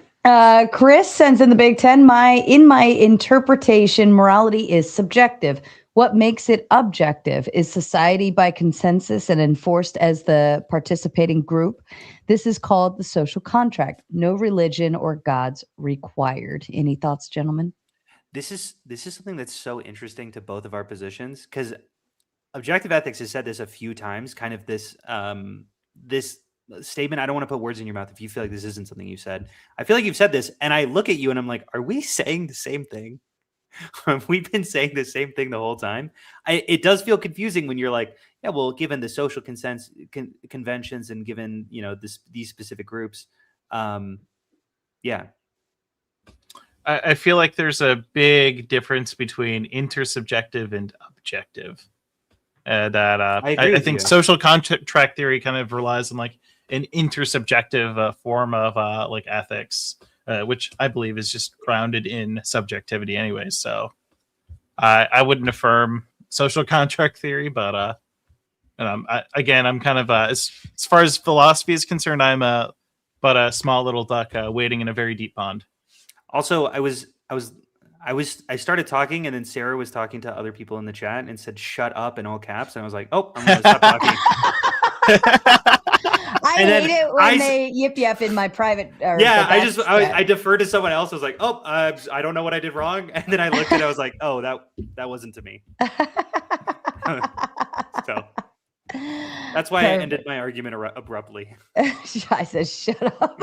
Chris sends in the Big Ten. In my interpretation, morality is subjective. What makes it objective? Is society by consensus and enforced as the participating group? This is called the social contract. No religion or gods required. Any thoughts, gentlemen? This is something that's so interesting to both of our positions, because objective ethics has said this a few times. Kind of this statement. I don't want to put words in your mouth if you feel like this isn't something you said. I feel like you've said this, and I look at you and I'm like, are we saying the same thing? We've been saying the same thing the whole time. It does feel confusing when you're like, yeah, well, given the social conventions and given these specific groups, yeah. I feel like there's a big difference between intersubjective and objective. I think social contract theory kind of relies on like an intersubjective form of like ethics, which I believe is just grounded in subjectivity anyways. So I wouldn't affirm social contract theory, but I'm kind of as far as philosophy is concerned, I'm but a small little duck wading in a very deep pond. Also, I started talking, and then Sarah was talking to other people in the chat and said, shut up in all caps. And I was like, oh, I'm going to stop talking. I hate it when they yip in my private. I deferred to someone else. I was like, oh, I don't know what I did wrong. And then I looked at it. I was like, oh, that wasn't to me. So that's why I ended my argument abruptly. I said, shut up.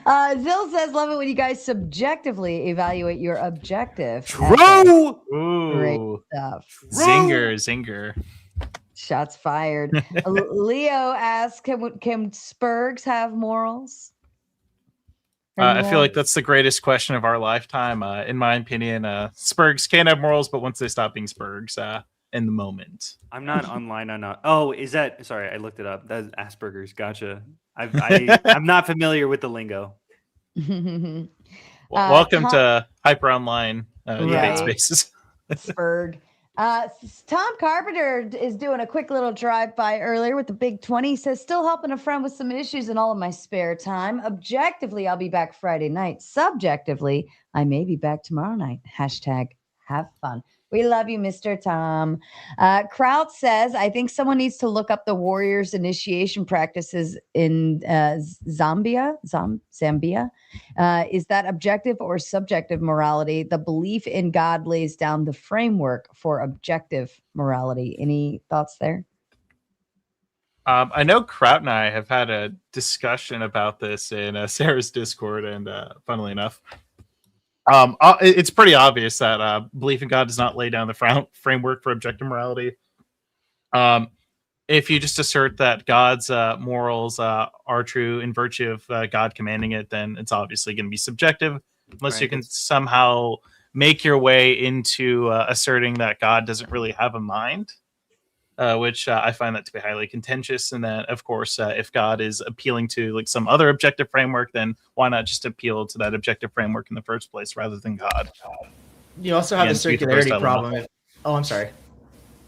Zill says, love it when you guys subjectively evaluate your objective. True. Great stuff. Zinger. Shots fired. Leo asks, can Spurgs have morals? I feel like that's the greatest question of our lifetime. In my opinion, Spurgs can have morals, but once they stop being Spurgs, in the moment. I'm not online on. Oh, is that? Sorry, I looked it up. That's Asperger's. Gotcha. I'm not familiar with the lingo. Welcome to Hyper Online debate spaces. Spurg. Tom Carpenter is doing a quick little drive-by earlier with the Big 20. He says, still helping a friend with some issues in all of my spare time. Objectively, I'll be back Friday night. Subjectively, I may be back tomorrow night. # have fun. We love you, Mr. Tom. Kraut says, I think someone needs to look up the warriors' initiation practices in Zambia. Is that objective or subjective morality? The belief in God lays down the framework for objective morality. Any thoughts there? I know Kraut and I have had a discussion about this in Sarah's Discord, and funnily enough, it's pretty obvious that belief in God does not lay down the framework for objective morality. If you just assert that God's morals are true in virtue of God commanding it, then it's obviously going to be subjective, unless you can somehow make your way into asserting that God doesn't really have a mind, which I find that to be highly contentious. And then, of course, if God is appealing to like some other objective framework, then why not just appeal to that objective framework in the first place rather than God? You also have the circularity problem. I'm sorry.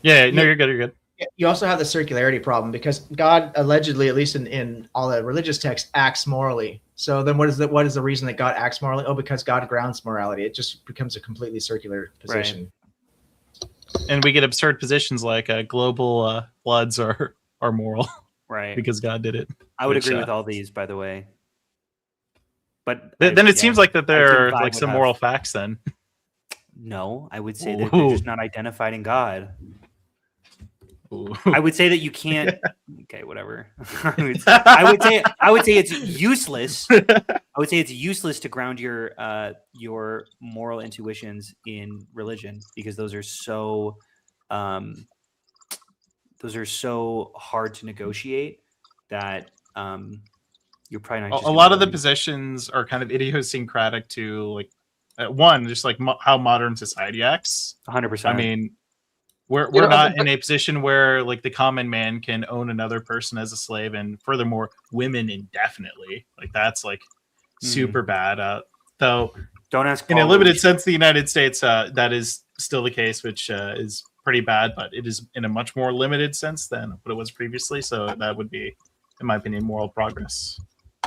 Yeah, no, you're good. You're good. You also have the circularity problem because God allegedly, at least in all the religious texts, acts morally. So then what is the reason that God acts morally? Oh, because God grounds morality. It just becomes a completely circular position. And we get absurd positions like global floods are moral. Right. Because God did it. I would agree with all these, by the way. But then it seems like that there are like some moral facts then. No, I would say that they're just not identified in God. I would say that you can't. Okay, whatever. I would say it's useless. I would say it's useless to ground your moral intuitions in religion because those are so hard to negotiate that you're probably not. A lot of the positions are kind of idiosyncratic to like one, just like how modern society acts. 100%. I mean. We're not in a position where like the common man can own another person as a slave, and furthermore, women indefinitely. Like that's like super bad. Though don't ask. In a limited sense, the United States, that is still the case, which is pretty bad. But it is in a much more limited sense than what it was previously. So that would be, in my opinion, moral progress.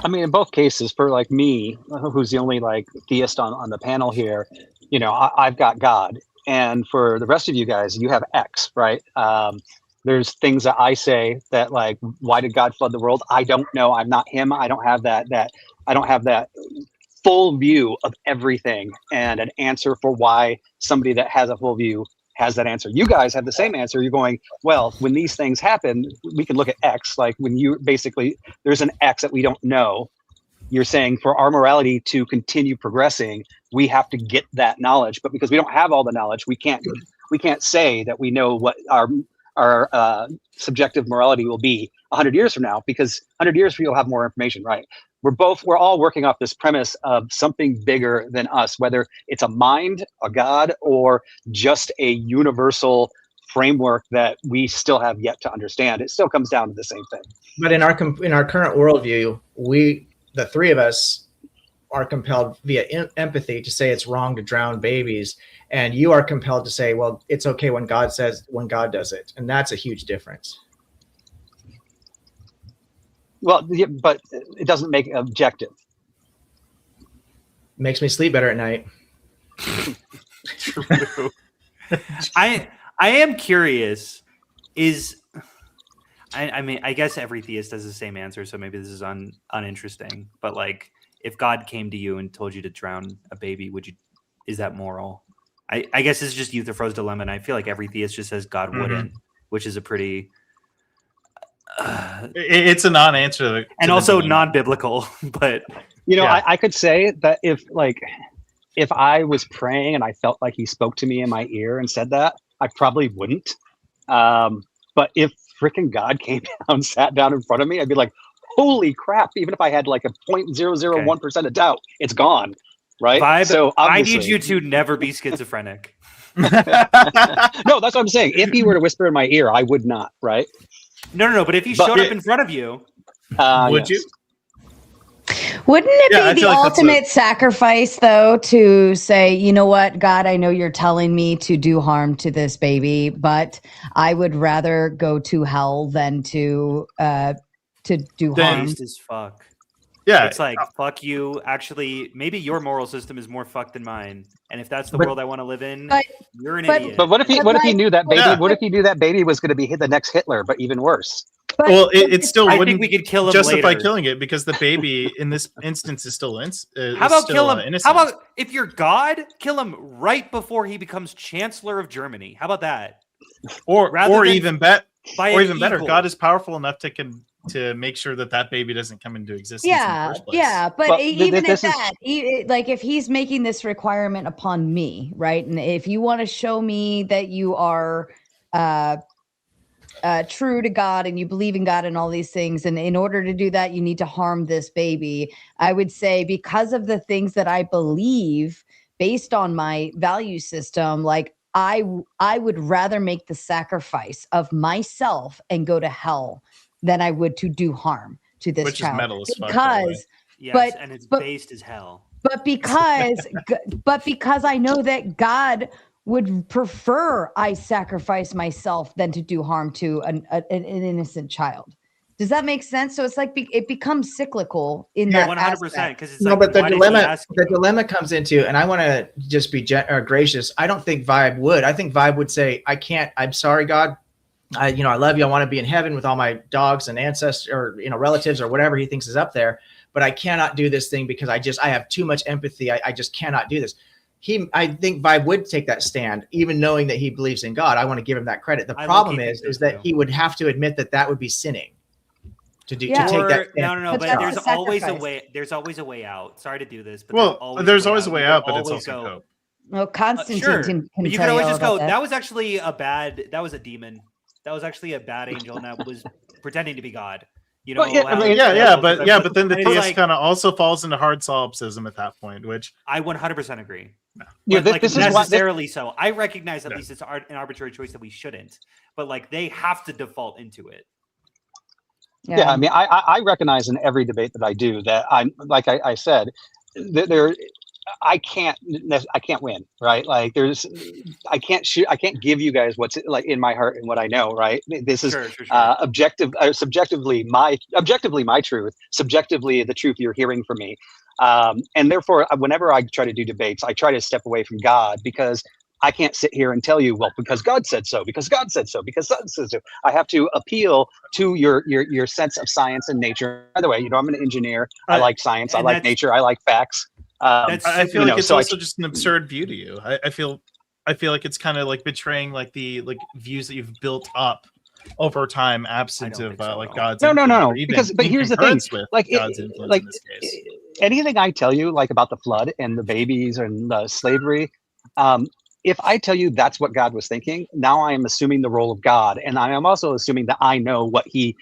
I mean, in both cases, for like me, who's the only like theist on the panel here, you know, I've got God. And for the rest of you guys, you have X, right? There's things that I say that like, why did God flood the world? I don't know. I'm not him. I don't have that I don't have that full view of everything and an answer for why somebody that has a full view has that answer. You guys have the same answer. You're going, well, when these things happen, we can look at X. Like when you basically, there's an X that we don't know. You're saying for our morality to continue progressing, we have to get that knowledge. But because we don't have all the knowledge, we can't say that we know what our subjective morality will be 100 years from now, because 100 years from now, you'll have more information, right? We're all working off this premise of something bigger than us, whether it's a mind, a God, or just a universal framework that we still have yet to understand. It still comes down to the same thing. But in our current worldview, the three of us are compelled via empathy to say it's wrong to drown babies, and you are compelled to say, well, it's okay when God does it, and that's a huge difference. Well, yeah, but it doesn't make it objective. Makes me sleep better at night. True. I am curious. I mean, I guess every theist has the same answer, so maybe this is uninteresting. But like, if God came to you and told you to drown a baby, is that moral? I guess it's just Euthyphro's dilemma, and I feel like every theist just says God wouldn't, which is a pretty. It's a non-answer, and also non-biblical. But you know, yeah. I could say that if I was praying and I felt like He spoke to me in my ear and said that, I probably wouldn't. But if freaking God came down, sat down in front of me, I'd be like, holy crap, even if I had like a 0.001% of doubt, it's gone. Right? Vibe, so I need you to never be schizophrenic. No, that's what I'm saying. If He were to whisper in my ear, I would not, right? No, but if He showed up in front of you, would you? Wouldn't it be the ultimate sacrifice, though, to say, you know what, God, I know you're telling me to do harm to this baby, but I would rather go to hell than to do harm. As fuck. Yeah, it's like fuck you. Actually, maybe your moral system is more fucked than mine, and if that's the world I want to live in, you're an idiot. But what if he knew that baby? Yeah. What if he knew that baby was going to be the next Hitler, but even worse? Well, it still wouldn't. I think we could kill him justify later. Killing it because the baby in this instance is still innocent. How about kill him? Innocent. How about if you're God, kill him right before he becomes Chancellor of Germany? How about that? Or even better, God is powerful enough to make sure that baby doesn't come into existence. In the first place. Yeah, but even at that, like if He's making this requirement upon me, right? And if you want to show me that you are true to God and you believe in God and all these things, and in order to do that, you need to harm this baby, I would say because of the things that I believe based on my value system, like I would rather make the sacrifice of myself and go to hell than I would to do harm to this Which child. Is metal as fuck, because yes, and it's based as hell. But because I know that God would prefer I sacrifice myself than to do harm to an innocent child. Does that make sense? So it's like it becomes cyclical in Yeah, that 100%. Because it's No, like, but the why did he dilemma, ask the dilemma comes into, and I want to just be gracious. I don't think Vibe would. I think Vibe would say, "I can't. I'm sorry, God. I love you. I want to be in heaven with all my dogs and ancestors, or relatives, or whatever he thinks is up there. But I cannot do this thing because I have too much empathy. I just cannot do this." I think Vibe would take that stand, even knowing that he believes in God. I want to give him that credit. The problem is that he would have to admit that would be sinning. To take that stand. No. But there's always a way. There's always a way out. Sorry to do this, but there's always a way out, but it's also cope. Well, Constantine sure. can But you tell could always all just about go. That was actually that was a demon. That was actually a bad angel, and that was pretending to be God. But then the theist kind of also falls into hard solipsism at that point, which I 100% agree. Yeah, but this is necessarily so. I recognize at least it's an arbitrary choice that we shouldn't, but like they have to default into it. Yeah, I mean, I recognize in every debate that I do that I'm, like I said, I can't win, right? Like I can't give you guys what's like in my heart and what I know, right? This is subjectively my truth, subjectively the truth you're hearing from me. And therefore, whenever I try to do debates, I try to step away from God, because I can't sit here and tell you, well, because God said so, because God said so, because God said so. I have to appeal to your sense of science and nature. By the way, I'm an engineer. I like science. I like nature. I like facts. I feel like it's also just an absurd view to you. I feel like it's kind of like betraying like the views that you've built up over time, absent of like God's. No. But here's the thing, like God's influence in this case. Anything I tell you, like about the flood and the babies and the slavery, if I tell you that's what God was thinking, now I am assuming the role of God, and I am also assuming that I know what he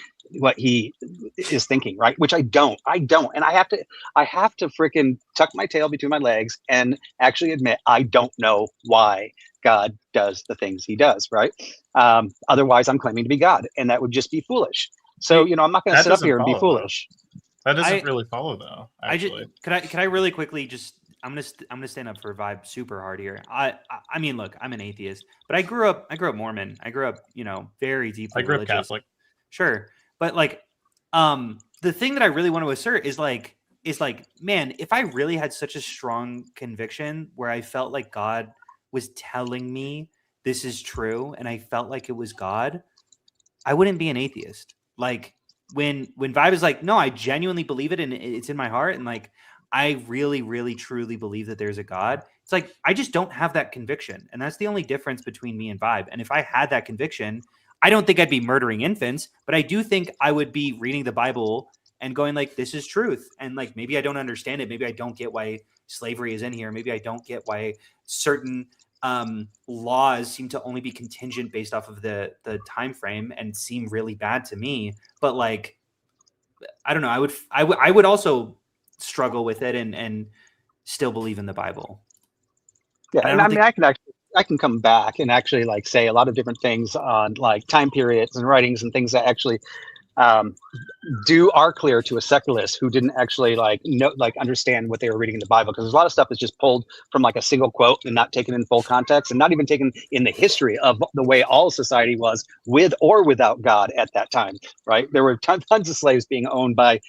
is thinking, right? Which I don't, and I have to freaking tuck my tail between my legs and actually admit I don't know why God does the things he does, right? Otherwise, I'm claiming to be God, and that would just be foolish. So I'm not going to sit up here and be foolish. That doesn't really follow, though. Actually, can I really quickly just. I'm gonna stand up for Vibe super hard here. I mean, look, I'm an atheist, but I grew up Mormon. I grew up, very deeply. I grew up religious. Catholic. Sure, but like, the thing that I really want to assert is like, man, if I really had such a strong conviction where I felt like God was telling me this is true, and I felt like it was God, I wouldn't be an atheist. Like when Vibe is like, no, I genuinely believe it, and it's in my heart, and like. I really, really, truly believe that there's a God. It's like, I just don't have that conviction. And that's the only difference between me and Vibe. And if I had that conviction, I don't think I'd be murdering infants, but I do think I would be reading the Bible and going like, this is truth. And like, maybe I don't understand it. Maybe I don't get why slavery is in here. Maybe I don't get why certain laws seem to only be contingent based off of the time frame and seem really bad to me. But like, I don't know. I would also struggle with it and still believe in the Bible. Yeah, and I mean, I can come back and actually like say a lot of different things on like time periods and writings and things that actually are clear to a secularist who didn't actually understand what they were reading in the Bible, because there's a lot of stuff that's just pulled from like a single quote and not taken in full context, and not even taken in the history of the way all society was with or without God at that time, right? There were tons of slaves being owned by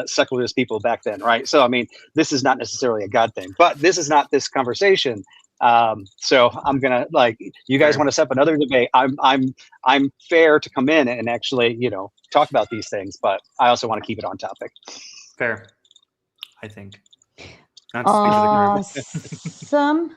secularist people back then, right? So I mean, this is not necessarily a God thing, but this is not this conversation. So I'm gonna, like, you guys want to set up another debate. I'm fair to come in and actually, talk about these things, but I also want to keep it on topic. Fair, I think. Not Awesome.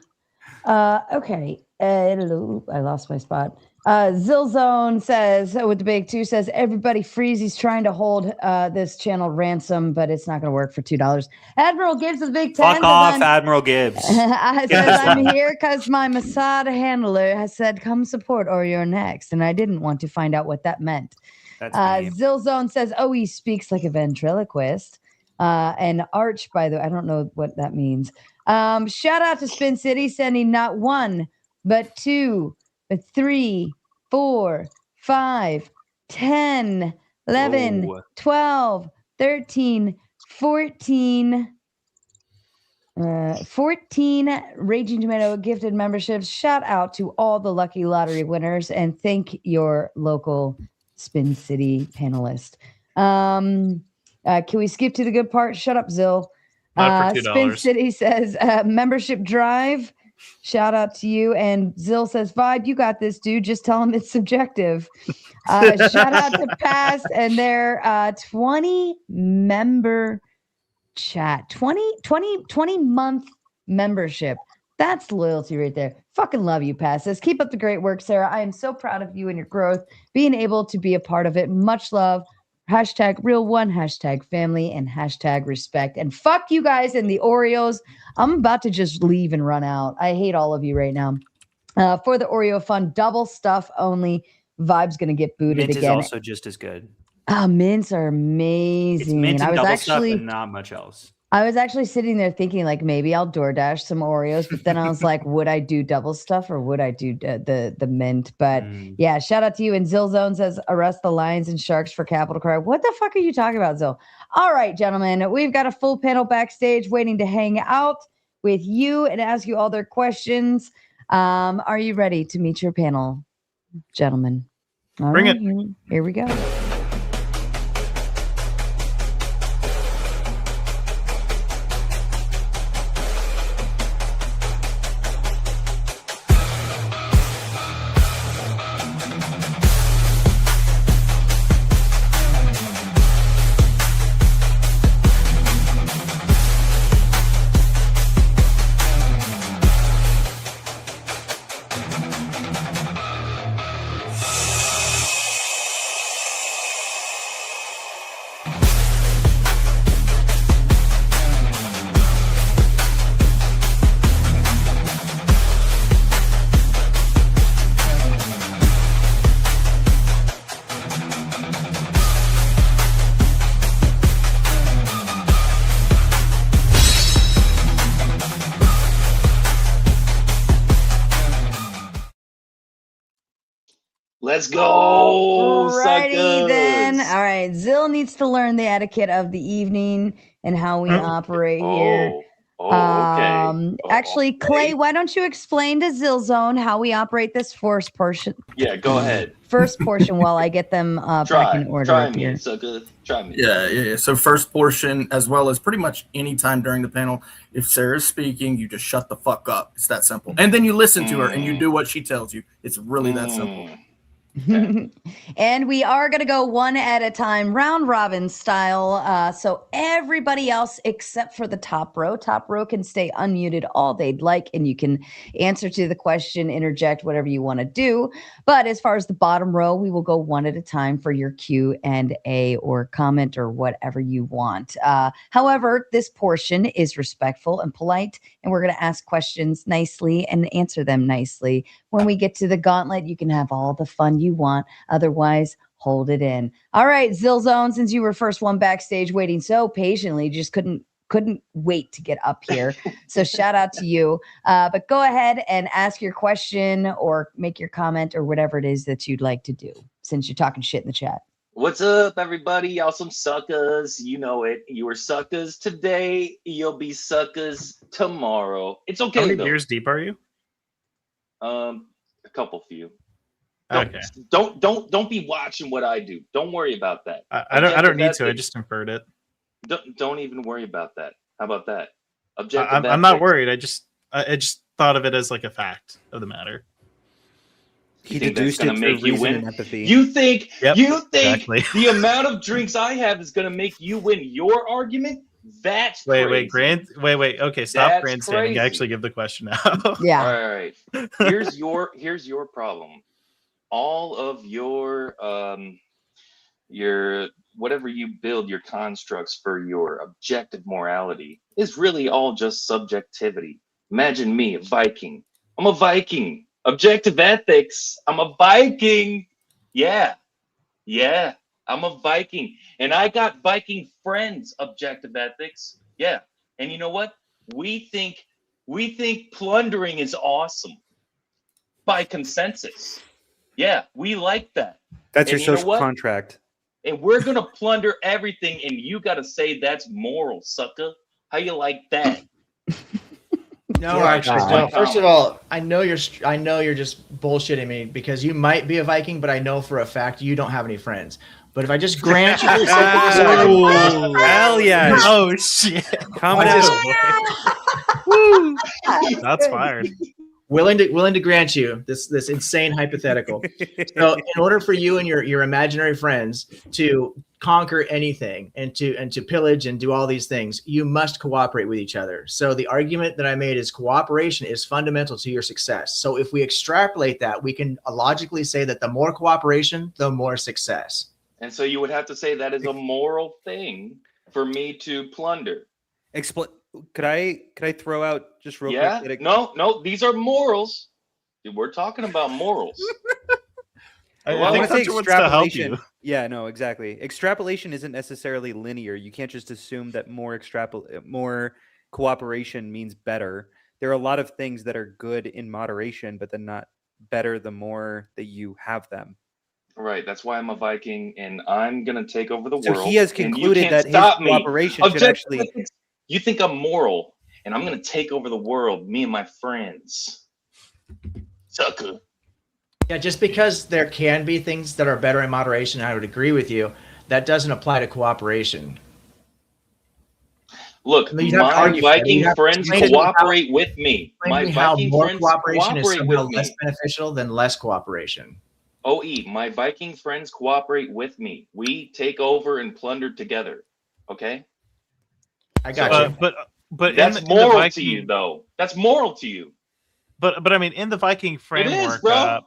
Okay. I lost my spot. Zilzone says, with the big two, says, everybody freeze. He's trying to hold this channel ransom, but it's not going to work for $2. Admiral Gibbs with the big 10. Fuck off, Admiral Gibbs. I says, I'm here because my Masada handler has said, come support or you're next. And I didn't want to find out what that meant. Zilzone says, oh, he speaks like a ventriloquist. And Arch, by the way, I don't know what that means. Shout out to Spin City, sending not 1, but 2, but 3, 4, 5, 10, 11, 12, 13, 14, 14 Raging Tomato gifted memberships. Shout out to all the lucky lottery winners, and thank your local Spin City panelist. Can we skip to the good part? Shut up, Zill. Not for Spin $2. City says membership drive. Shout out to you. And Zill says, Vibe, you got this, dude. Just tell him it's subjective. Shout out to Past and their 20 member chat. 20 month membership. That's loyalty right there. Fucking love you, Past. Says, keep up the great work, Sarah. I am so proud of you and your growth, being able to be a part of it. Much love. Hashtag real one, hashtag family, and hashtag respect. And fuck you guys and the Oreos. I'm about to just leave and run out. I hate all of you right now. For the Oreo fun, double stuff only. Vibe's going to get booted Mint again. is also just as good. Mints are amazing. It's mint and I was double actually stuff and not much else. I was actually sitting there thinking, like, maybe I'll DoorDash some Oreos, but then I was like, would I do double stuff or would I do the mint? But yeah, shout out to you. And Zillzone says, arrest the lions and sharks for capital crime. What the fuck are you talking about, Zill? All right, gentlemen, we've got a full panel backstage waiting to hang out with you and ask you all their questions. Are you ready to meet your panel, gentlemen? All Bring right, it. Here we go. Let's go, Alrighty suckers. then. All right. Zill needs to learn the etiquette of the evening and how we operate here. Okay. Actually, Clay, why don't you explain to Zillzone how we operate this first portion? Yeah, go ahead. First portion while I get them back in order Try up me, here. sucker. Try me. Yeah. So first portion, as well as pretty much any time during the panel, if Sarah's speaking, you just shut the fuck up. It's that simple. And then you listen to her and you do what she tells you. It's really that simple. And we are going to go one at a time, round robin style. So everybody else except for the top row can stay unmuted all they'd like, and you can answer to the question, interject, whatever you want to do. But as far as the bottom row, we will go one at a time for your Q&A or comment or whatever you want. However, this portion is respectful and polite, and we're going to ask questions nicely and answer them nicely. When we get to the gauntlet, you can have all the fun you want. Otherwise, hold it in. All right, Zillzone, since you were first one backstage waiting so patiently, just couldn't wait to get up here. So shout out to you. But go ahead and ask your question or make your comment or whatever it is that you'd like to do, since you're talking shit in the chat. What's up, everybody? Y'all some suckers. You know it. You were suckers today. You'll be suckers tomorrow. It's okay. How many though. beers deep are you? A couple few. Okay. Don't be watching what I do. Don't worry about that. I don't need to. I just inferred it. Don't even worry about that. How about that? I'm not worried. I just thought of it as like a fact of the matter. He think that's deduced gonna it make through you reason win? and empathy. You think exactly. the amount of drinks I have is gonna make you win your argument? That's wait. crazy. Wait. Okay, stop That's grandstanding. crazy. Actually, give the question now. Yeah. All right. Here's your problem. All of your whatever you build your constructs for your objective morality is really all just subjectivity. Imagine me, a Viking. I'm a Viking. Objective ethics. I'm a Viking. Yeah. I'm a Viking. And I got Viking friends, objective ethics. Yeah. And you know what? We think plundering is awesome by consensus. Yeah, we like that. That's And your you know social what? contract. And we're gonna plunder everything, and you gotta say that's moral, sucker. How you like that? No, actually, no. First of all, I know you're just bullshitting me because you might be a Viking, but I know for a fact you don't have any friends. But if I just grant you for the sake of this argument, hell yes. Oh shit! Coming out. Woo! That's fired. willing to grant you this insane hypothetical. So in order for you and your imaginary friends to conquer anything and to pillage and do all these things, you must cooperate with each other. So the argument that I made is cooperation is fundamental to your success. So if we extrapolate that, we can logically say that the more cooperation, the more success. And so you would have to say that is a moral thing for me to plunder. Could I throw out just real quick? No, these are morals. We're talking about morals. I want to say extrapolation. Yeah, no, exactly. Extrapolation isn't necessarily linear. You can't just assume that more cooperation means better. There are a lot of things that are good in moderation, but then not better the more that you have them. Right. That's why I'm a Viking, and I'm gonna take over the world. So he has concluded that his cooperation should actually. You think I'm moral, and I'm gonna take over the world, me and my friends. Sucker. Yeah, just because there can be things that are better in moderation, I would agree with you. That doesn't apply to cooperation. Look, my Viking friends cooperate with me. My Viking friends cooperation is cooperate somehow with less me. beneficial than less cooperation. OE, my Viking friends cooperate with me. We take over and plunder together. Okay? I got you. But that's moral to you, though. That's moral to you. But I mean, in the Viking framework, it is, bro.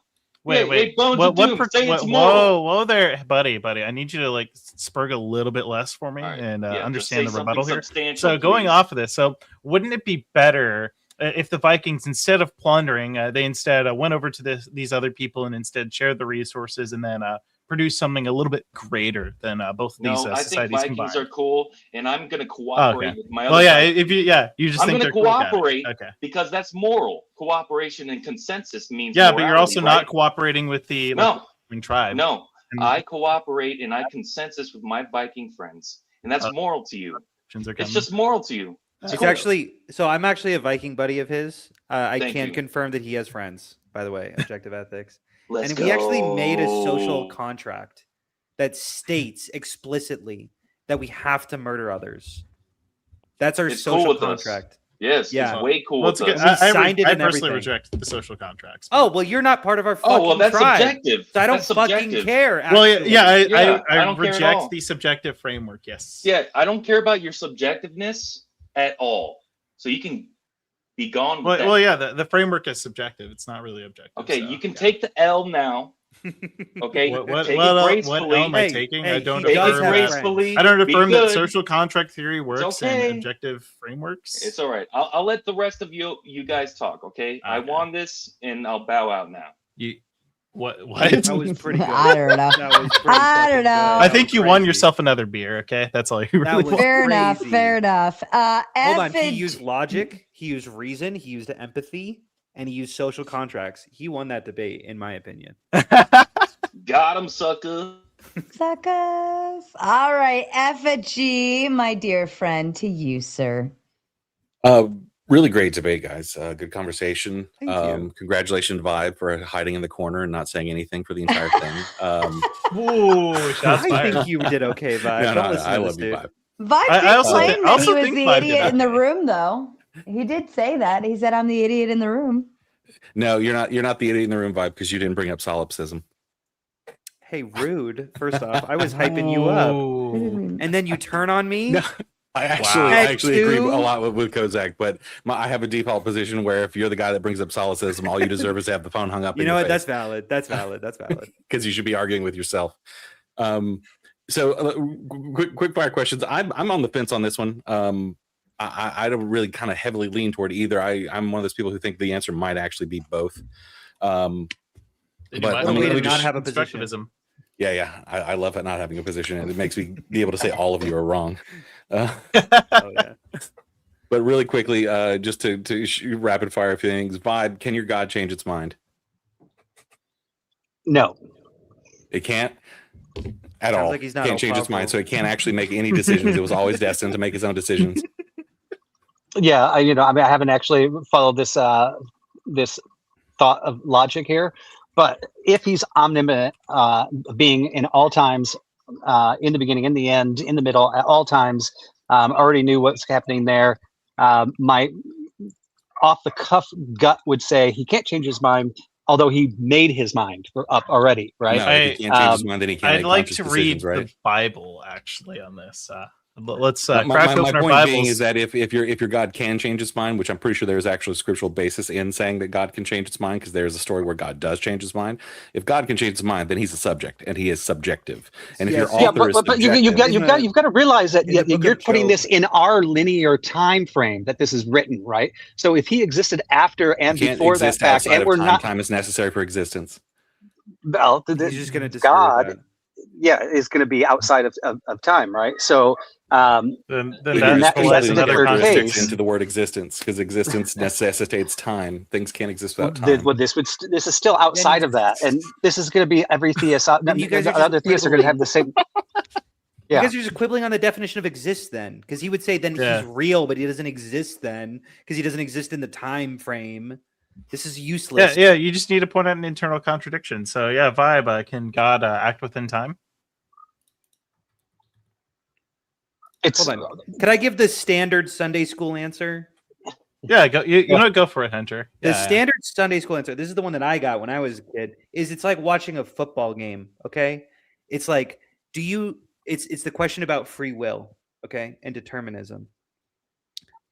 Wait. Hey, Whoa there, buddy. I need you to like spurg a little bit less for me and understand the rebuttal here. So going off of this, so wouldn't it be better if the Vikings, instead of plundering, they instead went over to these other people and instead shared the resources and then produce something a little bit greater than both of these societies I think Vikings combined? are cool, and I'm going to cooperate with my other. Well, yeah, you just I'm think going to they're cooperate cool. Okay. because that's moral. Cooperation and consensus means but you're morality, also right? not cooperating with the tribe. No, I cooperate and I consensus with my Viking friends, and that's moral to you. It's just moral to you. It's actually so. I'm actually a Viking buddy of his. I Thank can you. confirm that he has friends. By the way, objective ethics. Let's we actually go. made a social contract that states explicitly that we have to murder others. That's our It's cool social with us. contract. Yes, Yeah. it's way cool. Well, with it's good. us. I signed it personally and everything. reject the social contracts. Oh well, you're not part of our fucking Oh, well, that's tribe. subjective. So I don't That's fucking subjective. care. Well, actually. I don't care at reject all. the subjective framework. Yes. Yeah, I don't care about your subjectiveness at all. So you can be gone with that. Well, yeah. The framework is subjective. It's not really objective. Okay, so, you can take the L now. Okay, What take L it gracefully. am I taking? I don't take it affirm that. gracefully. I don't Be affirm that good. social contract theory works okay. in objective frameworks. It's all right. I'll let the rest of you guys talk. Okay, I won this, and I'll bow out now. What? That was pretty good. I don't know. That was pretty I don't know. I think you won yourself another beer. Okay, that's all you really want. Fair enough. Fair enough. Hold on. He used logic. He used reason. He used empathy, and he used social contracts. He won that debate, in my opinion. Got him, sucker. Suckers. All right, effigy, my dear friend, to you, sir. Really great debate, guys. Good conversation. Thank you. Congratulations, Vibe, for hiding in the corner and not saying anything for the entire thing. Ooh, shots I fired. think you did okay, Vibe. No, Don't no, listen I to love this you, dude. Vibe. Vibe I did also claim think- that also he was think the Vibe did idiot in the okay. room, though. He did say that. He said, "I'm the idiot in the room." No, you're not. You're not the idiot in the room, Vibe, because you didn't bring up solipsism. Hey, rude. First off, I was hyping you up, and then you turn on me. No, I actually At agree a 2? lot with Kozak, but I have a default position where if you're the guy that brings up solipsism, all you deserve is to have the phone hung up. You know what? That's valid. That's valid. That's valid. Because you should be arguing with yourself. Quick fire questions. I'm on the fence on this one. I don't really kind of heavily lean toward either. I'm one of those people who think the answer might actually be both. You But might let me way to just not have a position. constructivism. Yeah. I love it not having a position, and it makes me be able to say all of you are wrong. Oh yeah. But really quickly, just to rapid fire a few things. Vibe, can your God change its mind? No. It can't at Sounds all. like he's not Can't change its all-powerful. mind, so it can't actually make any decisions. It was always destined to make its own decisions. Yeah, I haven't actually followed this this thought of logic here, but if he's omnipotent, being in all times, in the beginning, in the end, in the middle, at all times, already knew what's happening there. My off the cuff gut would say he can't change his mind, although he made his mind up already, right? No, if he can't change his mind, then he can't I'd make like conscious to decisions, read right? the Bible actually on this. Let's my crack open our point Bibles. being is that if your God can change his mind, which I'm pretty sure there's actual scriptural basis in saying that God can change his mind, because there's a story where God does change his mind. If God can change his mind, then he's a subject and he is subjective. And if your author is but subjective, you've got to realize that you're putting Job. this in our linear time frame that this is written, right? So if he existed after and you can't before that exist fact, outside and of we're time. not, Time is necessary for existence. well, He's just going to disagree with God, that. yeah, is going to be outside of time, right? So then in that particular characteristics case, into the word existence, because existence necessitates time. Things can't exist without time. this is still outside of that, and this is going to be every theist. You guys are Other just theists are going to have the same. You guys are just quibbling on the definition of exist then, because he would say then he's real, but he doesn't exist then because he doesn't exist in the time frame. This is useless. Yeah. You just need to point out an internal contradiction. So yeah, Vibe, can God act within time? Hold on. Could I give the standard Sunday school answer? Yeah, go. You know, go for it, Hunter. The standard Sunday school answer. This is the one that I got when I was a kid. It's like watching a football game. Okay, it's like, It's the question about free will. Okay, and determinism.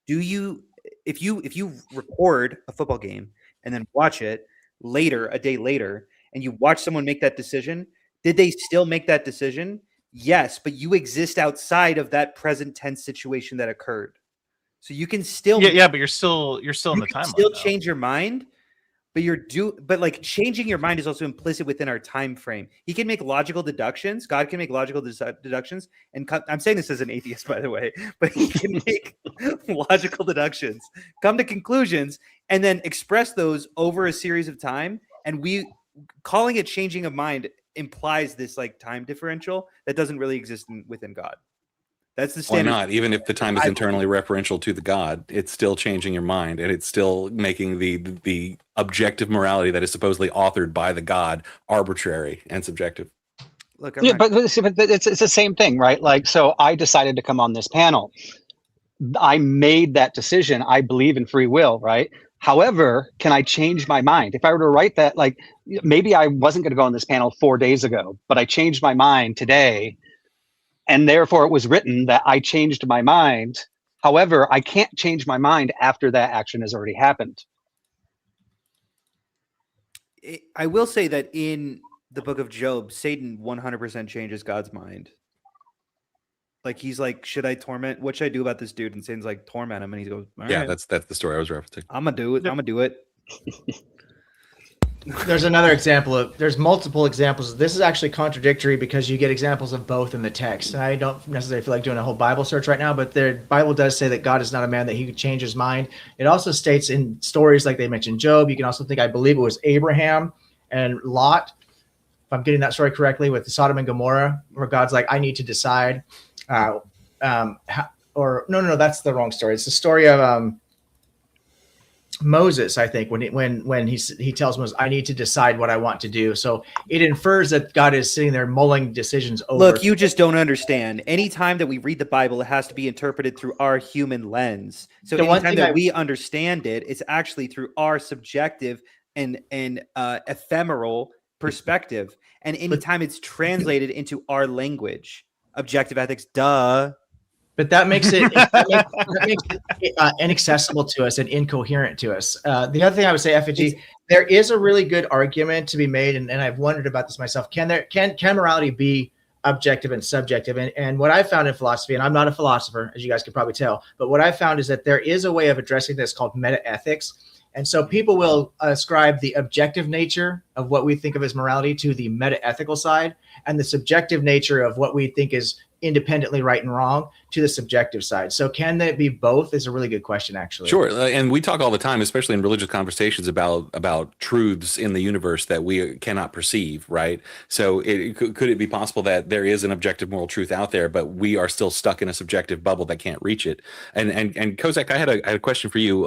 If you record a football game and then watch it later, a day later, and you watch someone make that decision, did they still make that decision? Yes, but you exist outside of that present tense situation that occurred. So you can still but you're still in the timeline. Still change your mind, but like changing your mind is also implicit within our time frame. He can make logical deductions. God can make logical deductions, and I'm saying this as an atheist, by the way, but he can make logical deductions, come to conclusions, and then express those over a series of time. And we calling it changing of mind implies this like time differential that doesn't really exist within God. That's the standard. Why not? Even if the time is internally referential to the God, it's still changing your mind, and it's still making the objective morality that is supposedly authored by the God arbitrary and subjective. Look, but it's the same thing, right? Like, so I decided to come on this panel. I made that decision. I believe in free will, right? However, can I change my mind? If I were to write that, like, maybe I wasn't going to go on this panel 4 days ago, but I changed my mind today. And therefore it was written that I changed my mind. However, I can't change my mind after that action has already happened. I will say that in the book of Job, Satan 100% changes God's mind. Like, he's like, what should I do about this dude? And Satan's like, torment him. And he goes, yeah, that's the story I was referencing. I'm going to do it. There's another example there's multiple examples. This is actually contradictory because you get examples of both in the text. And I don't necessarily feel like doing a whole Bible search right now, but the Bible does say that God is not a man that he could change his mind. It also states in stories like they mentioned Job. You can also think, I believe it was Abraham and Lot, if I'm getting that story correctly, with Sodom and Gomorrah, where God's like, I need to decide. No, that's the wrong story. It's the story of Moses, I think, when he tells Moses, I need to decide what I want to do. So it infers that God is sitting there mulling decisions over. Look, you just don't understand. Anytime that we read the Bible, it has to be interpreted through our human lens. So anytime that we understand it, it's actually through our subjective and ephemeral perspective. And anytime it's translated into our language, objective ethics, duh. But that makes it inaccessible to us and incoherent to us. The other thing I would say, F&G, there is a really good argument to be made, and I've wondered about this myself. Can morality be objective and subjective? And what I found in philosophy, and I'm not a philosopher, as you guys can probably tell, but what I found is that there is a way of addressing this called meta-ethics. And so people will ascribe the objective nature of what we think of as morality to the meta-ethical side, and the subjective nature of what we think is independently right and wrong to the subjective side. So can that be both is a really good question, actually. Sure. And we talk all the time, especially in religious conversations, about truths in the universe that we cannot perceive, right? So could it be possible that there is an objective moral truth out there, but we are still stuck in a subjective bubble that can't reach it? And Kozak, I had a question for you.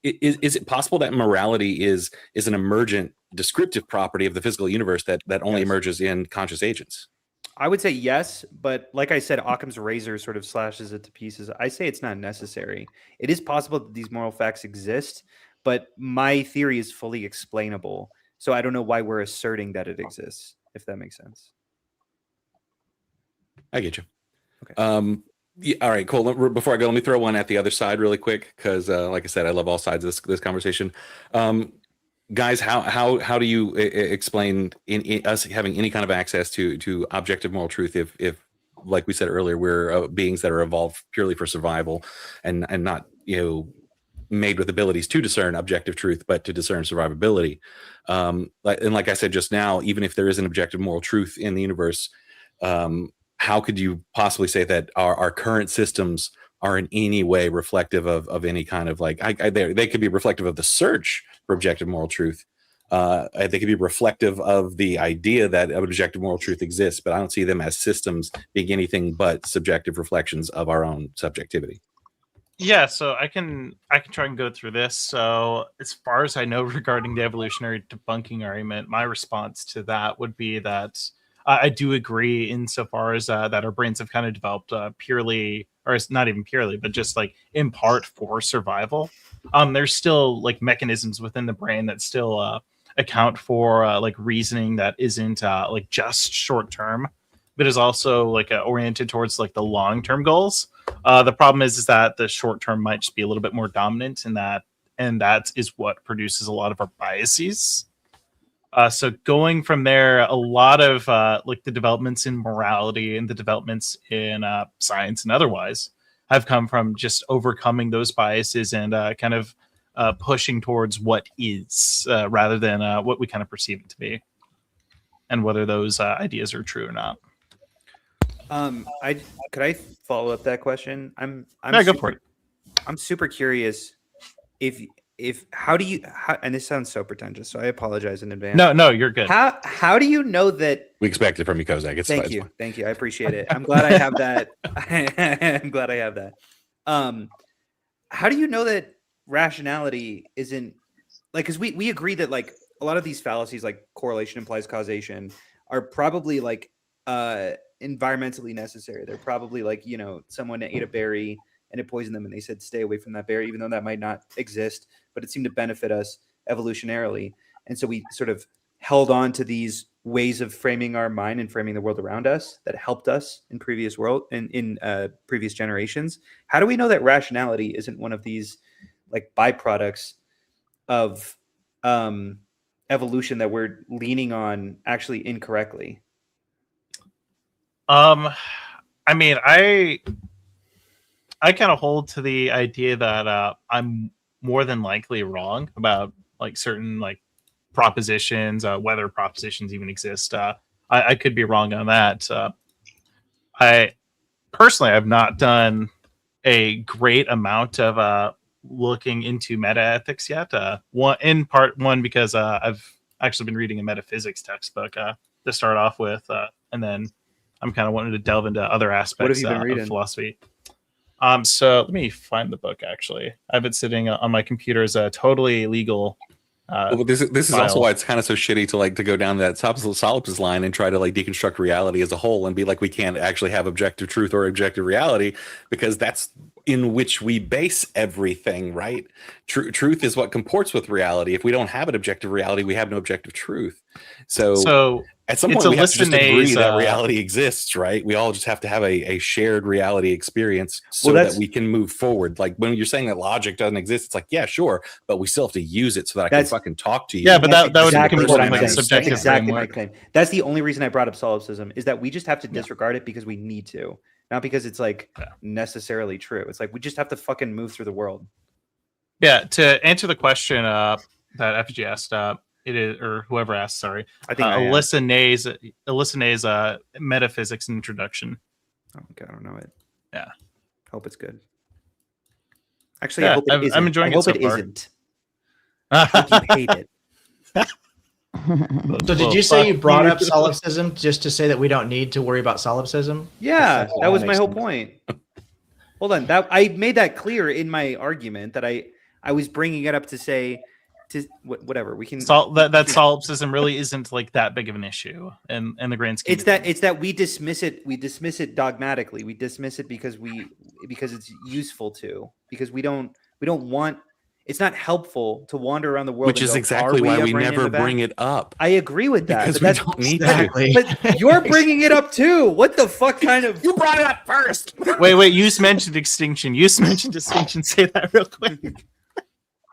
Is it possible that morality is an emergent descriptive property of the physical universe that only emerges in conscious agents? I would say yes, but like I said, Occam's razor sort of slashes it to pieces. I say it's not necessary. It is possible that these moral facts exist, but my theory is fully explainable. So I don't know why we're asserting that it exists, if that makes sense. I get you. Okay. Yeah, all right, cool. Before I go, let me throw one at the other side really quick, because like I said, I love all sides of this conversation. Guys, how do you explain in us having any kind of access to objective moral truth if like we said earlier, we're beings that are evolved purely for survival and not made with abilities to discern objective truth, but to discern survivability. Like I said just now, even if there is an objective moral truth in the universe, how could you possibly say that our current systems are in any way reflective of any kind of they could be reflective of the search for objective moral truth. They could be reflective of the idea that objective moral truth exists, but I don't see them as systems being anything but subjective reflections of our own subjectivity. Yeah, so I can try and go through this. So as far as I know regarding the evolutionary debunking argument, my response to that would be that I do agree insofar as that our brains have kind of developed purely, or it's not even purely, but just like in part for survival. There's still like mechanisms within the brain that still account for like reasoning that isn't like just short term, but is also like oriented towards like the long term goals. The problem is that the short term might just be a little bit more dominant in that, and that is what produces a lot of our biases. So going from there, a lot of like the developments in morality and the developments in science and otherwise have come from just overcoming those biases and kind of pushing towards what is rather than what we kind of perceive it to be, and whether those ideas are true or not. Could I follow up that question? Go for it. I'm super curious how do you and this sounds so pretentious, so I apologize in advance. No, you're good. How do you know that we expect it from you, Kozak? Thank you. I appreciate it. I'm glad I have that. I'm glad I have that. How do you know that rationality isn't like, because we agree that like a lot of these fallacies, like correlation implies causation, are probably like environmentally necessary. They're probably like, someone ate a berry and it poisoned them and they said stay away from that berry, even though that might not exist, but it seemed to benefit us evolutionarily. And so we sort of held on to these ways of framing our mind and framing the world around us that helped us in previous previous generations. How do we know that rationality isn't one of these like byproducts of evolution that we're leaning on actually incorrectly? I mean, I kind of hold to the idea that I'm more than likely wrong about like certain like propositions, whether propositions even exist. I could be wrong on that. I personally have not done a great amount of looking into meta ethics yet. One because I've actually been reading a metaphysics textbook to start off with, and then I'm kind of wanting to delve into other aspects of philosophy. So let me find the book. Actually, I've been sitting on my computer as a totally legal. Well, this is also why it's kind of so shitty to go down that solipsist line and try to like deconstruct reality as a whole and be like, we can't actually have objective truth or objective reality, because that's in which we base everything, right? Truth is what comports with reality. If we don't have an objective reality, we have no objective truth. So at some point we have to just agree that reality exists, right? We all just have to have a shared reality experience so that we can move forward. Like when you're saying that logic doesn't exist, it's like, yeah, sure, but we still have to use it so that I can fucking talk to you. Yeah, but that would exactly be what I'm like a saying. subjective That's exactly framework. my claim. That's the only reason I brought up solipsism, is that we just have to disregard it because we need to, not because it's like necessarily true. It's like we just have to fucking move through the world. Yeah, to answer the question that FG asked, it is, or whoever asked, sorry. I think Alyssa Nay's Metaphysics Introduction. Oh, okay, I don't know it. Yeah. Hope it's good. Actually, I hope it isn't. I'm enjoying I hope it so it far. isn't. I hope you hate it. So did you say you brought up solipsism just to say that we don't need to worry about solipsism? Yeah, that was my makes whole sense. point. Hold on, that I made that clear in my argument that I was bringing it up to say whatever we can. That solipsism really isn't like that big of an issue in the grand scheme. It's that we dismiss it. We dismiss it dogmatically. We dismiss it because it's useful to, because we don't want. It's not helpful to wander around the world. Which is exactly why we never bring it up. I agree with that. Because we don't need to. But you're bringing it up too. What the fuck kind of? You brought it up first. Wait. You mentioned extinction. Say that real quick.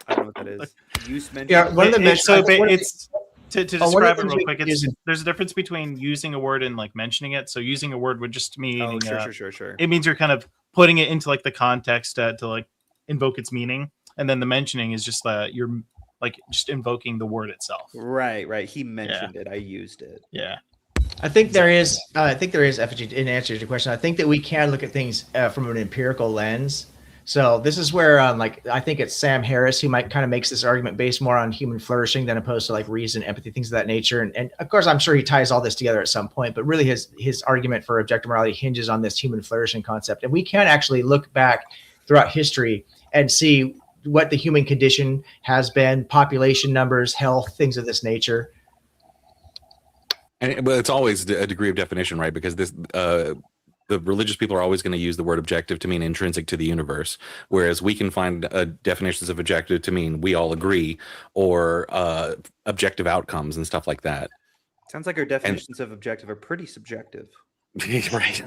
I don't know what that is. Use mentioned. Yeah, one of the it's to describe it real quick. There's a difference between using a word and like mentioning it. So using a word would just mean sure. It means you're kind of putting it into like the context to like invoke its meaning, and then the mentioning is just you're like just invoking the word itself. Right. He mentioned it. I used it. Yeah. I think there is. FG, in answer to your question, I think that we can look at things from an empirical lens. So this is where, I think it's Sam Harris who might kind of makes this argument based more on human flourishing than opposed to like reason, empathy, things of that nature. And of course, I'm sure he ties all this together at some point. But really, his argument for objective morality hinges on this human flourishing concept. And we can actually look back throughout history and see what the human condition has been: population numbers, health, things of this nature. But it's always a degree of definition, right? Because this. The religious people are always going to use the word objective to mean intrinsic to the universe, whereas we can find definitions of objective to mean we all agree, or objective outcomes and stuff like that. Sounds like our definitions of objective are pretty subjective. Right.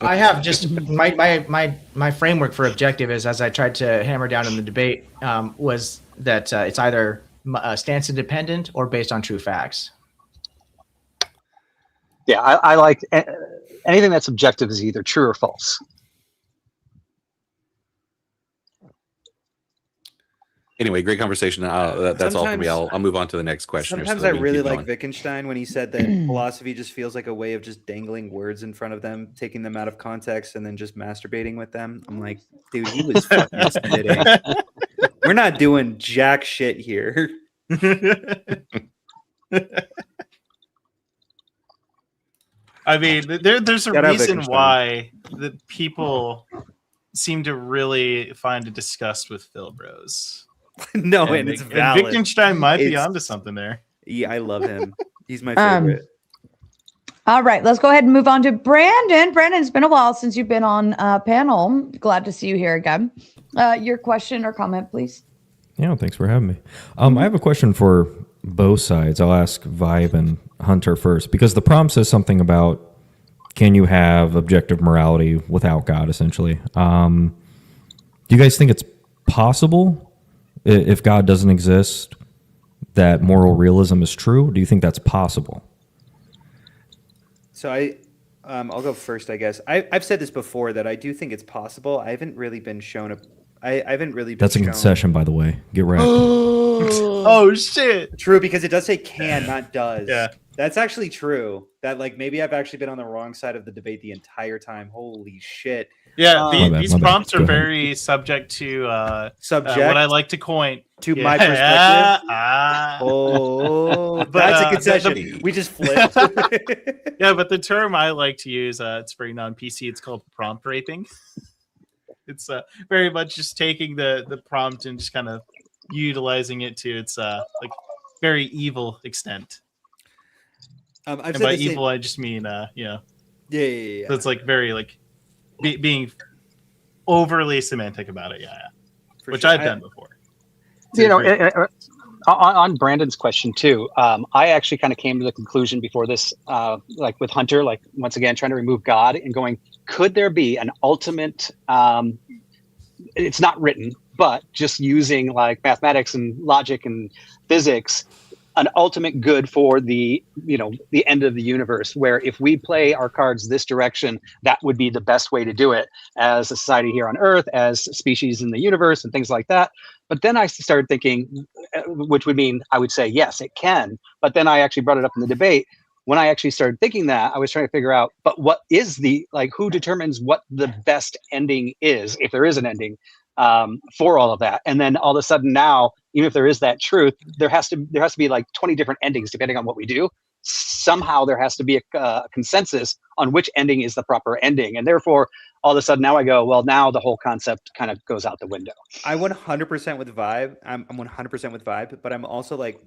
I have just my framework for objective is, as I tried to hammer down in the debate, was that it's either stance independent or based on true facts. Yeah, I like anything that's objective is either true or false. Anyway, great conversation. That's all for me. I'll move on to the next question. Sometimes I really like Wittgenstein when he said that philosophy just feels like a way of just dangling words in front of them, taking them out of context, and then just masturbating with them. I'm like, dude, he was fucking spitting. We're not doing jack shit here. I mean, there's a reason why the people seem to really find a disgust with Phil Bros. No, and it's valid. And Wittgenstein might be onto something there. Yeah, I love him. He's my favorite. All right, let's go ahead and move on to Brandon. Brandon, it's been a while since you've been on panel. Glad to see you here again. Your question or comment, please. Yeah, thanks for having me. I have a question for both sides. I'll ask Vibe and Hunter first, because the prompt says something about, can you have objective morality without God, essentially? Do you guys think it's possible, if God doesn't exist, that moral realism is true? Do you think that's possible? So I'll go first, I guess. I've said this before, that I do think it's possible. I haven't really been shown I haven't really been That's a concession, by the way. Get right. Oh shit! True, because it does say can, not does. Yeah, that's actually true. That maybe I've actually been on the wrong side of the debate the entire time. Holy shit! Yeah, these prompts are very subject to what I like to coin to my perspective. That's a concession. We just flipped. Yeah, but the term I like to use, it's very non-PC. It's called prompt raping. It's very much just taking the prompt and just kind of utilizing it to its like very evil extent. And by evil, I just mean Yeah. So it's like very like being overly semantic about it. Yeah. Which I've done before. You know, on Brandon's question too, I actually kind of came to the conclusion before this, like with Hunter, like once again trying to remove God and going, could there be an ultimate? It's not written, but just using like mathematics and logic and physics, an ultimate good for the end of the universe, where if we play our cards this direction, that would be the best way to do it as a society here on Earth, as species in the universe, and things like that. But then I started thinking, which would mean I would say yes, it can. But then I actually brought it up in the debate. when I actually started thinking that, I was trying to figure out, but what is who determines what the best ending is, if there is an ending, for all of that? And then all of a sudden now, even if there is that truth, there has to be like 20 different endings depending on what we do. Somehow there has to be a consensus on which ending is the proper ending. And therefore, all of a sudden now I go, well, now the whole concept kind of goes out the window. I 100% with Vibe. I'm 100% with Vibe, but I'm also like,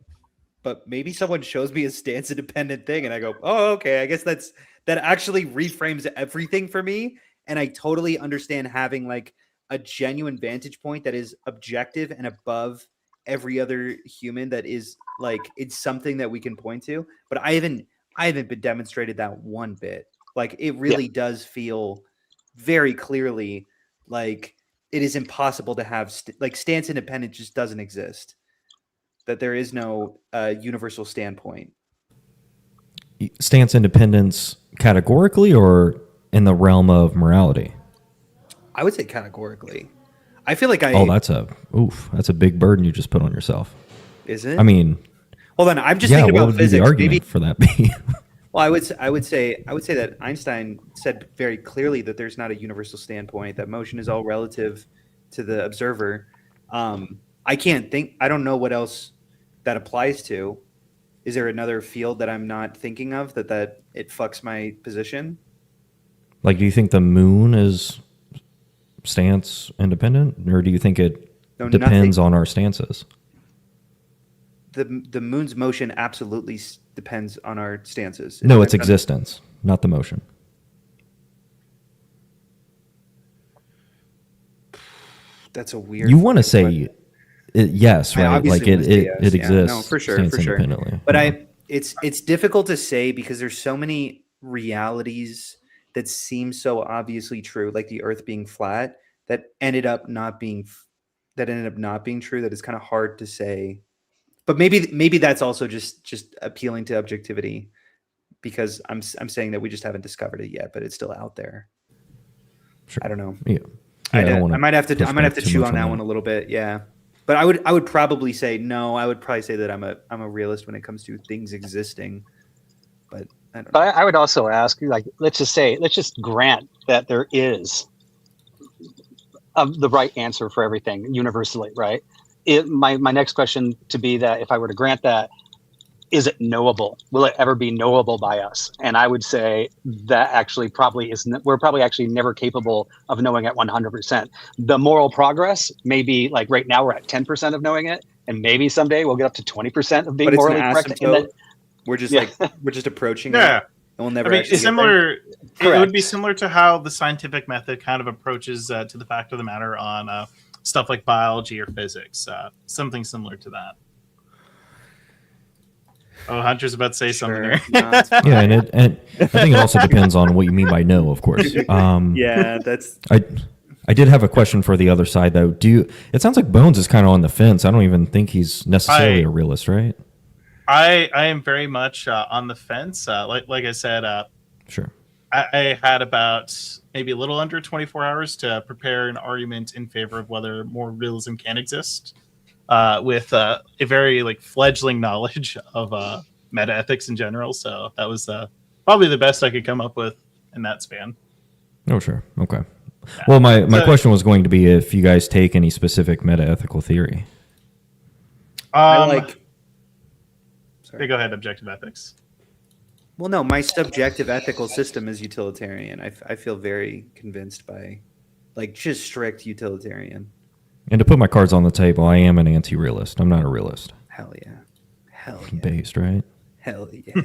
but maybe someone shows me a stance independent thing and I go, oh, okay, I guess that actually reframes everything for me. And I totally understand having like a genuine vantage point that is objective and above every other human, that is like, it's something that we can point to. But I haven't been demonstrated that one bit. Like it really does feel very clearly like it is impossible to have like stance independent just doesn't exist. That there is no universal standpoint. Stance independence categorically or in the realm of morality? I would say categorically. I feel like that's a big burden you just put on yourself. Is it? I mean, hold on. I'm just thinking what about would physics. Be the argument for that be? Well, I would say that Einstein said very clearly that there's not a universal standpoint, that motion is all relative to the observer. I don't know what else that applies to. Is there another field that I'm not thinking of that it fucks my position? Like, do you think the moon is stance independent, or do you think it depends on our stances? The moon's motion absolutely depends on our stances. No, its existence, not the motion. That's a weird. You want to say yes, right? Like it exists. No, for sure. Independently. But it's difficult to say because there's so many realities that seem so obviously true, like the Earth being flat, that ended up not being true. That it's kind of hard to say. But maybe that's also just appealing to objectivity, because I'm saying that we just haven't discovered it yet, but it's still out there. Sure. I don't know. Yeah. I might have to chew on that one a little bit. Yeah. But I would probably say no. I would probably say that I'm a realist when it comes to things existing. But I don't know. But I would also ask, like, let's just grant that there is the right answer for everything universally, right? My next question to be that if I were to grant that, is it knowable? Will it ever be knowable by us? And I would say that actually probably isn't. We're probably actually never capable of knowing it 100%. The moral progress may be like right now we're at 10% of knowing it, and maybe someday we'll get up to 20% of being morally correct. We're just we're just approaching it. Yeah. And we'll never. I mean, actually similar. It would be similar to how the scientific method kind of approaches to the fact of the matter on stuff like biology or physics. Something similar to that. Oh, Hunter's about to say something there. No, yeah, and I think it also depends on what you mean by no, of course. Yeah, that's. I did have a question for the other side though. It sounds like Bones is kind of on the fence. I don't even think he's necessarily a realist, right? I am very much on the fence. Like I said, sure. I had about maybe a little under 24 hours to prepare an argument in favor of whether more realism can exist, with a very fledgling knowledge of meta ethics in general. So that was probably the best I could come up with in that span. Oh, sure. Okay. Yeah. Well, my question was going to be if you guys take any specific meta ethical theory. Sorry. Go ahead. Objective ethics. Well, no, my subjective ethical system is utilitarian. I feel very convinced by, just strict utilitarian. And to put my cards on the table, I am an anti-realist. I'm not a realist. Hell yeah. Hell yeah. Based, right? Hell yeah.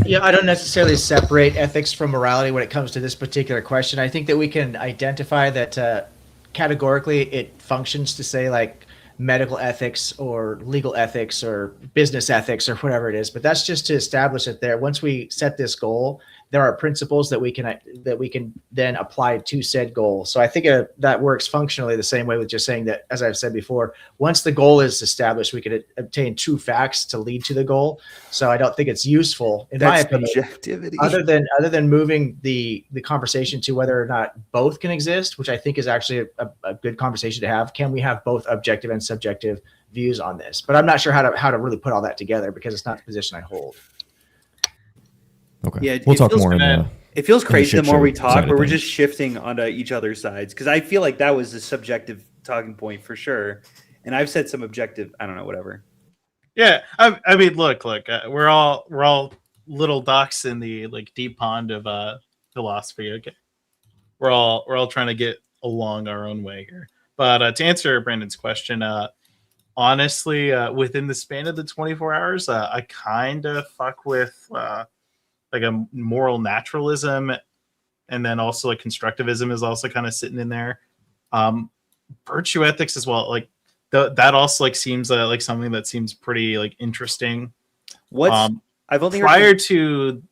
Yeah, I don't necessarily separate ethics from morality when it comes to this particular question. I think that we can identify that categorically it functions to say medical ethics or legal ethics or business ethics or whatever it is, but that's just to establish it there. Once we set this goal, there are principles that we can then apply to said goal. So I think that works functionally the same way with just saying that, as I've said before, once the goal is established, we can obtain true facts to lead to the goal. So I don't think it's useful, in my opinion, objectivity. other than moving the conversation to whether or not both can exist, which I think is actually a good conversation to have. Can we have both objective and subjective views on this? But I'm not sure how to really put all that together because it's not the position I hold. Okay. Yeah, We'll talk more in the. It feels crazy the more we side talk, of but we're things. just shifting onto each other's sides because I feel like that was a subjective talking point for sure, and I've said some objective. I don't know, whatever. Yeah, I mean, look, we're all little ducks in the like deep pond of philosophy. Okay, we're all trying to get along our own way here. But to answer Brandon's question, honestly, within the span of the 24 hours, I kind of fuck with like a moral naturalism, and then also like constructivism is also kind of sitting in there. Virtue ethics as well, like that also like seems like something that seems pretty like interesting. I've only prior to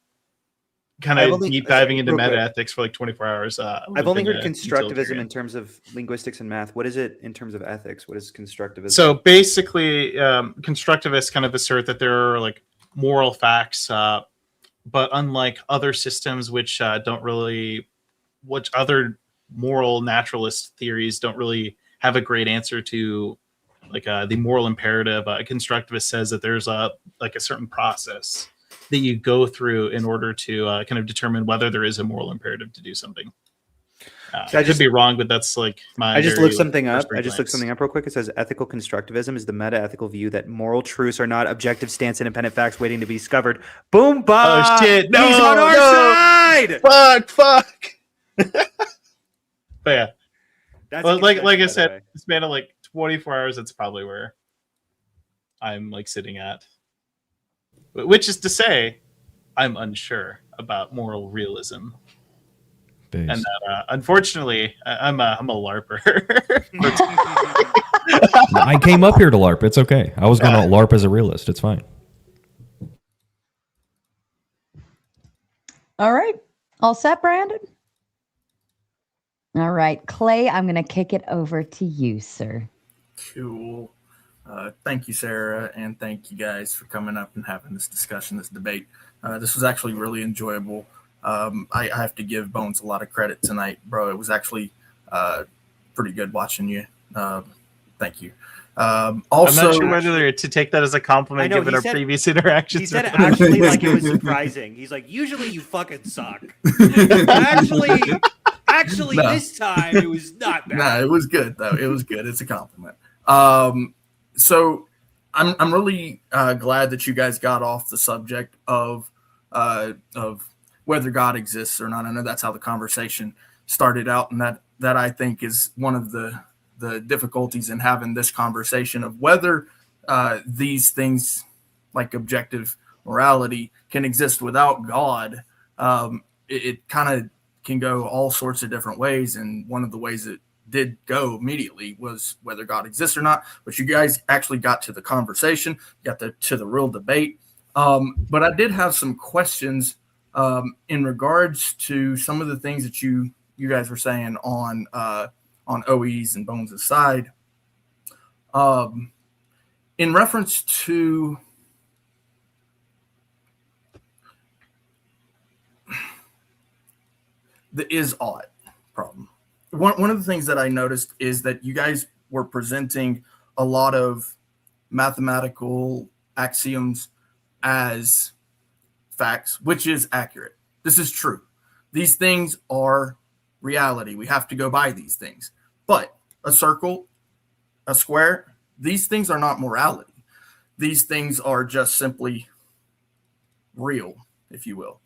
kind of deep diving into meta ethics for like 24 hours. I've only heard constructivism in terms of linguistics and math. What is it in terms of ethics? What is constructivism? So basically, constructivists kind of assert that there are like moral facts, but unlike other systems which other moral naturalist theories don't really have a great answer to, like the moral imperative. A constructivist says that there's a certain process that you go through in order to kind of determine whether there is a moral imperative to do something. I could be wrong, but that's like my. I just looked something up. I just looked something up real quick. It says ethical constructivism is the meta-ethical view that moral truths are not objective, stance, independent facts waiting to be discovered. Boom, bah! Oh shit! No, he's on our side. Fuck. But yeah, That's well, like I by the said, way. it's been like 24 hours. That's probably where I'm like sitting at. Which is to say, I'm unsure about moral realism. Base. And that, unfortunately, I'm a LARPer. I came up here to LARP. It's okay. I was going to LARP as a realist. It's fine. All right. All set, Brandon? All right. Clay, I'm going to kick it over to you, sir. Cool. Thank you, Sarah, and thank you guys for coming up and having this discussion, this debate. This was actually really enjoyable. I have to give Bones a lot of credit tonight, bro. It was actually pretty good watching you. Thank you. Also, I'm not sure whether to take that as a compliment, given our previous interactions. He said it actually like it was surprising. He's like, usually you fucking suck. Actually, No. this time it was not bad. Nah, it was good though. It was good. It's a compliment. So I'm really glad that you guys got off the subject of whether God exists or not. I know that's how the conversation started out, and that I think is one of the difficulties in having this conversation of whether these things like objective morality can exist without God. It kind of can go all sorts of different ways, and one of the ways it did go immediately was whether God exists or not. But you guys actually got to the conversation, got to the real debate. But I did have some questions in regards to some of the things that you guys were saying on OE's and Bones' side. In reference to the is-ought problem. One of the things that I noticed is that you guys were presenting a lot of mathematical axioms as facts, which is accurate. This is true. These things are reality. We have to go by these things. But a circle, a square, these things are not morality. These things are just simply real, if you will.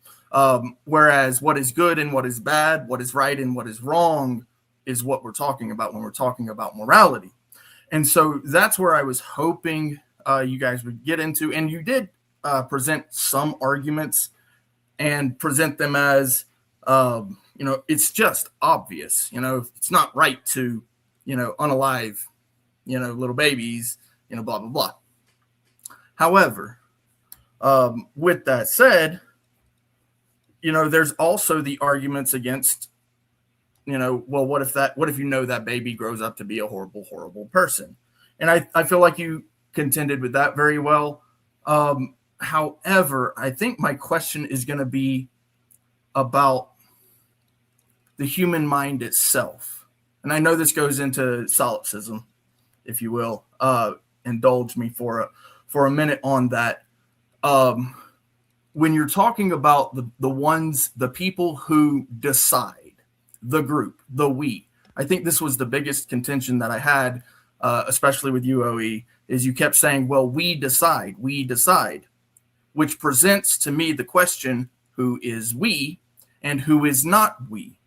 Whereas what is good and what is bad, what is right and what is wrong is what we're talking about when we're talking about morality. And so that's where I was hoping you guys would get into. And you did present some arguments and present them as, it's just obvious. It's not right to, unalive, little babies, blah, blah, blah. However, with that said, there's also the arguments against, well, what if that baby grows up to be a horrible, horrible person? And I feel like you contended with that very well. However, I think my question is going to be about the human mind itself. And I know this goes into solipsism, if you will. Indulge me for a minute on that. when you're talking about the people who decide, the group, the we, I think this was the biggest contention that I had, especially with UOE, is you kept saying, well, we decide, which presents to me the question, who is we and who is not we?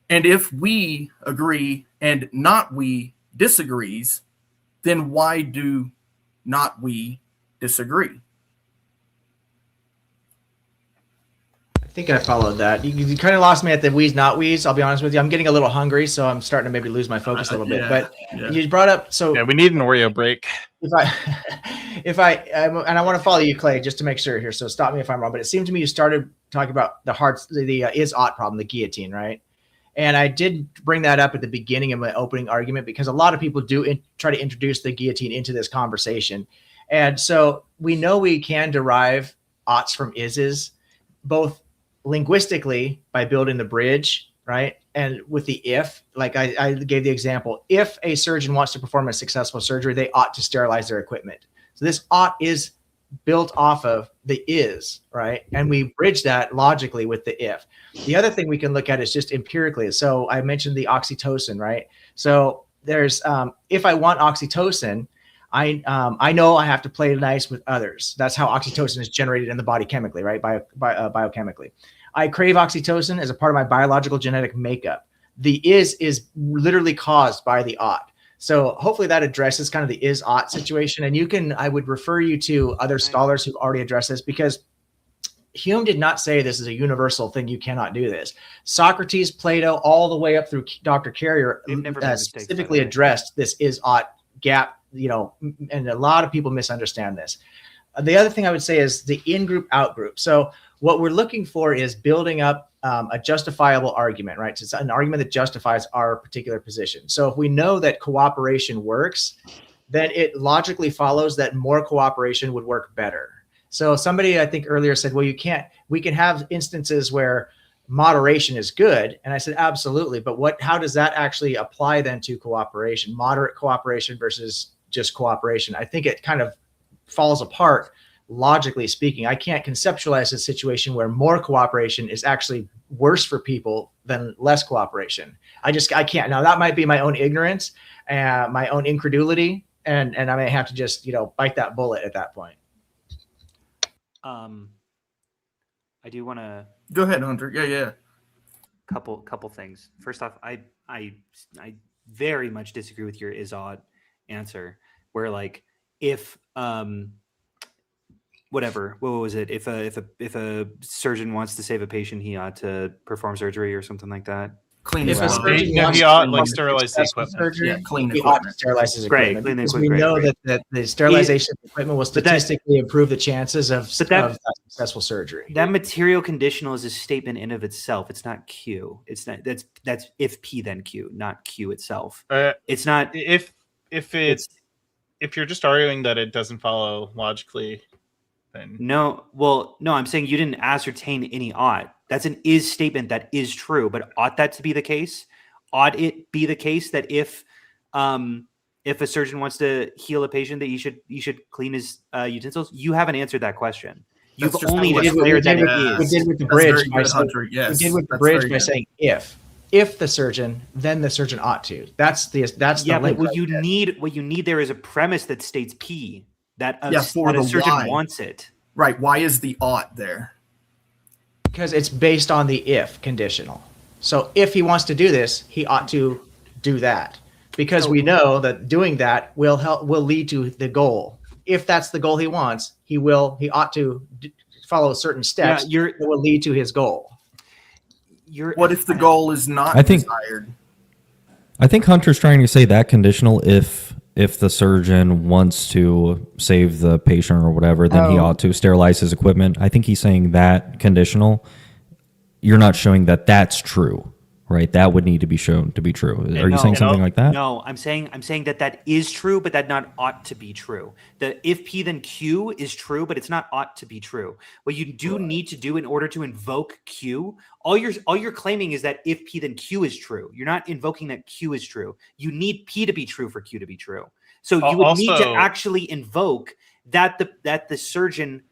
And if we agree and not we disagrees, then why do not we disagree? I think I followed that. You kind of lost me at the we's not we's. I'll be honest with you. I'm getting a little hungry, so I'm starting to maybe lose my focus a little bit. But you brought up we need an Oreo break. If I and I want to follow you, Clay, just to make sure here. So stop me if I'm wrong. But it seemed to me you started talking about the is ought problem, the guillotine, right? And I did bring that up at the beginning of my opening argument because a lot of people do try to introduce the guillotine into this conversation. And so we know we can derive oughts from ises, both linguistically by building the bridge, right? And with the if, like I gave the example, if a surgeon wants to perform a successful surgery, they ought to sterilize their equipment. So this ought is built off of the is, right? And we bridge that logically with the if. The other thing we can look at is just empirically. So I mentioned the oxytocin, right? So there's, if I want oxytocin, I know I have to play nice with others. That's how oxytocin is generated in the body chemically, right? Biochemically. I crave oxytocin as a part of my biological genetic makeup. The is literally caused by the ought. So hopefully that addresses kind of the is ought situation. And I would refer you to other scholars who already address this, because Hume did not say this is a universal thing. You cannot do this. Socrates, Plato, all the way up through Dr. Carrier specifically addressed this is ought gap, and a lot of people misunderstand this. The other thing I would say is the in-group, out-group. So what we're looking for is building up a justifiable argument, right? So it's an argument that justifies our particular position. So if we know that cooperation works, then it logically follows that more cooperation would work better. So somebody I think earlier said, well, we can have instances where moderation is good. And I said, absolutely. But how does that actually apply then to cooperation, moderate cooperation versus just cooperation? I think it kind of falls apart. Logically speaking, I can't conceptualize a situation where more cooperation is actually worse for people than less cooperation. I can't. Now that might be my own ignorance and my own incredulity, and I may have to just bite that bullet at that point. I do want to go ahead, Hunter. Yeah. Couple things. First off, I very much disagree with your is ought answer, where like if whatever, what was it? If a surgeon wants to save a patient, he ought to perform surgery or something like that. If a surgeon he ought like sterilize the equipment. Surgery, clean he ought to sterilize his equipment. Because we know that the sterilization of equipment will statistically improve the chances of successful surgery. That material conditional is a statement in of itself. It's not Q. It's not that's if P then Q, not Q itself. It's not if you're just arguing that it doesn't follow logically. No, I'm saying you didn't ascertain any ought. That's an is statement that is true, but ought that to be the case? Ought it be the case that if a surgeon wants to heal a patient that you should clean his utensils? You haven't answered that question. You've only declared that it is. We did with the bridge by saying if the surgeon, then the surgeon ought to. That's the link. What you need there is a premise that states P. That a surgeon wants it. Right. Why is the ought there? Because it's based on the if conditional. So if he wants to do this, he ought to do that. Because we know that doing that will lead to the goal. If that's the goal he wants, he ought to follow certain steps that will lead to his goal. What if the goal is not desired? I think Hunter's trying to say that conditional if the surgeon wants to save the patient or whatever, then he ought to sterilize his equipment. I think he's saying that conditional. You're not showing that that's true, right? That would need to be shown to be true. Are you saying something like that? No, I'm saying that is true, but that not ought to be true. The if P then Q is true, but it's not ought to be true. What you do need to do in order to invoke Q, all you're claiming is that if P then Q is true. You're not invoking that Q is true. You need P to be true for Q to be true. So you would need to actually invoke that the surgeon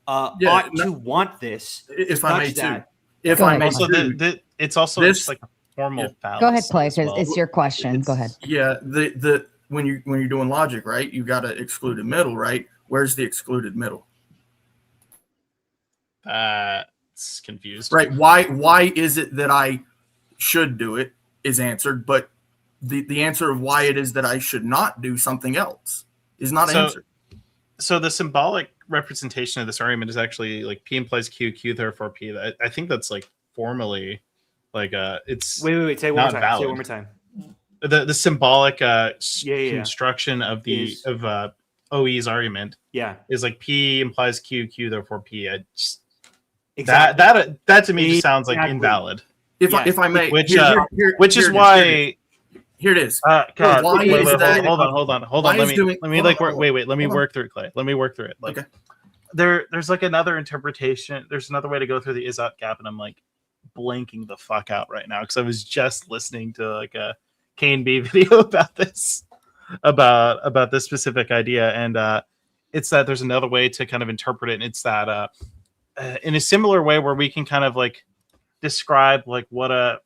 ought to want this. If I may, that. too. If I may, also too. it's also This- just like a formal fallacy. Go ahead, Clay, as because well. it's your question. Go ahead. Yeah, the when you're doing logic, right? You got to exclude a middle, right? Where's the excluded middle? It's confused. Right. Why is it that I should do it is answered, but the answer of why it is that I should not do something else is not answered. So the symbolic representation of this argument is actually like P implies Q, Q therefore P. I think that's like formally like it's wait, say it one more time. valid. Say it one more time. The symbolic construction of the Is- of OE's argument is like P implies Q, Q therefore P. I just, that to me just sounds like invalid. If I may, which here is it why here it is. God, Why wait, is wait, that? hold on. Why Let is me doing- let me hold like on, work. hold on. Wait. Let me Hold on. work through it, Clay. Let me work through it. Like there's like another interpretation. There's another way to go through the is-ought gap, and I'm like blanking the fuck out right now because I was just listening to like a K&B video about this about this specific idea, and it's that there's another way to kind of interpret it, and it's that in a similar way where we can kind of like describe like what a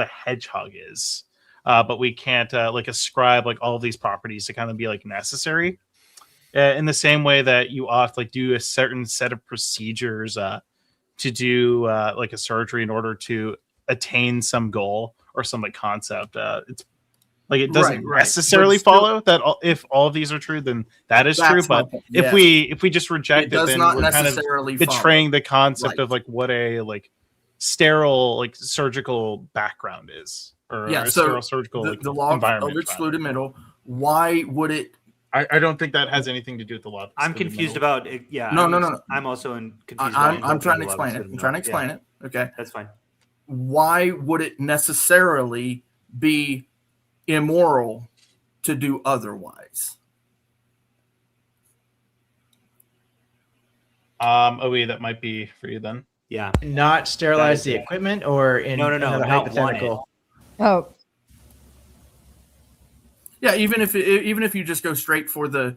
hedgehog is, but we can't like ascribe like all of these properties to kind of be like necessary. In the same way that you ought to like do a certain set of procedures to do like a surgery in order to attain some goal or some like concept. It's like it doesn't necessarily follow that if all of these are true, then that is true. But if we just reject it, then we're kind of betraying the concept of like what a like sterile like surgical background is, or a sterile surgical the law environment. of excluded middle. Why would it? I don't think that has anything to do with the law. I'm confused about it. Yeah. No. I'm also confused. I'm trying to explain it. I'm trying to explain it. Okay. That's fine. Why would it necessarily be immoral to do otherwise? That might be for you then. Yeah. Not sterilize the equipment, or in no, another not hypothetical. Oh. Yeah, even if you just go straight for the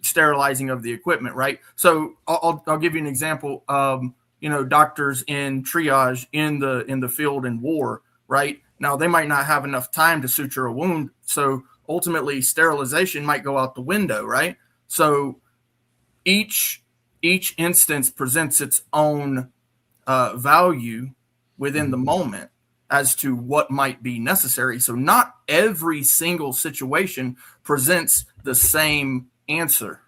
sterilizing of the equipment, right? So I'll give you an example. Doctors in triage in the field in war, right? Now they might not have enough time to suture a wound, so ultimately sterilization might go out the window, right? So each instance presents its own value within the moment as to what might be necessary. So not every single situation presents the same answer.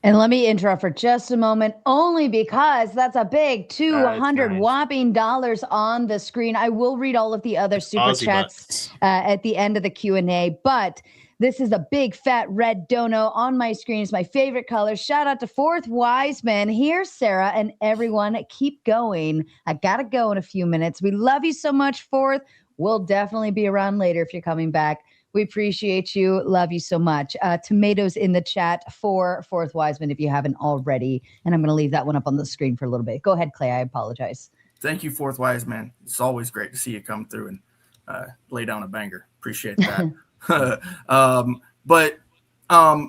And let me interrupt for just a moment, only because that's a big $200 whopping dollars on the screen. I will read all of the other super chats at the end of the Q&A, but this is a big fat red dono on my screen. It's my favorite color. Shout out to Fourth Wiseman. Here's Sarah and everyone. Keep going. I got to go in a few minutes. We love you so much, Fourth. We'll definitely be around later if you're coming back. We appreciate you. Love you so much. Tomatoes in the chat for Fourth Wiseman if you haven't already. And I'm going to leave that one up on the screen for a little bit. Go ahead, Clay. I apologize. Thank you, Fourth Wiseman. It's always great to see you come through and lay down a banger. Appreciate that. But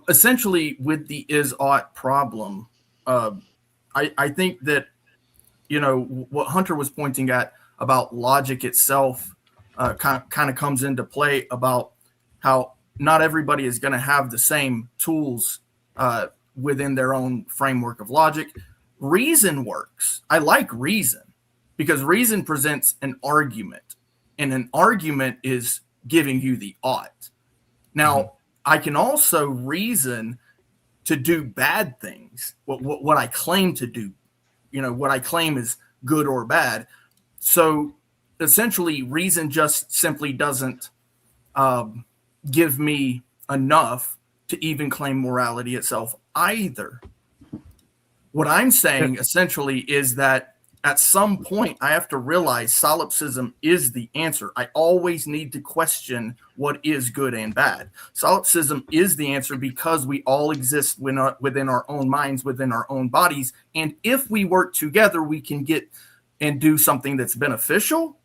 essentially with the is-ought problem, I think that, what Hunter was pointing at about logic itself kind of comes into play about how not everybody is going to have the same tools within their own framework of logic. Reason works. I like reason because reason presents an argument, and an argument is giving you the ought. Now, I can also reason to do bad things, what I claim to do, what I claim is good or bad. So essentially, reason just simply doesn't give me enough to even claim morality itself either. What I'm saying essentially is that at some point, I have to realize solipsism is the answer. I always need to question what is good and bad. Solipsism is the answer because we all exist within our own minds, within our own bodies. And if we work together, we can get and do something that's beneficial.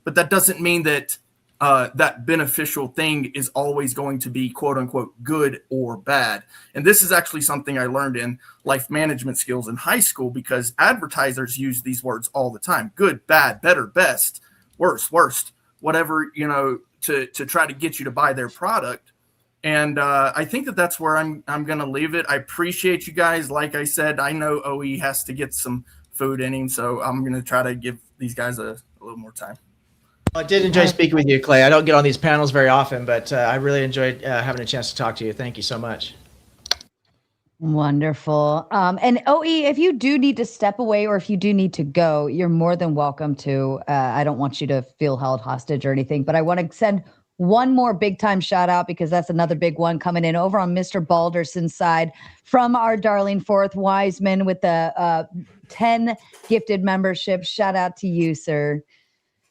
But that doesn't mean that that beneficial thing is always going to be quote unquote good or bad. And this is actually something I learned in life management skills in high school, because advertisers use these words all the time: good, bad, better, best, worst, whatever, to try to get you to buy their product. And I think that's where I'm going to leave it. I appreciate you guys. Like I said, I know OE has to get some food in him, so I'm going to try to give these guys a little more time. I did enjoy speaking with you, Clay. I don't get on these panels very often, but I really enjoyed having a chance to talk to you. Thank you so much. Wonderful. And OE, if you do need to step away or if you do need to go, you're more than welcome to. I don't want you to feel held hostage or anything, but I want to send one more big time shout out, because that's another big one coming in over on Mr. Balderson's side from our darling Fourth Wiseman with the 10 gifted memberships. Shout out to you, sir.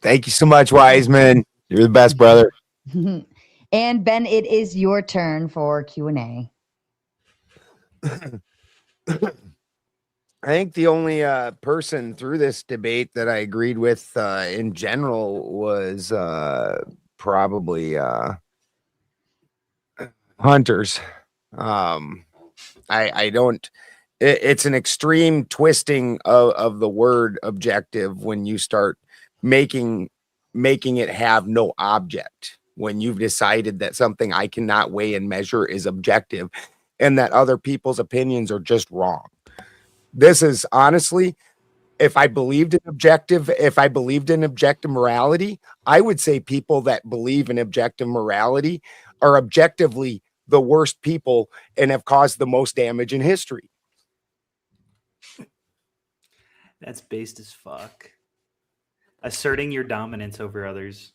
Thank you so much, Wiseman. You're the best, brother. And Ben, it is your turn for Q&A. I think the only person through this debate that I agreed with in general was probably Hunter's. I don't. It's an extreme twisting of the word objective when you start making it have no object. When you've decided that something I cannot weigh and measure is objective, and that other people's opinions are just wrong. This is honestly, if I believed in objective morality, I would say people that believe in objective morality are objectively the worst people and have caused the most damage in history. That's based as fuck. Asserting your dominance over others.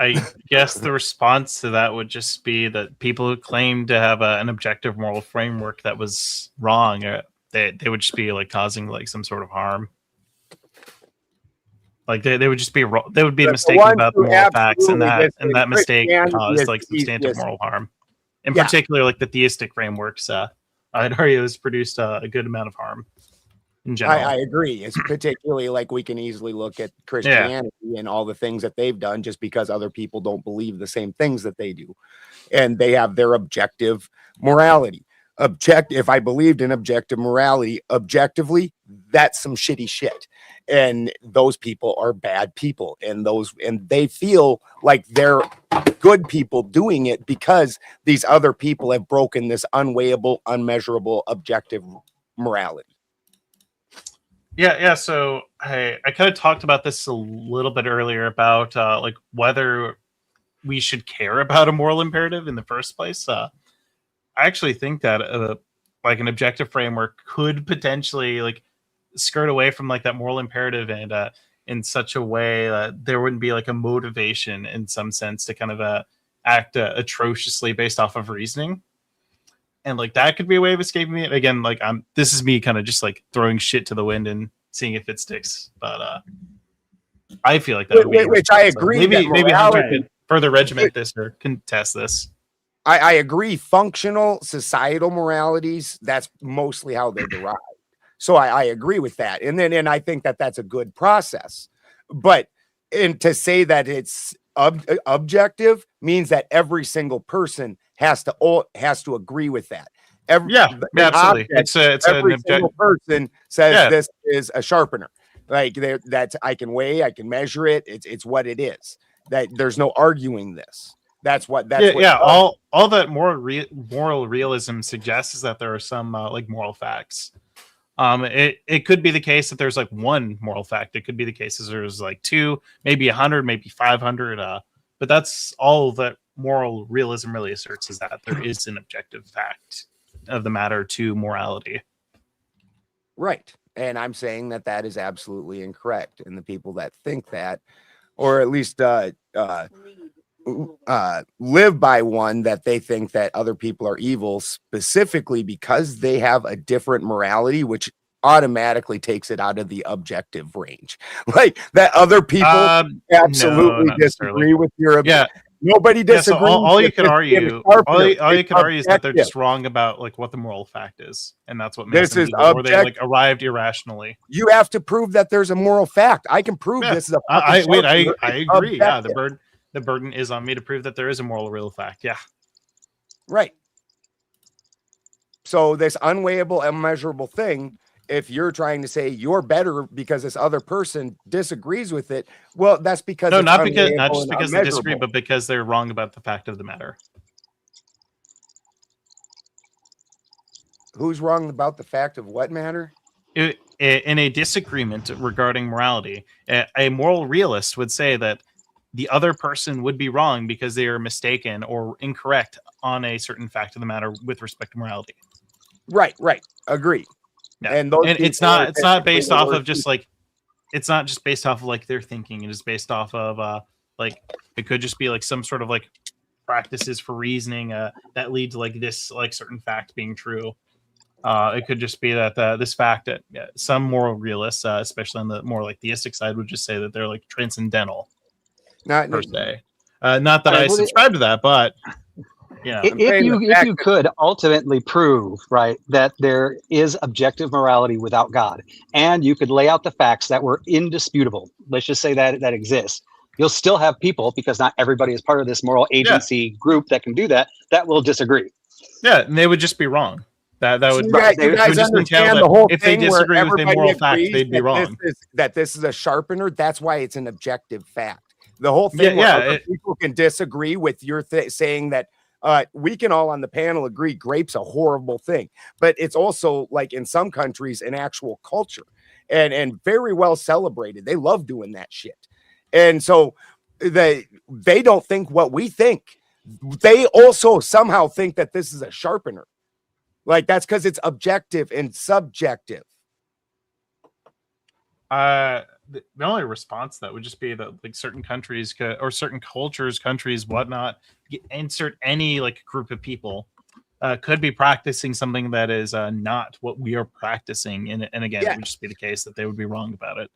I guess the response to that would just be that people who claim to have an objective moral framework that was wrong, they would just be like causing like some sort of harm. Like they would just be wrong. They would be mistaken about the moral facts, and that mistake caused like substantive moral harm. In particular, like the theistic frameworks, I'd argue has produced a good amount of harm. In general. I agree. It's particularly like we can easily look at Christianity and all the things that they've done just because other people don't believe the same things that they do. And they have their objective morality. If I believed in objective morality, objectively, that's some shitty shit. And those people are bad people. And they feel like they're good people doing it because these other people have broken this unweighable, unmeasurable, objective morality. Yeah. So I kind of talked about this a little bit earlier about like whether we should care about a moral imperative in the first place. I actually think that like an objective framework could potentially like skirt away from like that moral imperative and in such a way that there wouldn't be like a motivation in some sense to kind of act atrociously based off of reasoning. And like that could be a way of escaping it. Again, like this is me kind of just like throwing shit to the wind and seeing if it sticks. But I feel like that would be which I agree. Maybe Hunter could further regiment this or contest this. I agree. Functional societal moralities, that's mostly how they derive. So I agree with that. And I think that that's a good process. But to say that it's objective means that every single person has to agree with that. Absolutely. Every single person says this is a sharpener. Like that I can weigh, I can measure it. It's what it is. That there's no arguing this. That's what. All that moral realism suggests is that there are some like moral facts. It could be the case that there's like one moral fact. It could be the case that there's like 2, maybe 100, maybe 500. But that's all that moral realism really asserts, is that there is an objective fact of the matter to morality. Right. And I'm saying that is absolutely incorrect. And the people that think that, or at least live by one, that they think that other people are evil specifically because they have a different morality, which automatically takes it out of the objective range. Like that other people absolutely disagree with your nobody disagrees. So all you can argue is that they're just wrong about like what the moral fact is, and that's what makes them evil, or they like arrived irrationally. You have to prove that there's a moral fact. I can prove this is a I agree. The the burden is on me to prove that there is a moral or real fact. Yeah. Right. So this unweighable, unmeasurable thing, if you're trying to say you're better because this other person disagrees with it, well, that's because No, it's not because unweighable not just and because they disagree, unmeasurable. but because they're wrong about the fact of the matter. Who's wrong about the fact of what matter? In a disagreement regarding morality, a moral realist would say that the other person would be wrong because they are mistaken or incorrect on a certain fact of the matter with respect to morality. Right. Agreed. Yeah. And those it's people not based off of just people. like, it's not just based off of like their thinking. It is based off of like, it could just be like some sort of like practices for reasoning that lead to like this like certain fact being true. It could just be that this fact that some moral realists, especially on the more like theistic side, would just say that they're like transcendental per se. Not that I subscribe to that, but yeah. If you could ultimately prove, right, that there is objective morality without God, and you could lay out the facts that were indisputable, let's just say that exists, you'll still have people, because not everybody is part of this moral agency group that can do that will disagree. Yeah, and they would just be wrong. That would you guys understand the whole if thing they disagree where with a everybody moral fact, agrees they'd be wrong. That this is a sharpener. That's why it's an objective fact. The whole thing where other people can disagree with your saying that we can all on the panel agree grape's a horrible thing, but it's also like in some countries an actual culture and very well celebrated. They love doing that shit. And so they don't think what we think. They also somehow think that this is a sharpener. Like that's because it's objective and subjective. The only response to that would just be that like certain countries or certain cultures, countries, whatnot, insert any like group of people could be practicing something that is not what we are practicing. And again, it would just be the case that they would be wrong about it.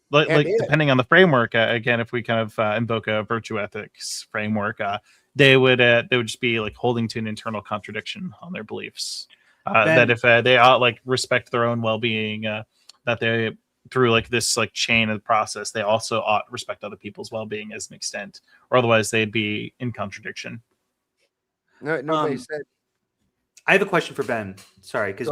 Depending on the framework, again, if we kind of invoke a virtue ethics framework, they would just be like holding to an internal contradiction on their beliefs. That if they like respect their own well-being, that they through like this like chain of the process, they also ought respect other people's well-being as an extent, or otherwise they'd be in contradiction. No, nobody said. I have a question for Ben. Sorry, because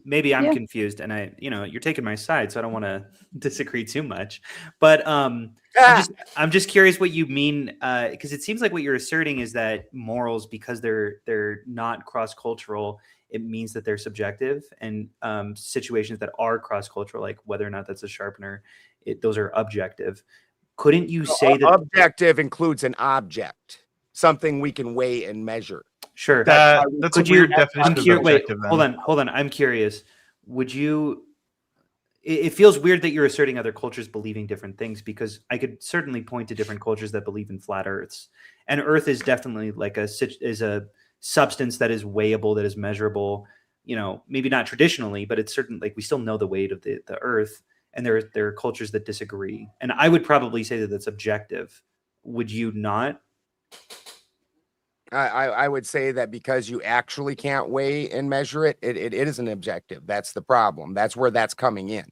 maybe I'm confused, and you're taking my side, so I don't want to disagree too much. But I'm just curious what you mean, because it seems like what you're asserting is that morals, because they're not cross-cultural, it means that they're subjective, and situations that are cross-cultural, like whether or not that's a sharpener, those are objective. Couldn't you say that objective includes an object, something we can weigh and measure? Sure. That's a weird definition of objective. Hold on. I'm curious. Would you? It feels weird that you're asserting other cultures believing different things, because I could certainly point to different cultures that believe in flat Earths, and Earth is definitely like a substance that is weighable, that is measurable. Maybe not traditionally, but it's certain. Like we still know the weight of the Earth, and there are cultures that disagree. And I would probably say that that's objective. Would you not? I would say that because you actually can't weigh and measure it, it is an objective. That's the problem. That's where that's coming in.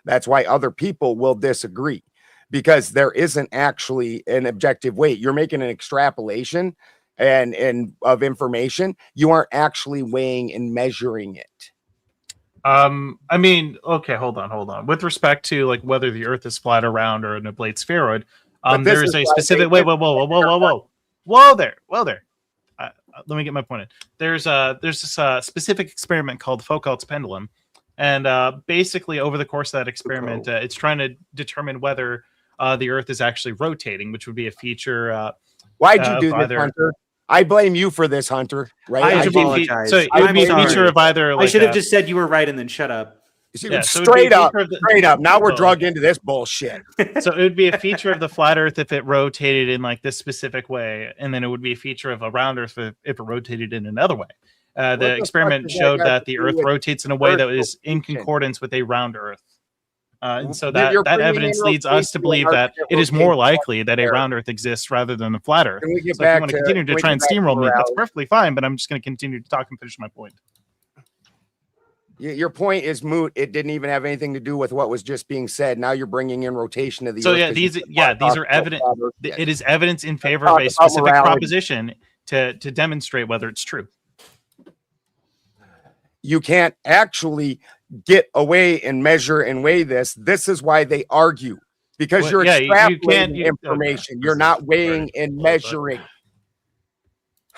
That's why other people will disagree, because there isn't actually an objective weight. You're making an extrapolation and of information. You aren't actually weighing and measuring it. I mean, okay, hold on. With respect to like whether the Earth is flat or round or an oblate spheroid, there is a specific. Whoa there. Let me get my point in. There's this specific experiment called Foucault's pendulum, and basically over the course of that experiment, it's trying to determine whether the Earth is actually rotating, which would be a feature. Why'd you do this, Hunter? I blame you for this, Hunter. Right? I apologize. So it would be a feature of either. Like, I should have just said you were right and then shut up. Straight up. Now we're drugged into this bullshit. So it would be a feature of the flat Earth if it rotated in like this specific way, and then it would be a feature of a round Earth if it rotated in another way. The experiment showed that the Earth rotates in a way that is in concordance with a round Earth. And so that evidence leads us to believe that it is more likely that a round Earth exists rather than a flat Earth. So if you want to continue to try and steamroll me, that's perfectly fine, but I'm just going to continue to talk and finish my point. Your point is moot. It didn't even have anything to do with what was just being said. Now you're bringing in rotation of the so earth. these are evident. It is evidence in favor of a specific proposition to demonstrate whether it's true. You can't actually get away and measure and weigh this. This is why they argue, because you're extrapolating information. You're not weighing and measuring.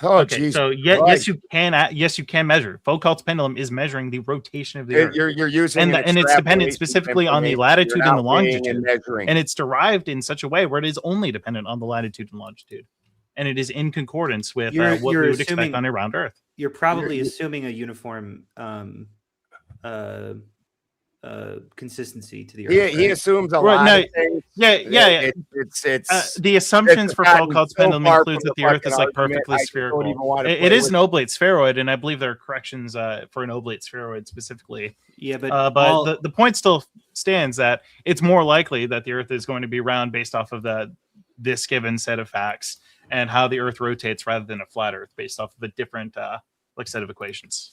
Oh, okay, geez. So yes, you can measure. Foucault's pendulum is measuring the rotation of the Earth. You're using and it's dependent specifically on the latitude and the longitude, and it's derived in such a way where it is only dependent on the latitude and longitude, and it is in concordance with what we would expect on a round Earth. You're probably assuming a uniform consistency to the Earth. He assumes a lot of things. It's the assumptions for Foucault's pendulum includes that the Earth is like perfectly spherical. It is an oblate spheroid, and I believe there are corrections for an oblate spheroid specifically. Yeah, but the point still stands that it's more likely that the Earth is going to be round based off of this given set of facts and how the Earth rotates rather than a flat Earth based off of a different set of equations.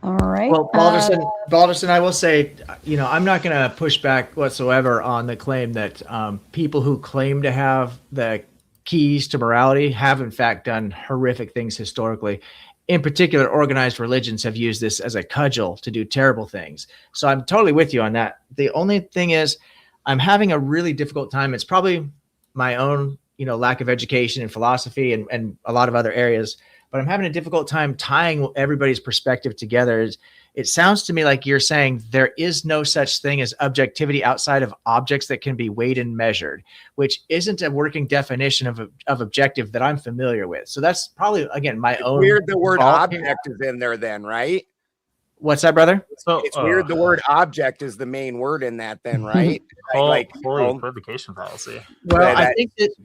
All right. Well, Balderson, I will say, I'm not going to push back whatsoever on the claim that people who claim to have the keys to morality have, in fact, done horrific things historically. In particular, organized religions have used this as a cudgel to do terrible things. So I'm totally with you on that. The only thing is, I'm having a really difficult time. It's probably my own, lack of education in philosophy and a lot of other areas. But I'm having a difficult time tying everybody's perspective together. It sounds to me like you're saying there is no such thing as objectivity outside of objects that can be weighed and measured, which isn't a working definition of objective that I'm familiar with. So that's probably, again, my own. Weird the word object is in there then, right? What's that, brother? So it's weird the word object is the main word in that then, right? Equivocation fallacy. Well,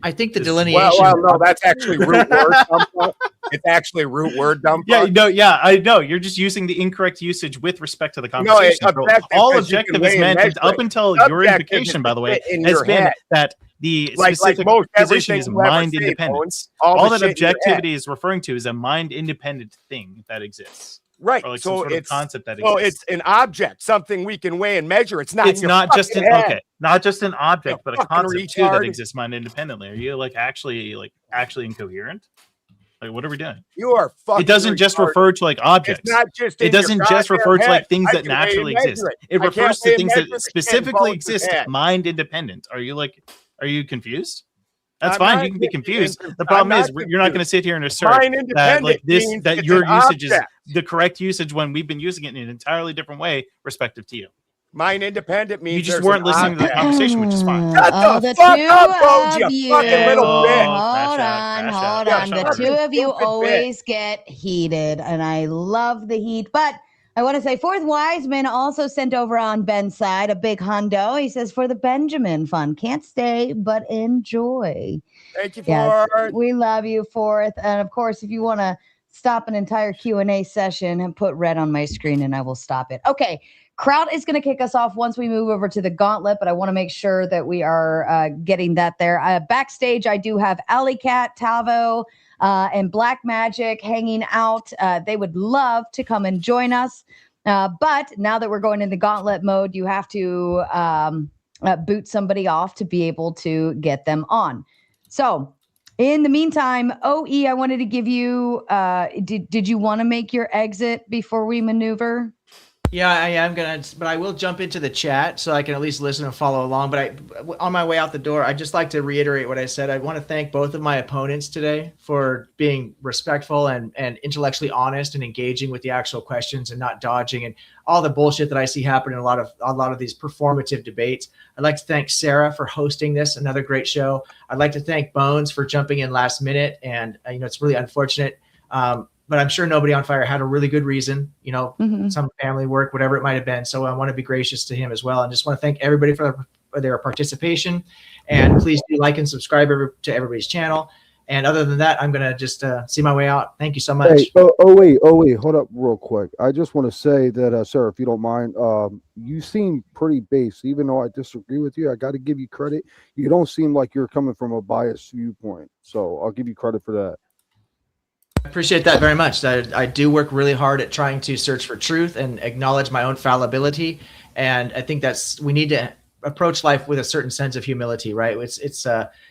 I think the delineation. Well, no, that's actually root word dump. It's actually root word dump. Yeah, I know. You're just using the incorrect usage with respect to the conversation. All objective is meant up until your invocation, by the way, has been that the specific position is mind independent. All that objectivity is referring to is a mind independent thing that exists. Right. Or like so some sort it's of concept that exists. So it's an object, something we can weigh and measure. It's not. It's not just an not just an object, but a concept too that exists mind independently. Are you actually incoherent? Like, what are we doing? You are fucking. It doesn't just refer to like objects. It's not just. It doesn't just refer to like things that naturally exist. It refers to things that specifically exist mind independent. Are you confused? That's fine. You can be confused. The problem is you're not going to sit here and assert that your usage is the correct usage when we've been using it in an entirely different way, respective to you. Mind independent means you just weren't listening to the conversation, which is fine. Shut the fuck up, you fucking little bitch. Hold on. The two of you always get heated, and I love the heat, but I want to say Fourth Wiseman also sent over on Ben's side a big hundo. He says, for the Benjamin Fund. Can't stay, but enjoy. Thank you, Fourth. We love you, Fourth. And, of course, if you want to stop an entire Q&A session and put red on my screen, and I will stop it. Okay, Kraut is going to kick us off once we move over to the gauntlet, but I want to make sure that we are getting that there. Backstage, I do have Alley Cat, Tavo, and Black Magic hanging out. They would love to come and join us. But now that we're going in the gauntlet mode, you have to boot somebody off to be able to get them on. So in the meantime, OE, I wanted to give you, did you want to make your exit before we maneuver? Yeah, I am but I will jump into the chat so I can at least listen and follow along. But on my way out the door, I'd just like to reiterate what I said. I want to thank both of my opponents today for being respectful and intellectually honest and engaging with the actual questions and not dodging and all the bullshit that I see happen in a lot of these performative debates. I'd like to thank Sara for hosting this, another great show. I'd like to thank Bones for jumping in last minute, and it's really unfortunate. But I'm sure Nobody on Fire had a really good reason, some family work, whatever it might have been. So I want to be gracious to him as well. And just want to thank everybody for their participation. And please do like and subscribe to everybody's channel. And other than that, I'm going to just see my way out. Thank you so much. Hey, wait, hold up real quick. I just want to say that, Sarah, if you don't mind, you seem pretty base. Even though I disagree with you, I got to give you credit. You don't seem like you're coming from a biased viewpoint. So I'll give you credit for that. Appreciate that very much. I do work really hard at trying to search for truth and acknowledge my own fallibility. And I think we need to approach life with a certain sense of humility, right?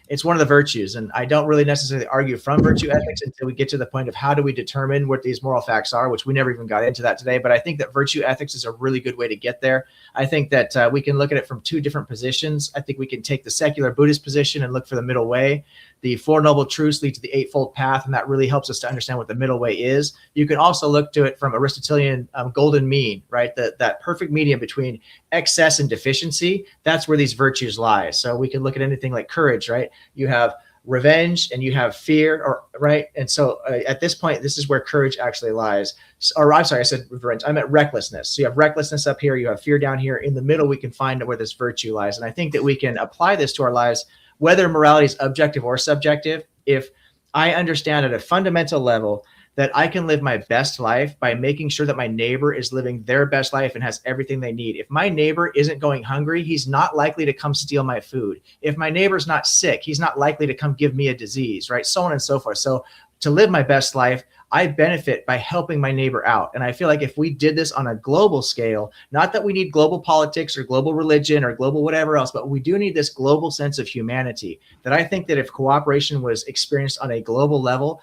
It's one of the virtues. And I don't really necessarily argue from virtue ethics until we get to the point of how do we determine what these moral facts are, which we never even got into that today. But I think that virtue ethics is a really good way to get there. I think that we can look at it from two different positions. I think we can take the secular Buddhist position and look for the middle way. The Four Noble Truths lead to the Eightfold Path, and that really helps us to understand what the middle way is. You can also look to it from Aristotelian golden mean, right? That perfect medium between excess and deficiency. That's where these virtues lie. So we can look at anything like courage, right? You have revenge and you have fear, or right? And so at this point, this is where courage actually lies. Or I'm sorry, I said revenge. I meant recklessness. So you have recklessness up here, you have fear down here. In the middle, we can find where this virtue lies. And I think that we can apply this to our lives, whether morality is objective or subjective. If I understand at a fundamental level that I can live my best life by making sure that my neighbor is living their best life and has everything they need. If my neighbor isn't going hungry, he's not likely to come steal my food. If my neighbor's not sick, he's not likely to come give me a disease, right? So on and so forth. So to live my best life, I benefit by helping my neighbor out. And I feel like if we did this on a global scale, not that we need global politics or global religion or global whatever else, but we do need this global sense of humanity, that I think that if cooperation was experienced on a global level,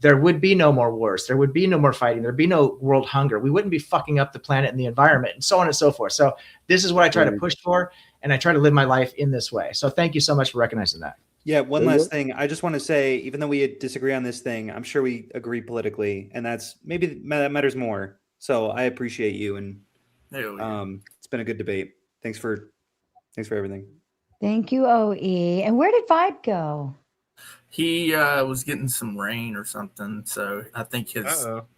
there would be no more wars. There would be no more fighting. There'd be no world hunger. We wouldn't be fucking up the planet and the environment and so on and so forth. So this is what I try to push for, and I try to live my life in this way. So thank you so much for recognizing that. Yeah, one last thing. I just want to say, even though we disagree on this thing, I'm sure we agree politically, and that matters more. So I appreciate you, and it's been a good debate. Thanks for everything. Thank you, OE. And where did Vibe go? He was getting some rain or something, so I think his.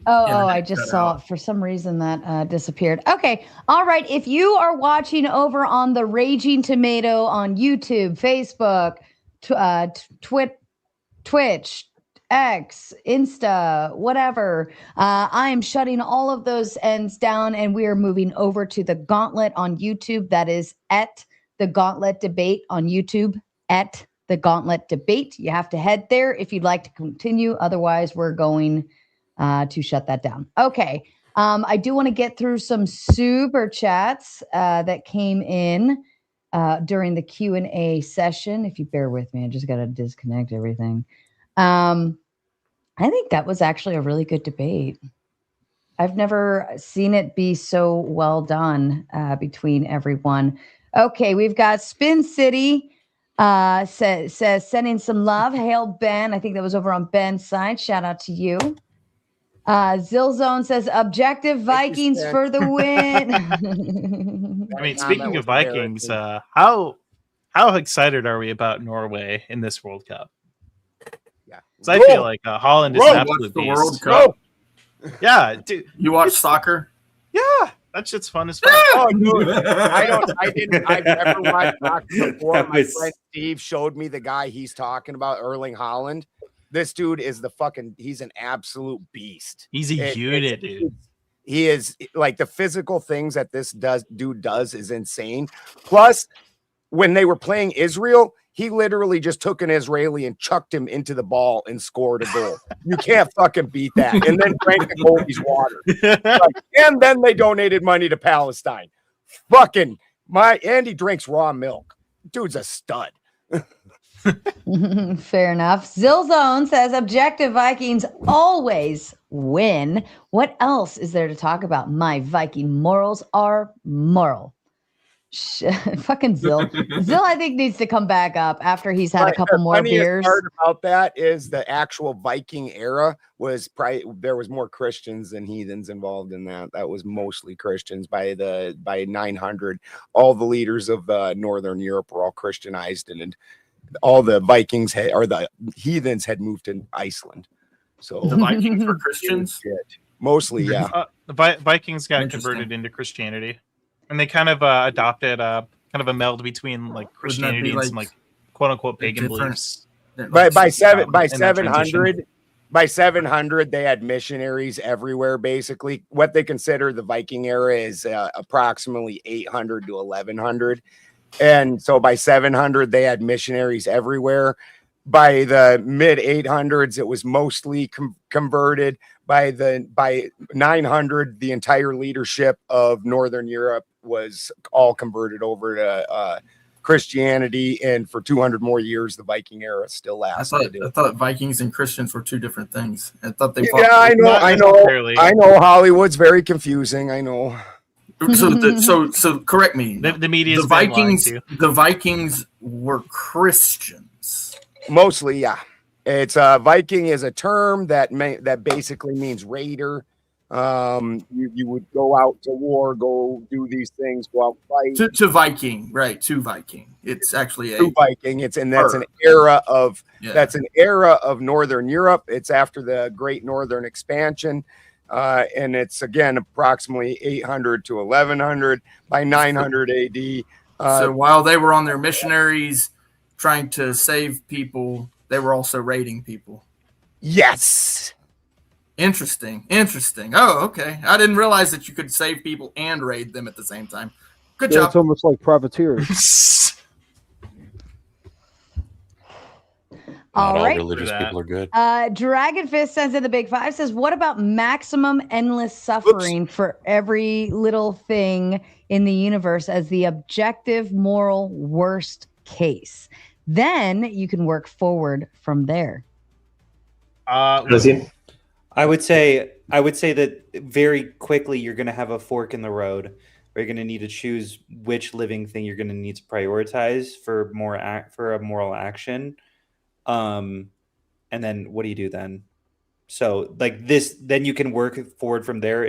I just saw it. For some reason that disappeared. Okay, all right. If you are watching over on the Raging Tomato on YouTube, Facebook, Twitch, X, Insta, whatever, I am shutting all of those ends down, and we are moving over to the Gauntlet on YouTube. That is at the Gauntlet Debate on YouTube, at the Gauntlet Debate. You have to head there if you'd like to continue. Otherwise, we're going to shut that down. Okay. I do want to get through some super chats that came in during the Q&A session. If you bear with me, I just got to disconnect everything. I think that was actually a really good debate. I've never seen it be so well done between everyone. Okay, we've got Spin City. Says sending some love. Hail Ben. I think that was over on Ben's side. Shout out to you. Zillzone says objective Vikings for the win. I mean, speaking of Vikings, how excited are we about Norway in this World Cup? Yeah, because I feel like Holland is an absolute beast. World Cup. Yeah, dude. You watch soccer? Yeah. That shit's fun as fuck. Oh, dude. I've never watched soccer before. My friend Steve showed me the guy he's talking about, Erling Haaland. This dude is he's an absolute beast. He's a unit, dude. He is, like, the physical things that this dude does is insane. Plus, when they were playing Israel, he literally just took an Israeli and chucked him into the ball and scored a goal. You can't fucking beat that. And then drank the Goldie's water. And then they donated money to Palestine. Fucking Andy drinks raw milk. Dude's a stud. Fair enough. Zillzone says objective Vikings always win. What else is there to talk about? My Viking morals are moral. Fucking Zill. Zill, I think, needs to come back up after he's had a couple more beers. The part about that is the actual Viking era was probably, there was more Christians than heathens involved in that. That was mostly Christians by 900. All the leaders of Northern Europe were all Christianized, and all the Vikings the heathens had moved to Iceland. So the Vikings were Christians? Mostly, yeah. The Vikings got converted into Christianity. And they kind of adopted kind of a meld between like Christianity and some like quote unquote pagan beliefs. By 700, they had missionaries everywhere. Basically, what they consider the Viking era is approximately 800 to 1100, and so by 700 they had missionaries everywhere. by the mid 800s, it was mostly converted. By 900, the entire leadership of Northern Europe was all converted over to Christianity, and for 200 more years, the Viking era still lasted. I thought Vikings and Christians were two different things. I thought they. Yeah, I know. Hollywood's very confusing. I know. So correct me. The media's the been lying Vikings. to you. The Vikings were Christians. Mostly, yeah. It's Viking is a term that basically means raider. You would go out to war, go do these things, go out fight. To Viking, right? To Viking. It's actually to Viking. That's an era of Northern Europe. It's after the Great Northern Expansion. And it's again approximately 800 to 1100 by 900 AD. So while they were on their missionaries trying to save people, they were also raiding people. Yes. Interesting. Oh, okay. I didn't realize that you could save people and raid them at the same time. Good job. It's almost like privateers. Not all right. religious people are good. Dragon Fist sends in the big 5, says, what about maximum endless suffering for every little thing in the universe as the objective moral worst case? Then you can work forward from there. I would say that very quickly you're going to have a fork in the road where you're going to need to choose which living thing you're going to need to prioritize for a moral action. And then what do you do then? So like this, then you can work forward from there.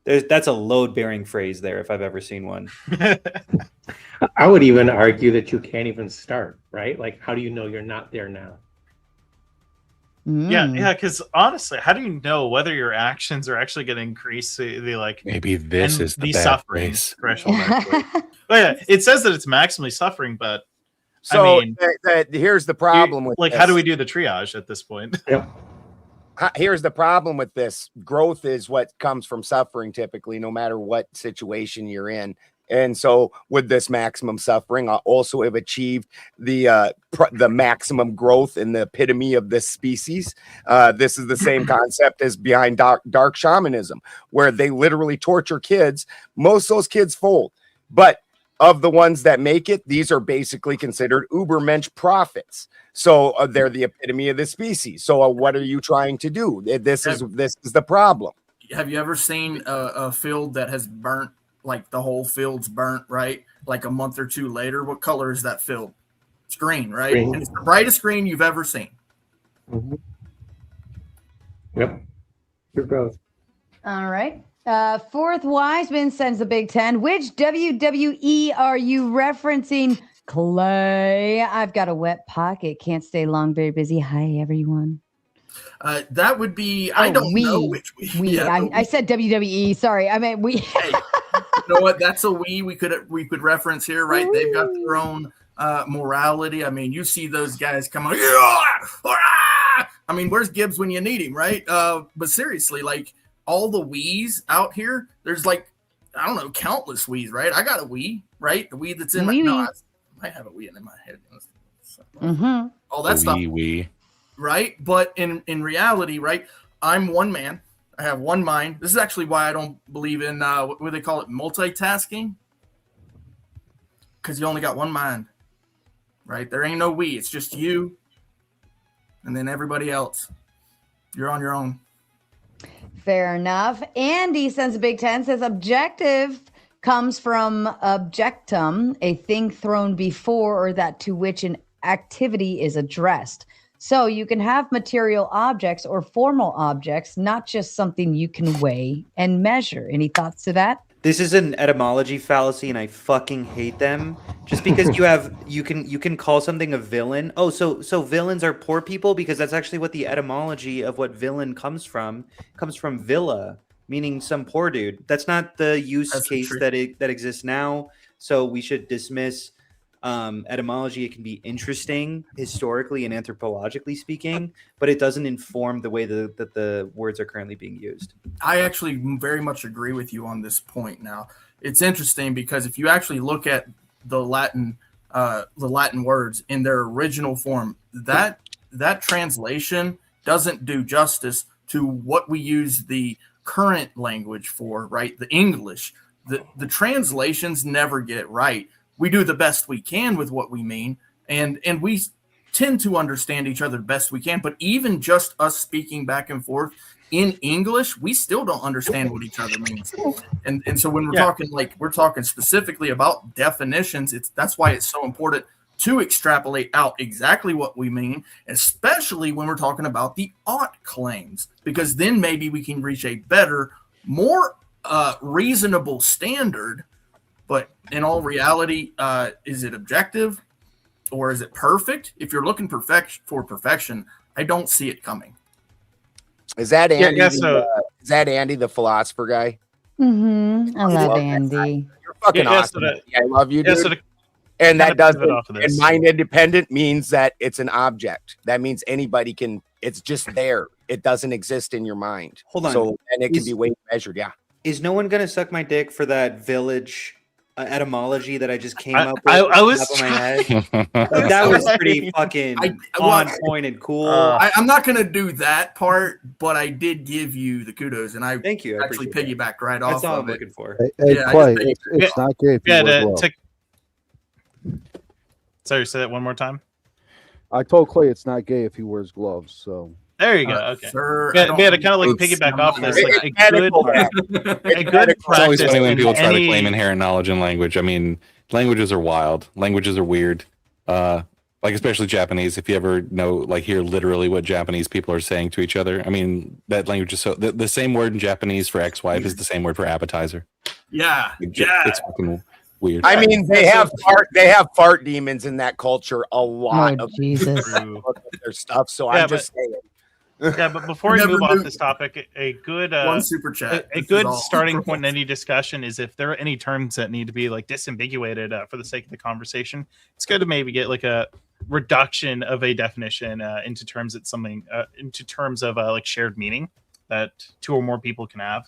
That's a load bearing phrase there if I've ever seen one. I would even argue that you can't even start, right? Like, how do you know you're not there now? Yeah, because honestly, how do you know whether your actions are actually going to increase the like? Maybe this is the suffering place. threshold. But yeah, it says that it's maximally suffering, but so I mean, here's the problem with like, this. how do we do the triage at this point? Here's the problem with this. Growth is what comes from suffering, typically, no matter what situation you're in. And so with this maximum suffering, I also have achieved the maximum growth in the epitome of this species. This is the same concept as behind dark shamanism, where they literally torture kids. Most of those kids fold. But of the ones that make it, these are basically considered Ubermensch prophets. So they're the epitome of the species. So what are you trying to do? This is the problem. Have you ever seen a field that has burnt, like the whole field's burnt, right? Like a month or two later, what color is that field? It's green, right? Green. And it's the brightest green you've ever seen. Mm-hmm. Yep. Your growth. All right. Fourth Wiseman sends the Big 10. Which WWE are you referencing? Clay. I've got a wet pocket. Can't stay long, very busy. Hi, everyone. That would be, I don't know which we. I said WWE. Sorry. I meant we. Hey, you know what? That's a we could reference here, right? Ooh. They've got their own morality. I mean, you see those guys come on. I mean, where's Gibbs when you need him, right? But seriously, like all the wees out here, there's like, I don't know, countless wees, right? I got a wee, right? The wee that's in my I might have a wee in my head. Mm-hmm. All that stuff. Wee. Right? But in reality, right, I'm one man. I have one mind. This is actually why I don't believe in what do they call it, multitasking? Because you only got one mind, right? There ain't no we. It's just you and then everybody else. You're on your own. Fair enough. Andy sends a Big 10, says objective comes from objectum, a thing thrown before or that to which an activity is addressed. So you can have material objects or formal objects, not just something you can weigh and measure. Any thoughts to that? This is an etymology fallacy, and I fucking hate them. Just because you can call something a villain. Oh, so villains are poor people, because that's actually what the etymology of what villain comes from. It comes from villa, meaning some poor dude. That's not the use case that exists now. So we should dismiss etymology. It can be interesting historically and anthropologically speaking, but it doesn't inform the way that the words are currently being used. I actually very much agree with you on this point. Now, it's interesting because if you actually look at the Latin the Latin words in their original form, that translation doesn't do justice to what we use the current language for, right? The English. The translations never get it right. We do the best we can with what we mean, and we tend to understand each other the best we can. But even just us speaking back and forth in English, we still don't understand what each other means. And so when we're talking specifically about definitions, that's why it's so important to extrapolate out exactly what we mean, especially when we're talking about the ought claims, because then maybe we can reach a better, more reasonable standard. But in all reality, is it objective or is it perfect? If you're looking for perfection, I don't see it coming. Is that Andy? Yeah, Is that Andy, the philosopher guy? Mm-hmm. I love Andy. You're fucking awesome. I love you, dude. And that doesn't. And mind independent means that it's an object. That means anybody can. It's just there. It doesn't exist in your mind. Hold on. So and it can be weighed, measured. Yeah. Is no one gonna suck my dick for that village etymology that I just came up with? I was off the top of my head? Like, that was pretty fucking on point and cool. I'm not going to do that part, but I did give you the kudos, and thank you. I actually piggybacked right off That's all of I'm it. looking for. Hey, Clay, it's not gay if you wear gloves. Sorry, say that one more time. I told Clay it's not gay if he wears gloves. So there you go. Okay. Sir, yeah, to kind of like piggyback off this, like a good It's always practice funny when in people try to any- claim inherent knowledge in language. I mean, languages are wild. Languages are weird. Like especially Japanese. If you ever hear literally what Japanese people are saying to each other. I mean, that language is so the same word in Japanese for ex-wife is the same word for appetizer. Yeah. It's fucking weird. I mean, they have fart demons in that culture. A lot of Jesus. their stuff. So Yeah, I'm just saying. Yeah, but before we Never move knew- off this topic, a good One super chat. a This good is all. starting point in any discussion is if there are any terms that need to be like disambiguated for the sake of the conversation. It's good to maybe get like a reduction of a definition into terms that something into terms of like shared meaning that two or more people can have.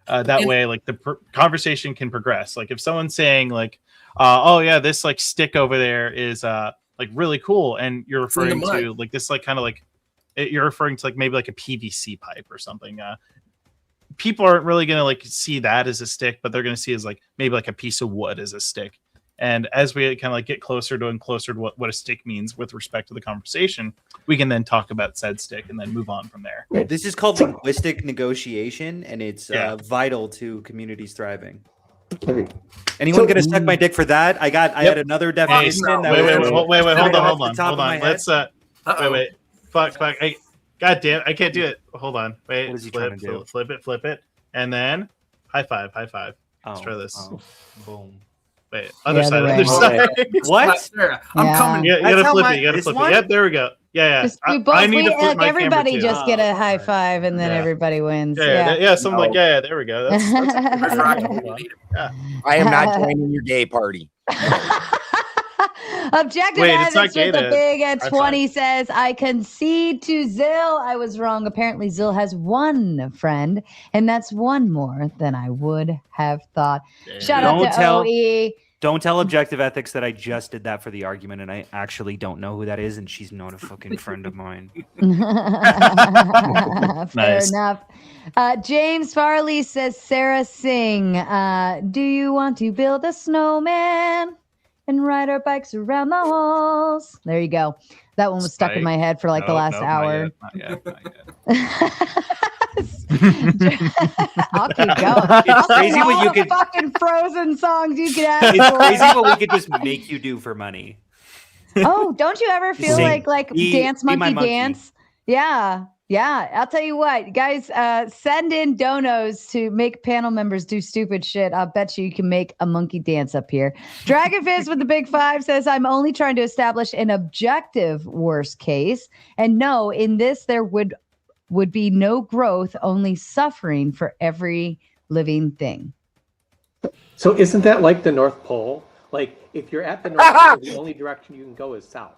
That way, like the conversation can progress. Like if someone's saying like, "Oh yeah, this like stick over there is like really cool," and you're referring to like this like kind of like you're referring to like maybe like a PVC pipe or something. People aren't really gonna like see that as a stick, but they're gonna see as like maybe like a piece of wood as a stick. And as we kind of like get closer to what a stick means with respect to the conversation, we can then talk about said stick and then move on from there. This is called linguistic negotiation, and it's vital to communities thriving. Anyone gonna suck my dick for that? I had another definition. Wait, hold off the on. top of my head. Let's wait. Fuck. Hey, God damn, I can't do it. Hold on. Wait. What is he trying to do? Flip it, and then high five. Let's try this. Boom. Wait, other side. What? I'm coming. Yeah, you gotta flip it. You gotta flip it. Yep, there we go. Yeah. Just I both, need to flip my camera everybody too. just get a high five and then everybody wins. Yeah. Something like there we go. That's I am not joining your gay party. Objective Wait, it's not ethics with gay the then. big I'm 20 says, I concede to Zill. I was wrong. Apparently, Zill has one friend, and that's one more than I would have thought. Shout out to OE. Don't tell Objective Ethics that I just did that for the argument, and I actually don't know who that is, and she's not a fucking friend of mine. Fair enough. James Farley says, Sarah, sing. Do you want to build a snowman and ride our bikes around the halls? There you go. That one was stuck in my head for like the last hour. Not yet. I'll keep going. It's crazy All what you the could. fucking Frozen songs you could ask It's for. crazy what we could just make you do for money. Oh, don't you ever feel Sing. like Be dance my monkey monkey. dance? Yeah. I'll tell you what, guys, send in donos to make panel members do stupid shit. I'll bet you can make a monkey dance up here. Dragon Fist with the big 5 says, I'm only trying to establish an objective worst case. And no, in this, there would be no growth, only suffering for every living thing. So isn't that like the North Pole? Like if you're at the North Pole, the only direction you can go is south,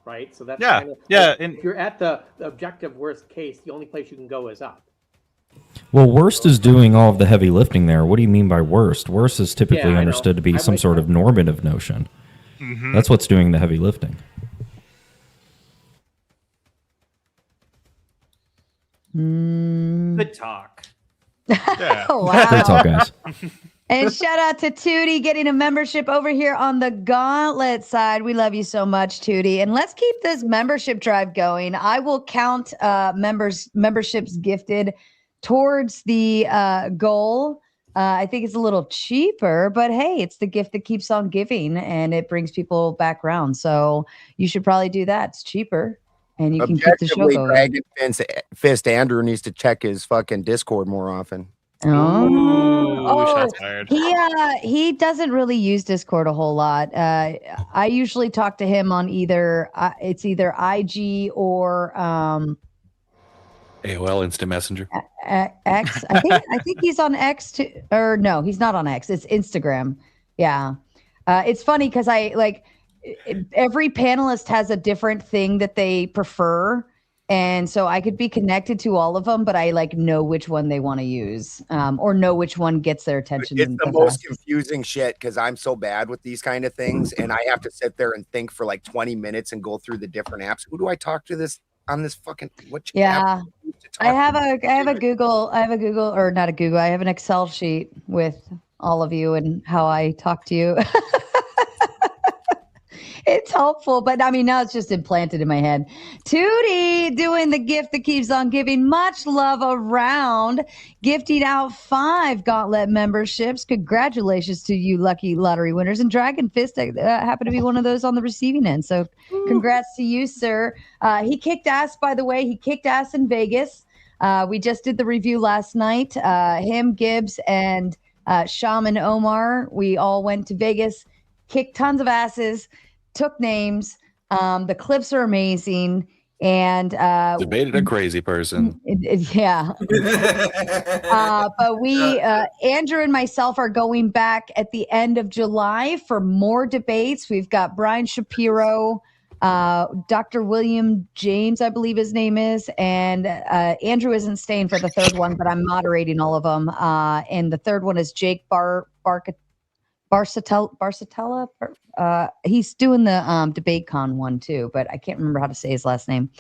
right? So that's kind of, if you're at the objective worst case, the only place you can go is up. Well, worst is doing all of the heavy lifting there. What do you mean by worst? Worst is typically Yeah, I know. understood to be some sort of normative notion. That's what's doing the heavy lifting. Good talk. Yeah. Wow. Great talk, guys. And shout out to Tootie getting a membership over here on the Gauntlet side. We love you so much, Tootie. And let's keep this membership drive going. I will count memberships gifted towards the goal. I think it's a little cheaper, but hey, it's the gift that keeps on giving and it brings people back around. So you should probably do that. It's cheaper. And you can keep the show going. Dragon Fist Andrew needs to check his fucking Discord more often. Shots fired. He doesn't really use Discord a whole lot. I usually talk to him on either IG or AOL Instant Messenger. X. I think he's on X too, or no, he's not on X. It's Instagram. Yeah, it's funny because every panelist has a different thing that they prefer. And so I could be connected to all of them, but I know which one they want to use or know which one gets their attention. It's the most confusing shit because I'm so bad with these kind of things. And I have to sit there and think for 20 minutes and go through the different apps. Who do I talk to on this fucking which app? I have a Google, or not a Google. I have an Excel sheet with all of you and how I talk to you. It's helpful, but now it's just implanted in my head. Tootie doing the gift that keeps on giving. Much love around. Gifting out 5 Gauntlet memberships. Congratulations to you lucky lottery winners. And Dragon Fist happened to be one of those on the receiving end. So congrats to you, sir. He kicked ass, by the way. He kicked ass in Vegas. We just did the review last night. Him, Gibbs, and Shaman Omar. We all went to Vegas, kicked tons of asses. Took names. The clips are amazing. And debated a crazy person. Yeah. But we, Andrew and myself, are going back at the end of July for more debates. We've got Brian Shapiro, Dr. William James, I believe his name is, and Andrew isn't staying for the third one, but I'm moderating all of them. And the third one is Jake Barsatella. He's doing the DebateCon one too, but I can't remember how to say his last name.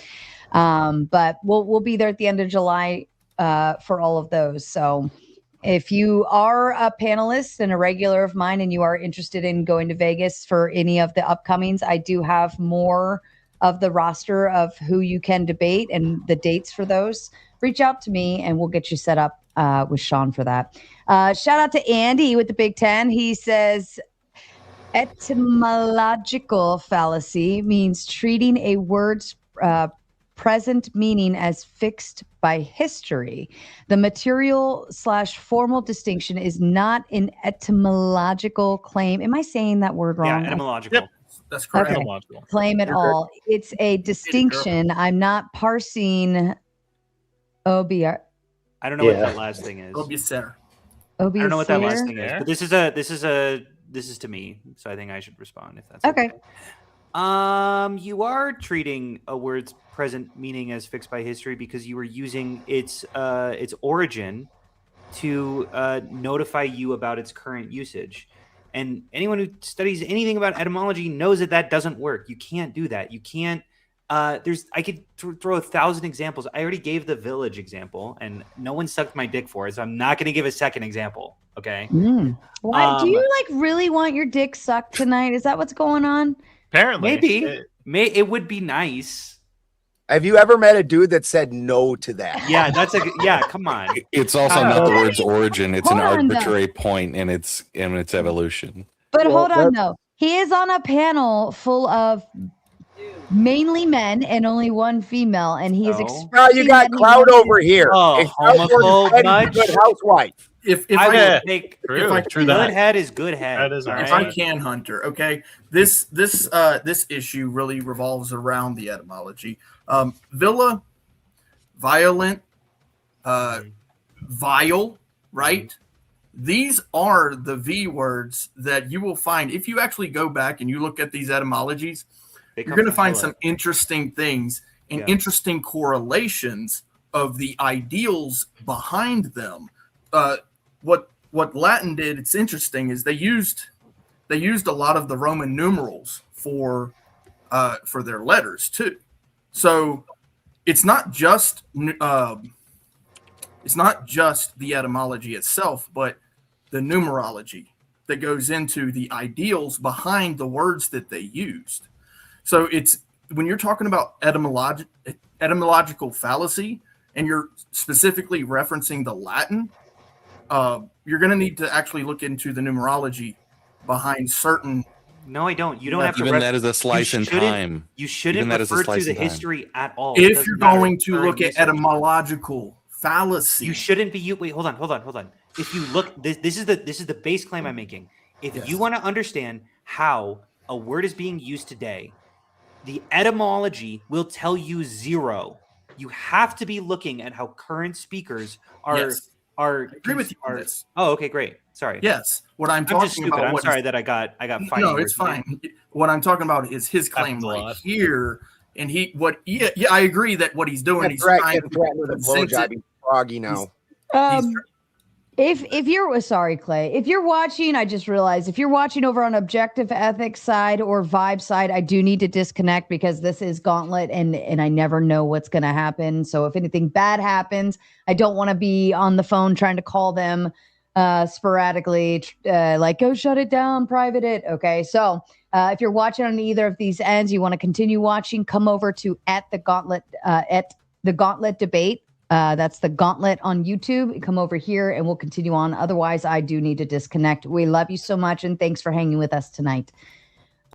But we'll be there at the end of July for all of those. So if you are a panelist and a regular of mine and you are interested in going to Vegas for any of the upcomings, I do have more of the roster of who you can debate and the dates for those. Reach out to me and we'll get you set up with Sean for that. Shout out to Andy with the Big Ten. He says, etymological fallacy means treating a word's present meaning as fixed by history. The material/formal distinction is not an etymological claim. Am I saying that word wrong? Yeah, etymological. Yep. That's correct. Okay. Etymological. Claim at all. It's a distinction. I'm not parsing OBR. I don't know what that last thing is. Obisser. I don't know what that last thing is, but this is to me, so I think I should respond if that's okay. You are treating a word's present meaning as fixed by history because you were using its origin to notify you about its current usage. And anyone who studies anything about etymology knows that doesn't work. You can't do that. You can't. I could throw 1,000 examples. I already gave the village example, and no one sucked my dick for it, so I'm not going to give a second example. Okay. Why do you really want your dick sucked tonight? Is that what's going on? Apparently, maybe it would be nice. Have you ever met a dude that said no to that? Yeah, come on. It's also not the word's origin. It's an arbitrary point in its evolution. But hold on, though. He is on a panel full of mainly men and only one female, and he is expressing. Now you got clout over here. Homophobe, good housewife. If I would take true good head is good head. That is if I can, Hunter, okay. This issue really revolves around the etymology. Villa, violent, vile, right? These are the V words that you will find if you actually go back and you look at these etymologies. You're going to find some interesting things and interesting correlations of the ideals behind them. What Latin did, it's interesting, is they used they used a lot of the Roman numerals for their letters too. So it's not just the etymology itself, but the numerology that goes into the ideals behind the words that they used. So it's when you're talking about etymological fallacy and you're specifically referencing the Latin, you're going to need to actually look into the numerology behind certain. No, I don't. You don't have to. Even that is a slice in time. You shouldn't refer to the history at all. If you're going to look at etymological fallacy, you shouldn't be. Wait, hold on. If you look, this is the base claim I'm making. If you want to understand how a word is being used today, the etymology will tell you zero. You have to be looking at how current speakers are. Yes. I agree with you on this. Oh, okay, great. Sorry. Yes, what I'm talking just stupid. about. I'm sorry that I got fighting. No, it's fine. What I'm talking about is his claim right here, and I agree that what he's doing, he's trying to present it. Froggy now. If you're sorry, Clay, if you're watching, I just realized if you're watching over on Objective Ethics side or Vibe side, I do need to disconnect because this is Gauntlet and I never know what's going to happen. So if anything bad happens, I don't want to be on the phone trying to call them sporadically, like go shut it down, private it. Okay, so if you're watching on either of these ends, you want to continue watching, come over to at the Gauntlet debate. That's the Gauntlet on YouTube. Come over here and we'll continue on. Otherwise, I do need to disconnect. We love you so much and thanks for hanging with us tonight.